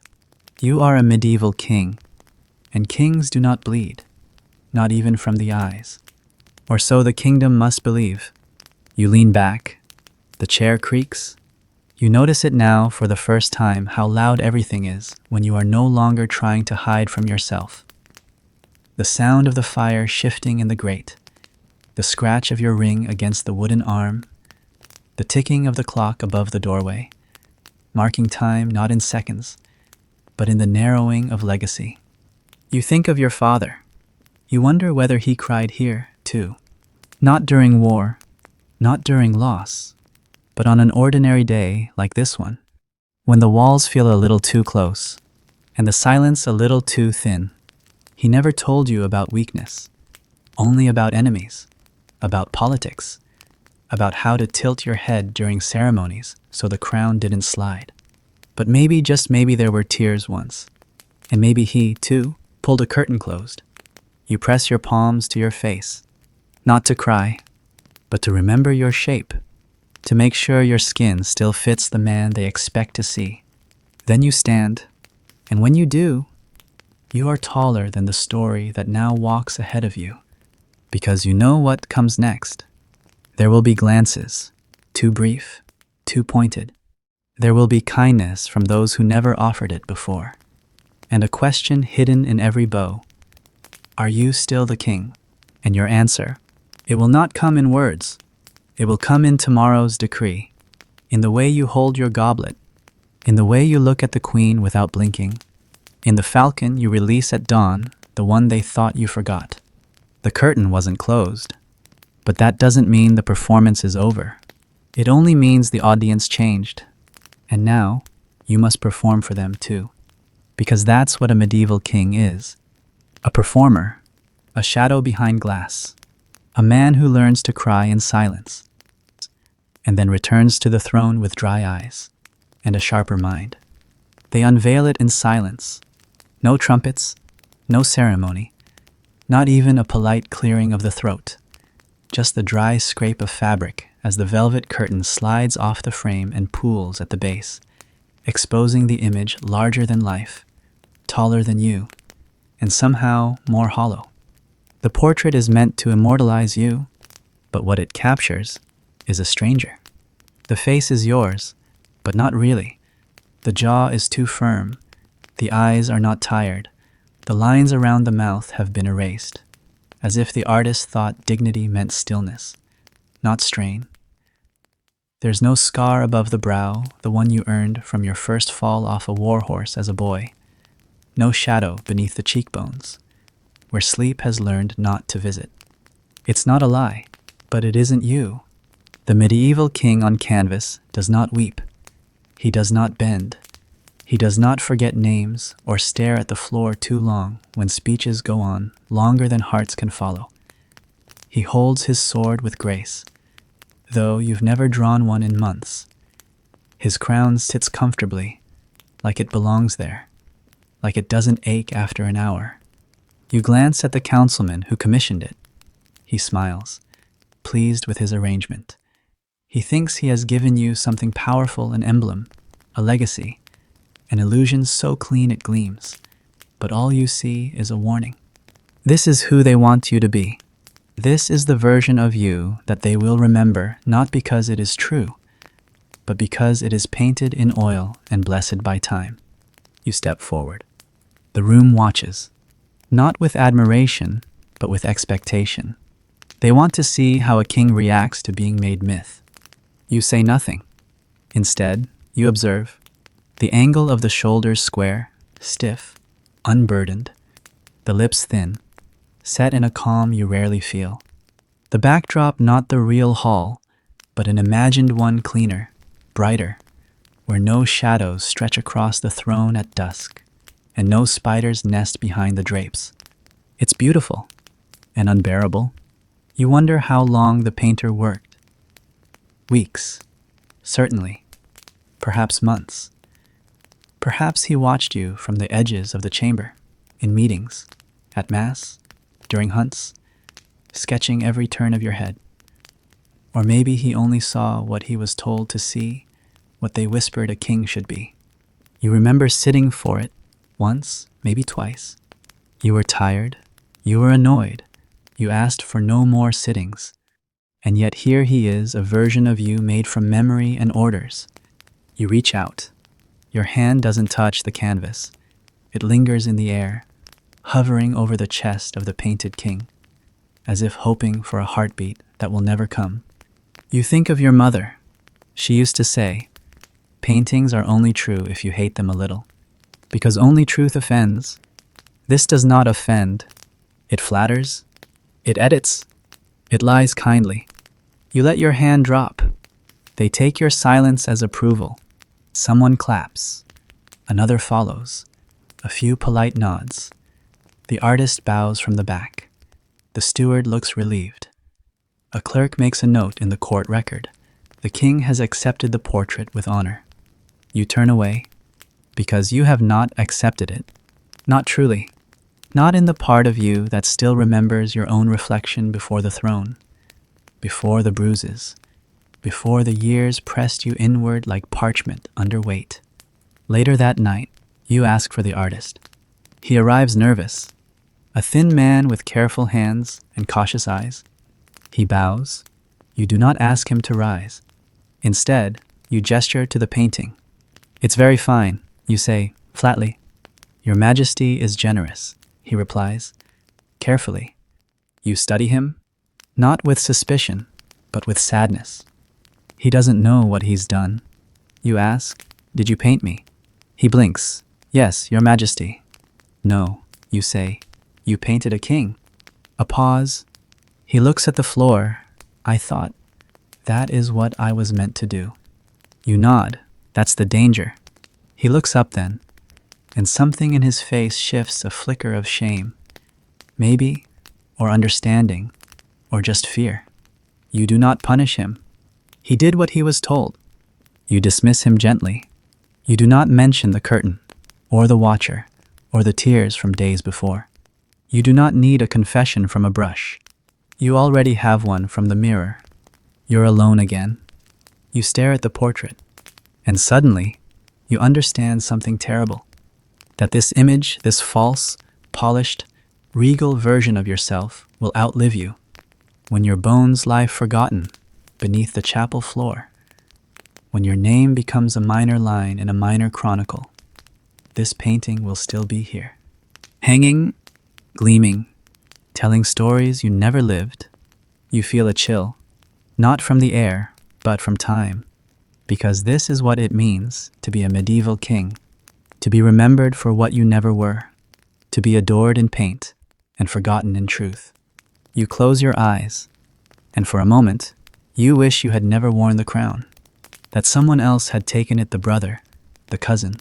You are a medieval king, and kings do not bleed, not even from the eyes. Or so the kingdom must believe. You lean back, the chair creaks. You notice it now for the first time how loud everything is when you are no longer trying to hide from yourself. The sound of the fire shifting in the grate, the scratch of your ring against the wooden arm, the ticking of the clock above the doorway, marking time not in seconds, but in the narrowing of legacy. You think of your father. You wonder whether he cried here, too. Not during war, not during loss, but on an ordinary day like this one, when the walls feel a little too close, and the silence a little too thin. He never told you about weakness, only about enemies, about politics, about how to tilt your head during ceremonies so the crown didn't slide. But maybe, just maybe, there were tears once, and maybe he, too, pulled a curtain closed. You press your palms to your face, not to cry, but to remember your shape, to make sure your skin still fits the man they expect to see. Then you stand, and when you do, you are taller than the story that now walks ahead of you, because you know what comes next. There will be glances, too brief, too pointed. There will be kindness from those who never offered it before, and a question hidden in every bow. Are you still the king? And your answer, it will not come in words. It will come in tomorrow's decree, in the way you hold your goblet, in the way you look at the queen without blinking, in the falcon you release at dawn, the one they thought you forgot. The curtain wasn't closed, but that doesn't mean the performance is over. It only means the audience changed, and now you must perform for them too, because that's what a medieval king is. A performer, a shadow behind glass, a man who learns to cry in silence, and then returns to the throne with dry eyes and a sharper mind. They unveil it in silence. No trumpets, no ceremony, not even a polite clearing of the throat, just the dry scrape of fabric as the velvet curtain slides off the frame and pools at the base, exposing the image larger than life, taller than you, and somehow more hollow. The portrait is meant to immortalize you, but what it captures is a stranger. The face is yours, but not really. The jaw is too firm. The eyes are not tired. The lines around the mouth have been erased, as if the artist thought dignity meant stillness, not strain. There's no scar above the brow, the one you earned from your first fall off a war horse as a boy. No shadow beneath the cheekbones, where sleep has learned not to visit. It's not a lie, but it isn't you. The medieval king on canvas does not weep. He does not bend. He does not forget names or stare at the floor too long when speeches go on longer than hearts can follow. He holds his sword with grace, though you've never drawn one in months. His crown sits comfortably, like it belongs there, like it doesn't ache after an hour. You glance at the councilman who commissioned it. He smiles, pleased with his arrangement. He thinks he has given you something powerful, an emblem, a legacy, an illusion so clean it gleams, but all you see is a warning. This is who they want you to be. This is the version of you that they will remember, not because it is true, but because it is painted in oil and blessed by time. You step forward. The room watches, not with admiration, but with expectation. They want to see how a king reacts to being made myth. You say nothing. Instead, you observe. The angle of the shoulders square, stiff, unburdened, the lips thin, set in a calm you rarely feel. The backdrop not the real hall, but an imagined one, cleaner, brighter, where no shadows stretch across the throne at dusk, and no spiders nest behind the drapes. It's beautiful and unbearable. You wonder how long the painter worked. Weeks, certainly, perhaps months. Perhaps he watched you from the edges of the chamber, in meetings, at mass, during hunts, sketching every turn of your head. Or maybe he only saw what he was told to see, what they whispered a king should be. You remember sitting for it once, maybe twice. You were tired, you were annoyed, you asked for no more sittings. And yet here he is, a version of you made from memory and orders. You reach out. Your hand doesn't touch the canvas. It lingers in the air, hovering over the chest of the painted king, as if hoping for a heartbeat that will never come. You think of your mother. She used to say, paintings are only true if you hate them a little, because only truth offends. This does not offend. It flatters. It edits. It lies kindly. You let your hand drop. They take your silence as approval. Someone claps. Another follows. A few polite nods. The artist bows from the back. The steward looks relieved. A clerk makes a note in the court record. The king has accepted the portrait with honor. You turn away, because you have not accepted it. Not truly. not in the part of you that still remembers your own reflection before the throne, before the bruises, before the years pressed you inward like parchment under weight. Later that night, you ask for the artist. He arrives nervous, a thin man with careful hands and cautious eyes. He bows. You do not ask him to rise. Instead, you gesture to the painting. "It's very fine," you say, flatly. "Your Majesty is generous," he replies. Carefully, you study him, not with suspicion, but with sadness. He doesn't know what he's done. You ask, "Did you paint me?" He blinks. "Yes, Your Majesty." "No," you say, "you painted a king." A pause. He looks at the floor. "I thought, that is what I was meant to do." You nod. "That's the danger." He looks up then, and something in his face shifts, a flicker of shame. Maybe, or understanding, or just fear. You do not punish him. He did what he was told. You dismiss him gently. You do not mention the curtain, or the watcher, or the tears from days before. You do not need a confession from a brush. You already have one from the mirror. You're alone again. You stare at the portrait, and suddenly, you understand something terrible. That this image, this false, polished, regal version of yourself will outlive you. When your bones lie forgotten beneath the chapel floor, when your name becomes a minor line in a minor chronicle, this painting will still be here. Hanging, gleaming, telling stories you never lived. You feel a chill, not from the air, but from time, because this is what it means to be a medieval king, to be remembered for what you never were, to be adored in paint and forgotten in truth. You close your eyes, and for a moment, you wish you had never worn the crown, that someone else had taken it, the brother, the cousin,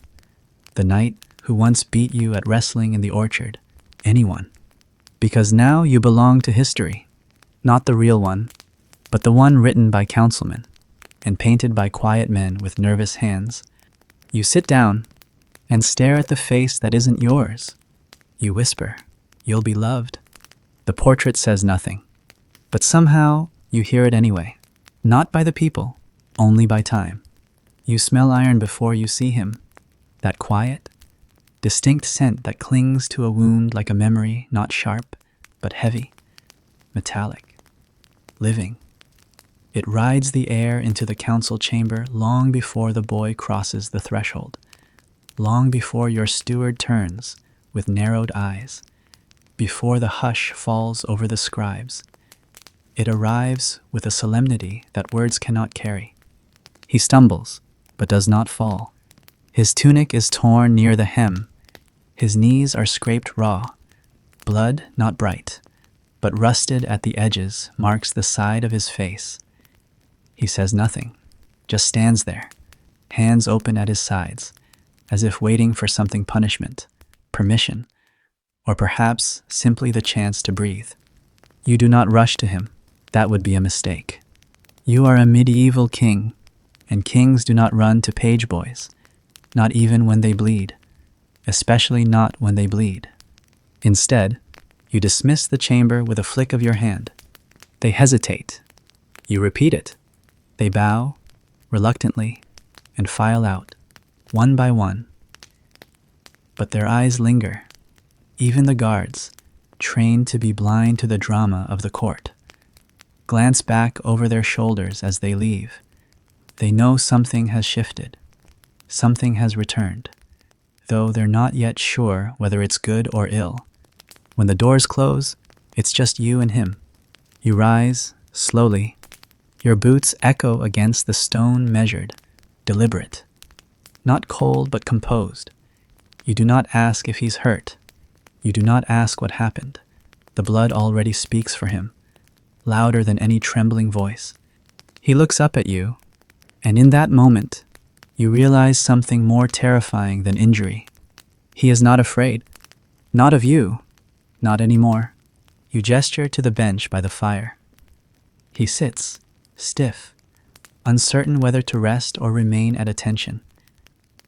the knight who once beat you at wrestling in the orchard, anyone. Because now you belong to history, not the real one, but the one written by councilmen and painted by quiet men with nervous hands. You sit down and stare at the face that isn't yours. You whisper, "You'll be loved." The portrait says nothing, but somehow you hear it anyway, not by the people, only by time. You smell iron before you see him, that quiet, distinct scent that clings to a wound like a memory, not sharp, but heavy, metallic, living. It rides the air into the council chamber long before the boy crosses the threshold, long before your steward turns with narrowed eyes, before the hush falls over the scribes. It arrives with a solemnity that words cannot carry. He stumbles, but does not fall. His tunic is torn near the hem. His knees are scraped raw. Blood, not bright, but rusted at the edges, marks the side of his face. He says nothing, just stands there, hands open at his sides, as if waiting for something, punishment, permission, or perhaps simply the chance to breathe. You do not rush to him. That would be a mistake. You are a medieval king, and kings do not run to page boys, not even when they bleed, especially not when they bleed. Instead, you dismiss the chamber with a flick of your hand. They hesitate. You repeat it. They bow, reluctantly, and file out, one by one. But their eyes linger. Even the guards, trained to be blind to the drama of the court, glance back over their shoulders as they leave. They know something has shifted. Something has returned, though they're not yet sure whether it's good or ill. When the doors close, it's just you and him. You rise, slowly. Your boots echo against the stone, measured, deliberate. Not cold, but composed. You do not ask if he's hurt. You do not ask what happened. The blood already speaks for him, louder than any trembling voice. He looks up at you, and in that moment, you realize something more terrifying than injury. He is not afraid. Not of you. Not anymore. You gesture to the bench by the fire. He sits, stiff, uncertain whether to rest or remain at attention.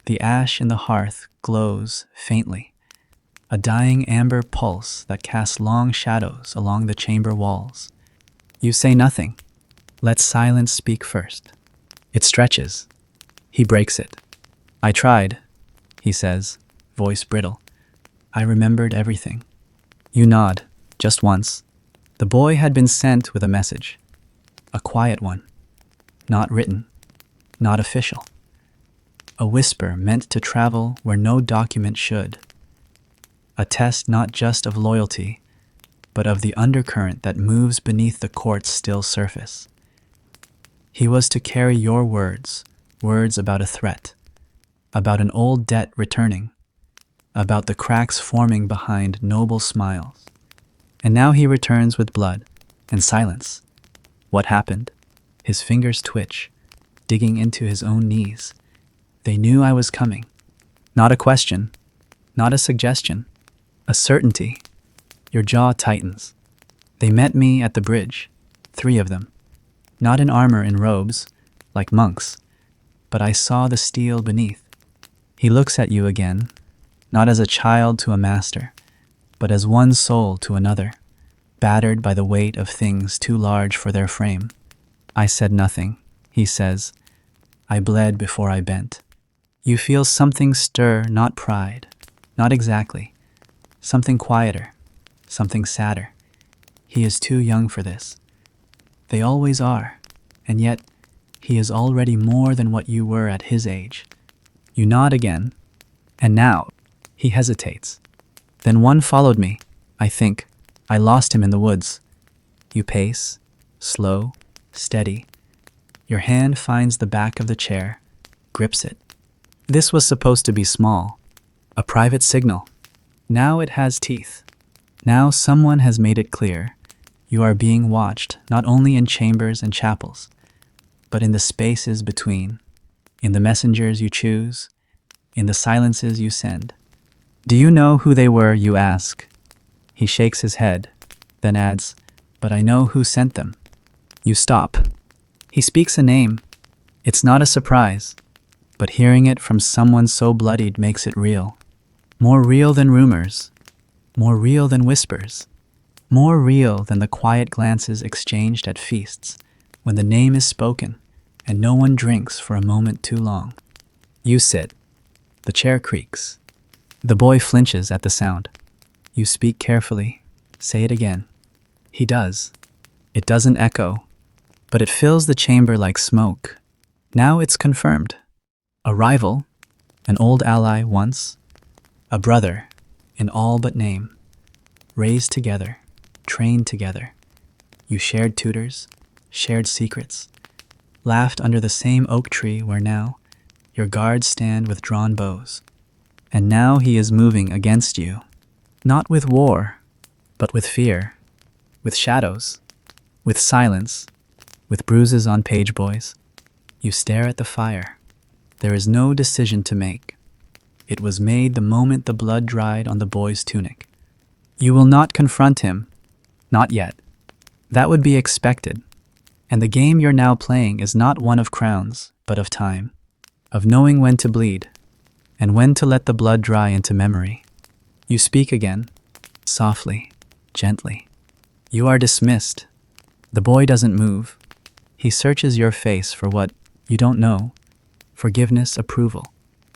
The ash in the hearth glows faintly. a dying amber pulse that casts long shadows along the chamber walls. You say nothing. Let silence speak first. It stretches. He breaks it. I tried, he says, voice brittle. I remembered everything. You nod, just once. The boy had been sent with a message. A quiet one. Not written. Not official. A whisper meant to travel where no document should. A test not just of loyalty, but of the undercurrent that moves beneath the court's still surface. He was to carry your words, words about a threat, about an old debt returning, about the cracks forming behind noble smiles. And now he returns with blood and silence. What happened? His fingers twitch, digging into his own knees. They knew I was coming. Not a question, not a suggestion, a certainty. Your jaw tightens. They met me at the bridge, 3 of them. Not in armor and robes, like monks, but I saw the steel beneath. He looks at you again, not as a child to a master, but as one soul to another, battered by the weight of things too large for their frame. I said nothing, he says. I bled before I bent. You feel something stir, not pride, not exactly. Something quieter, something sadder. He is too young for this. They always are, and yet he is already more than what you were at his age. You nod again, and now he hesitates. Then one followed me, I think. I lost him in the woods. You pace, slow, steady. Your hand finds the back of the chair, grips it. This was supposed to be small, a private signal. Now it has teeth. Now someone has made it clear. You are being watched not only in chambers and chapels, but in the spaces between, in the messengers you choose, in the silences you send. Do you know who they were, you ask? He shakes his head, then adds, but I know who sent them. You stop. He speaks a name. It's not a surprise, but hearing it from someone so bloodied makes it real. More real than rumors, more real than whispers, more real than the quiet glances exchanged at feasts when the name is spoken and no one drinks for a moment too long. You sit. The chair creaks. The boy flinches at the sound. You speak carefully. Say it again. He does. It doesn't echo, but it fills the chamber like smoke. Now it's confirmed. A rival, an old ally once, a brother in all but name, raised together, trained together. You shared tutors, shared secrets, laughed under the same oak tree where now your guards stand with drawn bows. And now he is moving against you, not with war, but with fear, with shadows, with silence, with bruises on page boys. You stare at the fire. There is no decision to make. It was made the moment the blood dried on the boy's tunic. You will not confront him. Not yet. That would be expected. And the game you're now playing is not one of crowns, but of time, of knowing when to bleed, and when to let the blood dry into memory. You speak again, softly, gently. You are dismissed. The boy doesn't move. He searches your face for what you don't know, forgiveness, approval,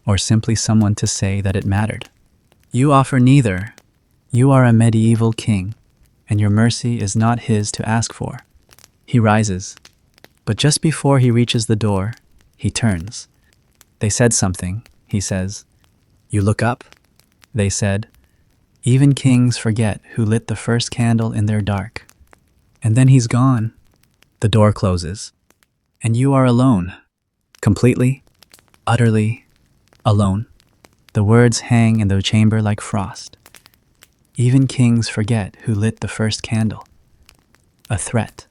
or simply someone to say that it mattered. You offer neither. You are a medieval king, and your mercy is not his to ask for. He rises, but just before he reaches the door, he turns. They said something, he says. You look up. They said, even kings forget who lit the first candle in their dark. And then he's gone. The door closes, and you are alone, completely, utterly alone. The words hang in the chamber like frost. Even kings forget who lit the first candle. A threat,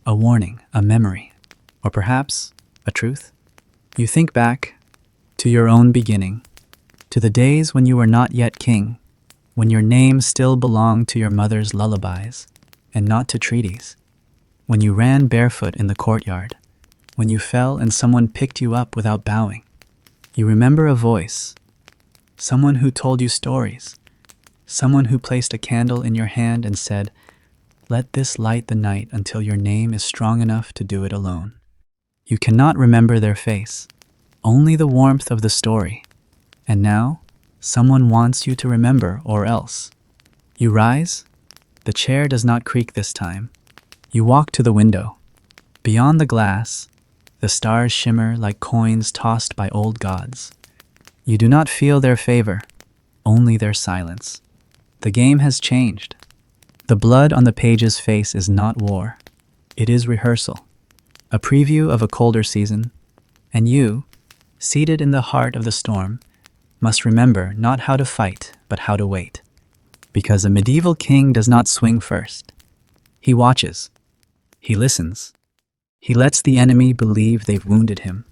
a warning, a memory, or perhaps a truth. You think back to your own beginning, to the days when you were not yet king, when your name still belonged to your mother's lullabies and not to treaties, when you ran barefoot in the courtyard, when you fell and someone picked you up without bowing. You remember a voice, someone who told you stories, Someone who placed a candle in your hand and said, "Let this light the night until your name is strong enough to do it alone." You cannot remember their face, only the warmth of the story. And now, someone wants you to remember, or else. You rise. The chair does not creak this time. You walk to the window. Beyond the glass, the stars shimmer like coins tossed by old gods. You do not feel their favor, only their silence. The game has changed. The blood on the page's face is not war. It is rehearsal, a preview of a colder season, and you, seated in the heart of the storm, must remember not how to fight, but how to wait. Because a medieval king does not swing first. He watches. He listens. He lets the enemy believe they've wounded him.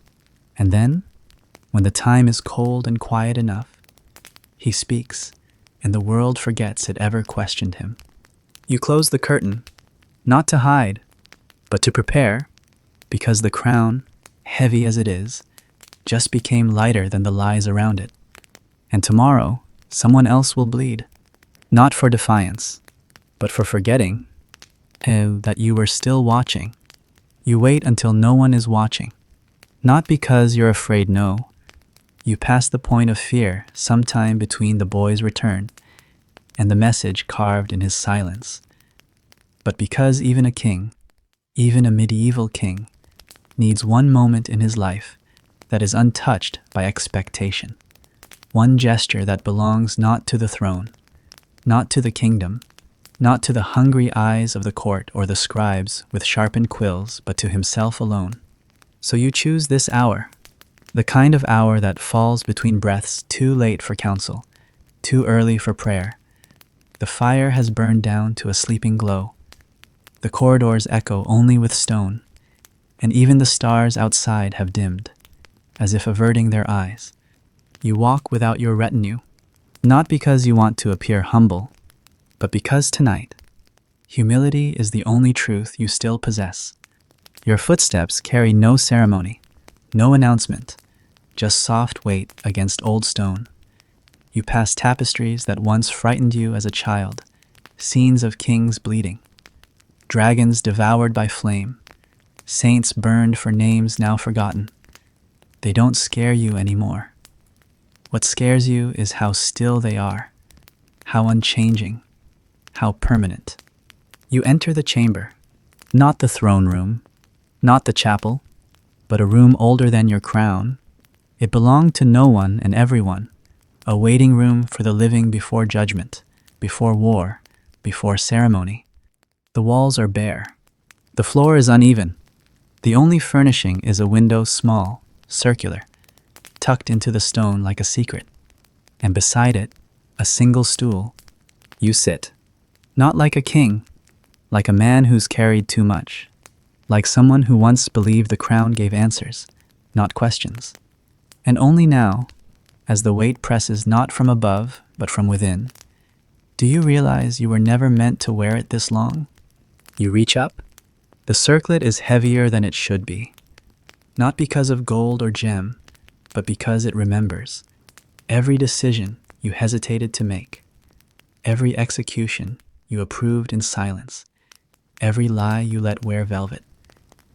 And then, when the time is cold and quiet enough, he speaks, and the world forgets it ever questioned him. You close the curtain, not to hide, but to prepare, because the crown, heavy as it is, just became lighter than the lies around it. And tomorrow, someone else will bleed, not for defiance, but for forgetting that you were still watching. You wait until no one is watching, not because you're afraid, no. You pass the point of fear sometime between the boy's return and the message carved in his silence. But because even a king, even a medieval king, needs one moment in his life that is untouched by expectation. One gesture that belongs not to the throne, not to the kingdom, not to the hungry eyes of the court or the scribes with sharpened quills, but to himself alone. So you choose this hour, the kind of hour that falls between breaths, too late for counsel, too early for prayer. The fire has burned down to a sleeping glow. The corridors echo only with stone, and even the stars outside have dimmed, as if averting their eyes. You walk without your retinue, not because you want to appear humble, but because tonight, humility is the only truth you still possess. Your footsteps carry no ceremony, no announcement, just soft weight against old stone. You pass tapestries that once frightened you as a child, scenes of kings bleeding, dragons devoured by flame, saints burned for names now forgotten. They don't scare you anymore. What scares you is how still they are, how unchanging, how permanent. You enter the chamber, not the throne room, not the chapel, but a room older than your crown. It belonged to no one and everyone, a waiting room for the living before judgment, before war, before ceremony. The walls are bare. The floor is uneven. The only furnishing is a window, small, circular, tucked into the stone like a secret. And beside it, a single stool. You sit, not like a king, like a man who's carried too much, like someone who once believed the crown gave answers, not questions. And only now, as the weight presses not from above, but from within, do you realize you were never meant to wear it this long? You reach up. The circlet is heavier than it should be, not because of gold or gem, but because it remembers every decision you hesitated to make, every execution you approved in silence, every lie you let wear velvet,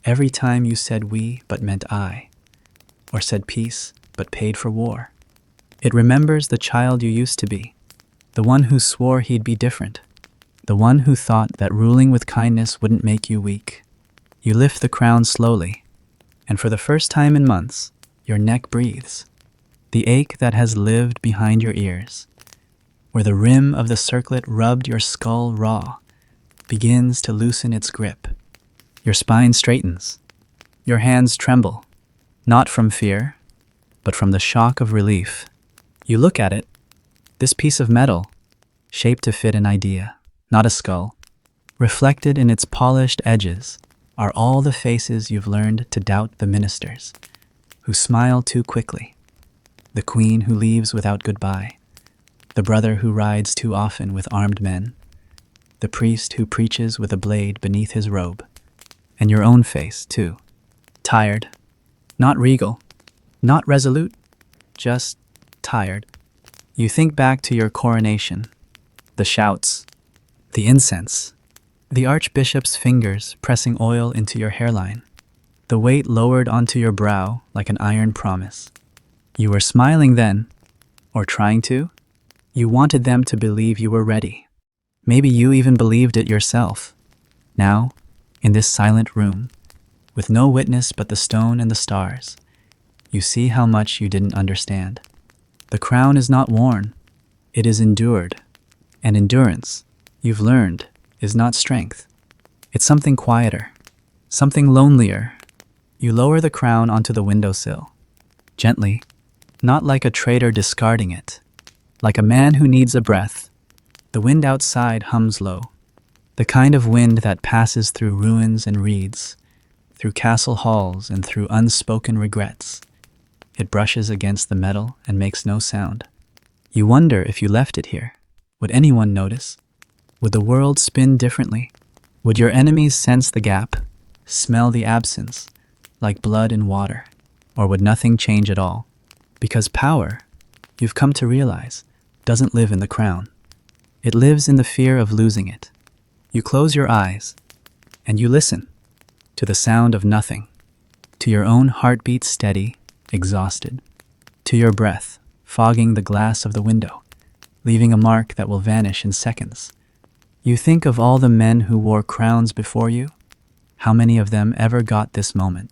every time you said we but meant I, or said peace but paid for war. It remembers the child you used to be, the one who swore he'd be different, the one who thought that ruling with kindness wouldn't make you weak. You lift the crown slowly, and for the first time in months, your neck breathes. The ache that has lived behind your ears, where the rim of the circlet rubbed your skull raw, begins to loosen its grip. Your spine straightens. Your hands tremble, not from fear, but from the shock of relief. You look at it, this piece of metal, shaped to fit an idea, not a skull. Reflected in its polished edges are all the faces you've learned to doubt: the ministers who smile too quickly, the queen who leaves without goodbye, the brother who rides too often with armed men, the priest who preaches with a blade beneath his robe, and your own face, too. Tired, not regal, not resolute, just tired. You think back to your coronation, The shouts, the incense, the archbishop's fingers pressing oil into your hairline, the weight lowered onto your brow like an iron promise. You were smiling then, or trying to. You wanted them to believe you were ready. Maybe you even believed it yourself. Now, in this silent room, with no witness but the stone and the stars, you see how much you didn't understand. The crown is not worn, it is endured. And endurance, you've learned, is not strength. It's something quieter, something lonelier. You lower the crown onto the windowsill, gently, not like a traitor discarding it, like a man who needs a breath. The wind outside hums low, the kind of wind that passes through ruins and reeds, through castle halls and through unspoken regrets. It brushes against the metal and makes no sound. You wonder if you left it here. Would anyone notice? Would the world spin differently? Would your enemies sense the gap, smell the absence, like blood in water? Or would nothing change at all? Because power, you've come to realize, doesn't live in the crown. It lives in the fear of losing it. You close your eyes, and you listen to the sound of nothing, to your own heartbeat steady, exhausted, to your breath fogging the glass of the window, leaving a mark that will vanish in seconds. You think of all the men who wore crowns before you. How many of them ever got this moment?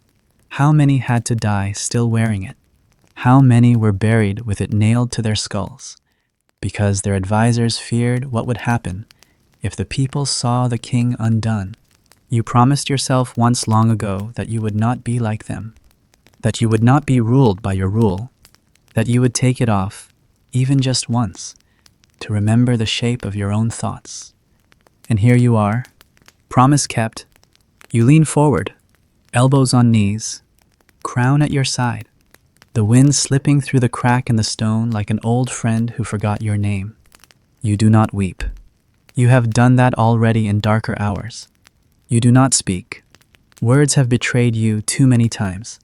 How many had to die still wearing it? How many were buried with it nailed to their skulls? Because their advisors feared what would happen if the people saw the king undone. You promised yourself once long ago that you would not be like them, that you would not be ruled by your rule, that you would take it off, even just once, to remember the shape of your own thoughts. And here you are, promise kept. You lean forward, elbows on knees, crown at your side, the wind slipping through the crack in the stone like an old friend who forgot your name. You do not weep. You have done that already in darker hours. You do not speak. Words have betrayed you too many times.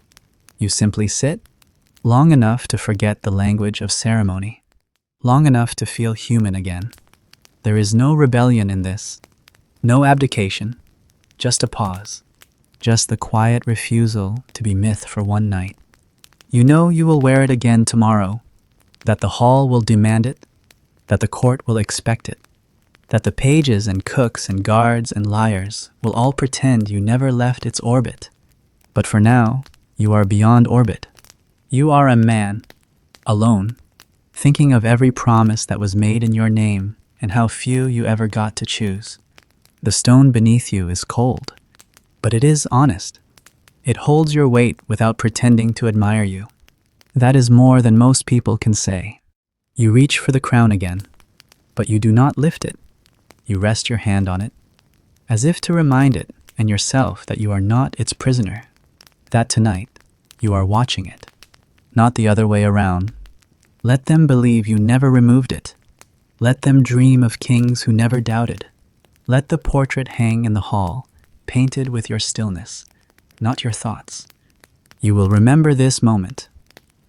You simply sit, long enough to forget the language of ceremony, long enough to feel human again. There is no rebellion in this, no abdication, just a pause, just the quiet refusal to be myth for one night. You know you will wear it again tomorrow, that the hall will demand it, that the court will expect it, that the pages and cooks and guards and liars will all pretend you never left its orbit. But for now, you are beyond orbit. You are a man, alone, thinking of every promise that was made in your name and how few you ever got to choose. The stone beneath you is cold, but it is honest. It holds your weight without pretending to admire you. That is more than most people can say. You reach for the crown again, but you do not lift it. You rest your hand on it, as if to remind it and yourself that you are not its prisoner, that tonight you are watching it, not the other way around. Let them believe you never removed it. Let them dream of kings who never doubted. Let the portrait hang in the hall, painted with your stillness, not your thoughts. You will remember this moment,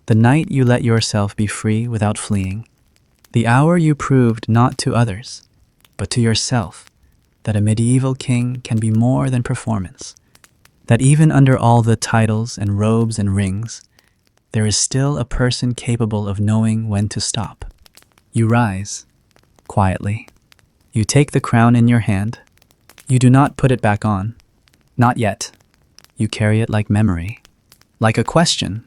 the night you let yourself be free without fleeing, the hour you proved not to others, but to yourself, that a medieval king can be more than performance, that even under all the titles and robes and rings, there is still a person capable of knowing when to stop. You rise, quietly. You take the crown in your hand. You do not put it back on. Not yet. You carry it like memory, like a question,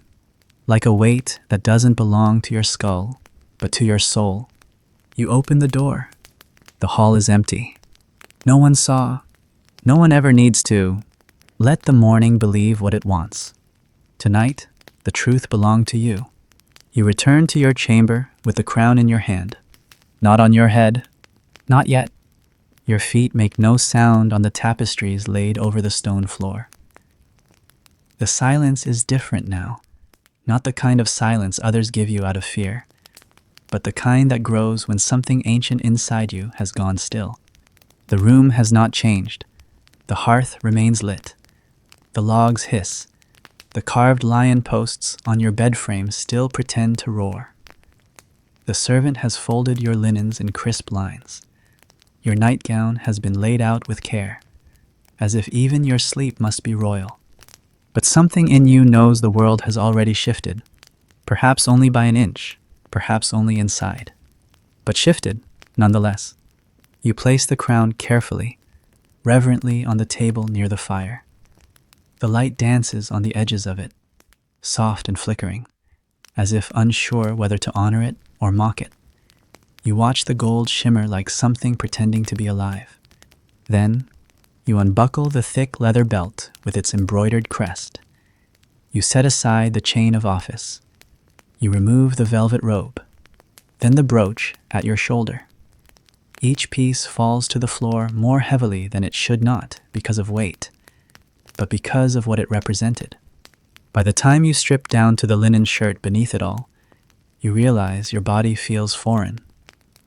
like a weight that doesn't belong to your skull, but to your soul. You open the door. The hall is empty. No one saw. No one ever needs to. Let the morning believe what it wants. Tonight, the truth belonged to you. You return to your chamber with the crown in your hand. Not on your head. Not yet. Your feet make no sound on the tapestries laid over the stone floor. The silence is different now. Not the kind of silence others give you out of fear, but the kind that grows when something ancient inside you has gone still. The room has not changed. The hearth remains lit. The logs hiss. The carved lion posts on your bed frame still pretend to roar. The servant has folded your linens in crisp lines. Your nightgown has been laid out with care, as if even your sleep must be royal. But something in you knows the world has already shifted, perhaps only by an inch, perhaps only inside. But shifted, nonetheless. You place the crown carefully, reverently on the table near the fire. The light dances on the edges of it, soft and flickering, as if unsure whether to honor it or mock it. You watch the gold shimmer like something pretending to be alive. Then, you unbuckle the thick leather belt with its embroidered crest. You set aside the chain of office. You remove the velvet robe, then the brooch at your shoulder. Each piece falls to the floor more heavily than it should not because of weight, but because of what it represented. By the time you strip down to the linen shirt beneath it all, you realize your body feels foreign.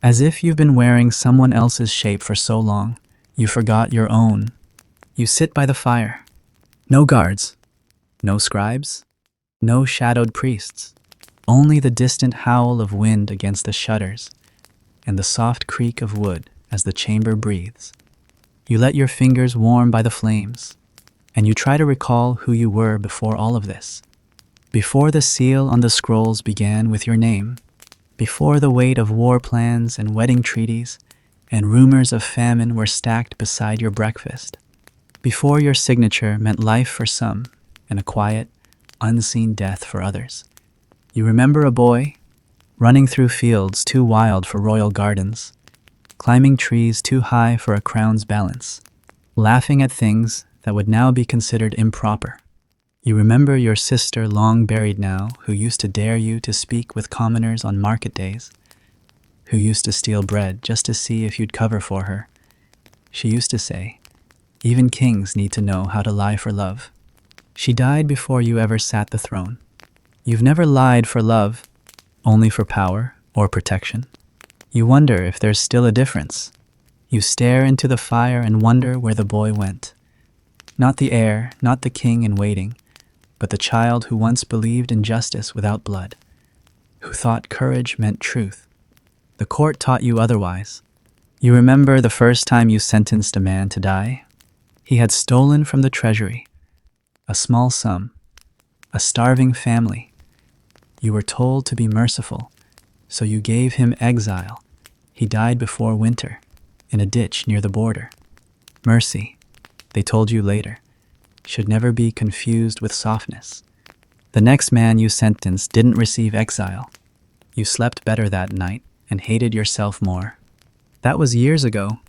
As if you've been wearing someone else's shape for so long, you forgot your own. You sit by the fire. No guards, no scribes, no shadowed priests, only the distant howl of wind against the shutters and the soft creak of wood as the chamber breathes. You let your fingers warm by the flames, and you try to recall who you were before all of this. Before the seal on the scrolls began with your name, before the weight of war plans and wedding treaties and rumors of famine were stacked beside your breakfast, before your signature meant life for some and a quiet, unseen death for others. You remember a boy running through fields too wild for royal gardens, climbing trees too high for a crown's balance, laughing at things that would now be considered improper. You remember your sister long buried now, who used to dare you to speak with commoners on market days, who used to steal bread just to see if you'd cover for her. She used to say, "Even kings need to know how to lie for love." She died before you ever sat the throne. You've never lied for love, only for power or protection. You wonder if there's still a difference. You stare into the fire and wonder where the boy went. Not the heir, not the king in waiting, but the child who once believed in justice without blood, who thought courage meant truth. The court taught you otherwise. You remember the first time you sentenced a man to die? He had stolen from the treasury a small sum, a starving family. You were told to be merciful, so you gave him exile. He died before winter, in a ditch near the border. Mercy, they told you later, should never be confused with softness. The next man you sentenced didn't receive exile. You slept better that night and hated yourself more. That was years ago.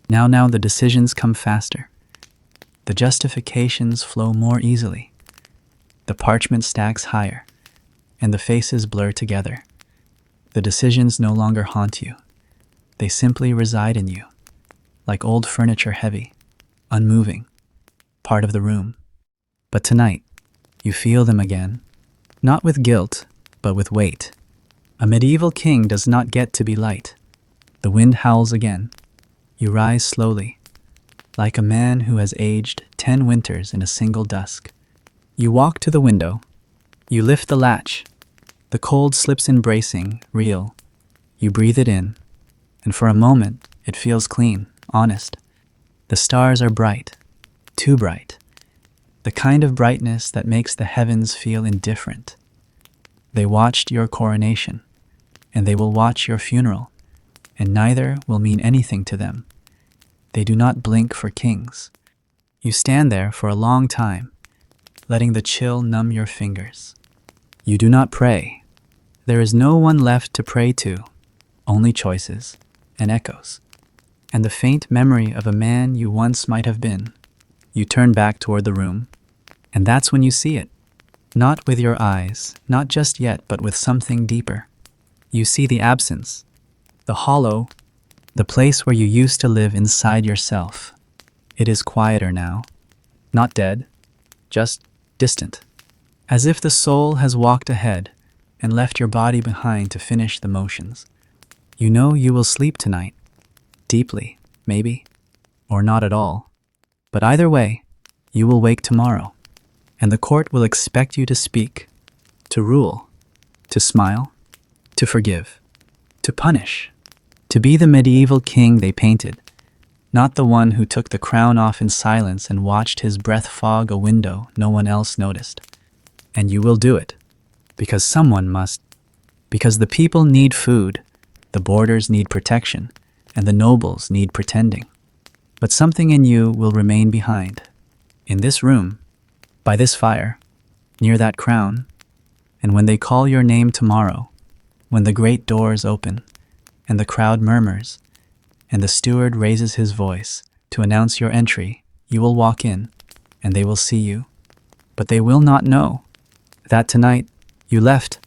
Now the decisions come faster. The justifications flow more easily. The parchment stacks higher, and the faces blur together. The decisions no longer haunt you. They simply reside in you, like old furniture, heavy, unmoving, part of the room. But tonight, you feel them again, not with guilt, but with weight. A medieval king does not get to be light. The wind howls again. You rise slowly, like a man who has aged 10 winters in a single dusk. You walk to the window. You lift the latch. The cold slips in bracing, real. You breathe it in, and for a moment, it feels clean, honest. The stars are bright, too bright. The kind of brightness that makes the heavens feel indifferent. They watched your coronation, and they will watch your funeral, and neither will mean anything to them. They do not blink for kings. You stand there for a long time, letting the chill numb your fingers. You do not pray. There is no one left to pray to, only choices and echoes, and the faint memory of a man you once might have been. You turn back toward the room, and that's when you see it. Not with your eyes, not just yet, but with something deeper. You see the absence, the hollow, the place where you used to live inside yourself. It is quieter now, not dead, just distant, as if the soul has walked ahead and left your body behind to finish the motions. You know you will sleep tonight, deeply, maybe, or not at all. But either way, you will wake tomorrow, and the court will expect you to speak, to rule, to smile, to forgive, to punish, to be the medieval king they painted, Not the one who took the crown off in silence and watched his breath fog a window no one else noticed. And you will do it. Because someone must. Because the people need food, the borders need protection, and the nobles need pretending. But something in you will remain behind. In this room, by this fire, near that crown, and when they call your name tomorrow, when the great doors open, and the crowd murmurs, and the steward raises his voice to announce your entry, you will walk in, and they will see you. But they will not know that tonight you left,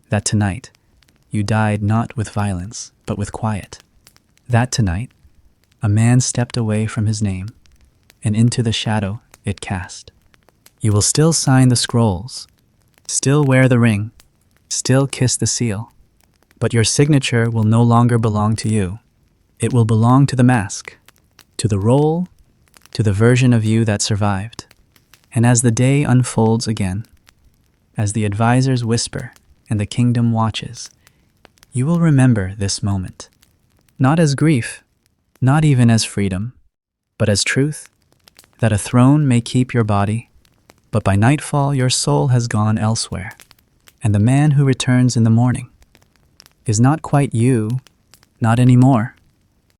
that tonight you died not with violence, but with quiet. That tonight a man stepped away from his name, and into the shadow it cast. You will still sign the scrolls, still wear the ring, still kiss the seal, but your signature will no longer belong to you. It will belong to the mask, to the role, to the version of you that survived. And as the day unfolds again, as the advisors whisper and the kingdom watches, you will remember this moment, not as grief, not even as freedom, but as truth, that a throne may keep your body, but by nightfall your soul has gone elsewhere, and the man who returns in the morning is not quite you, not anymore.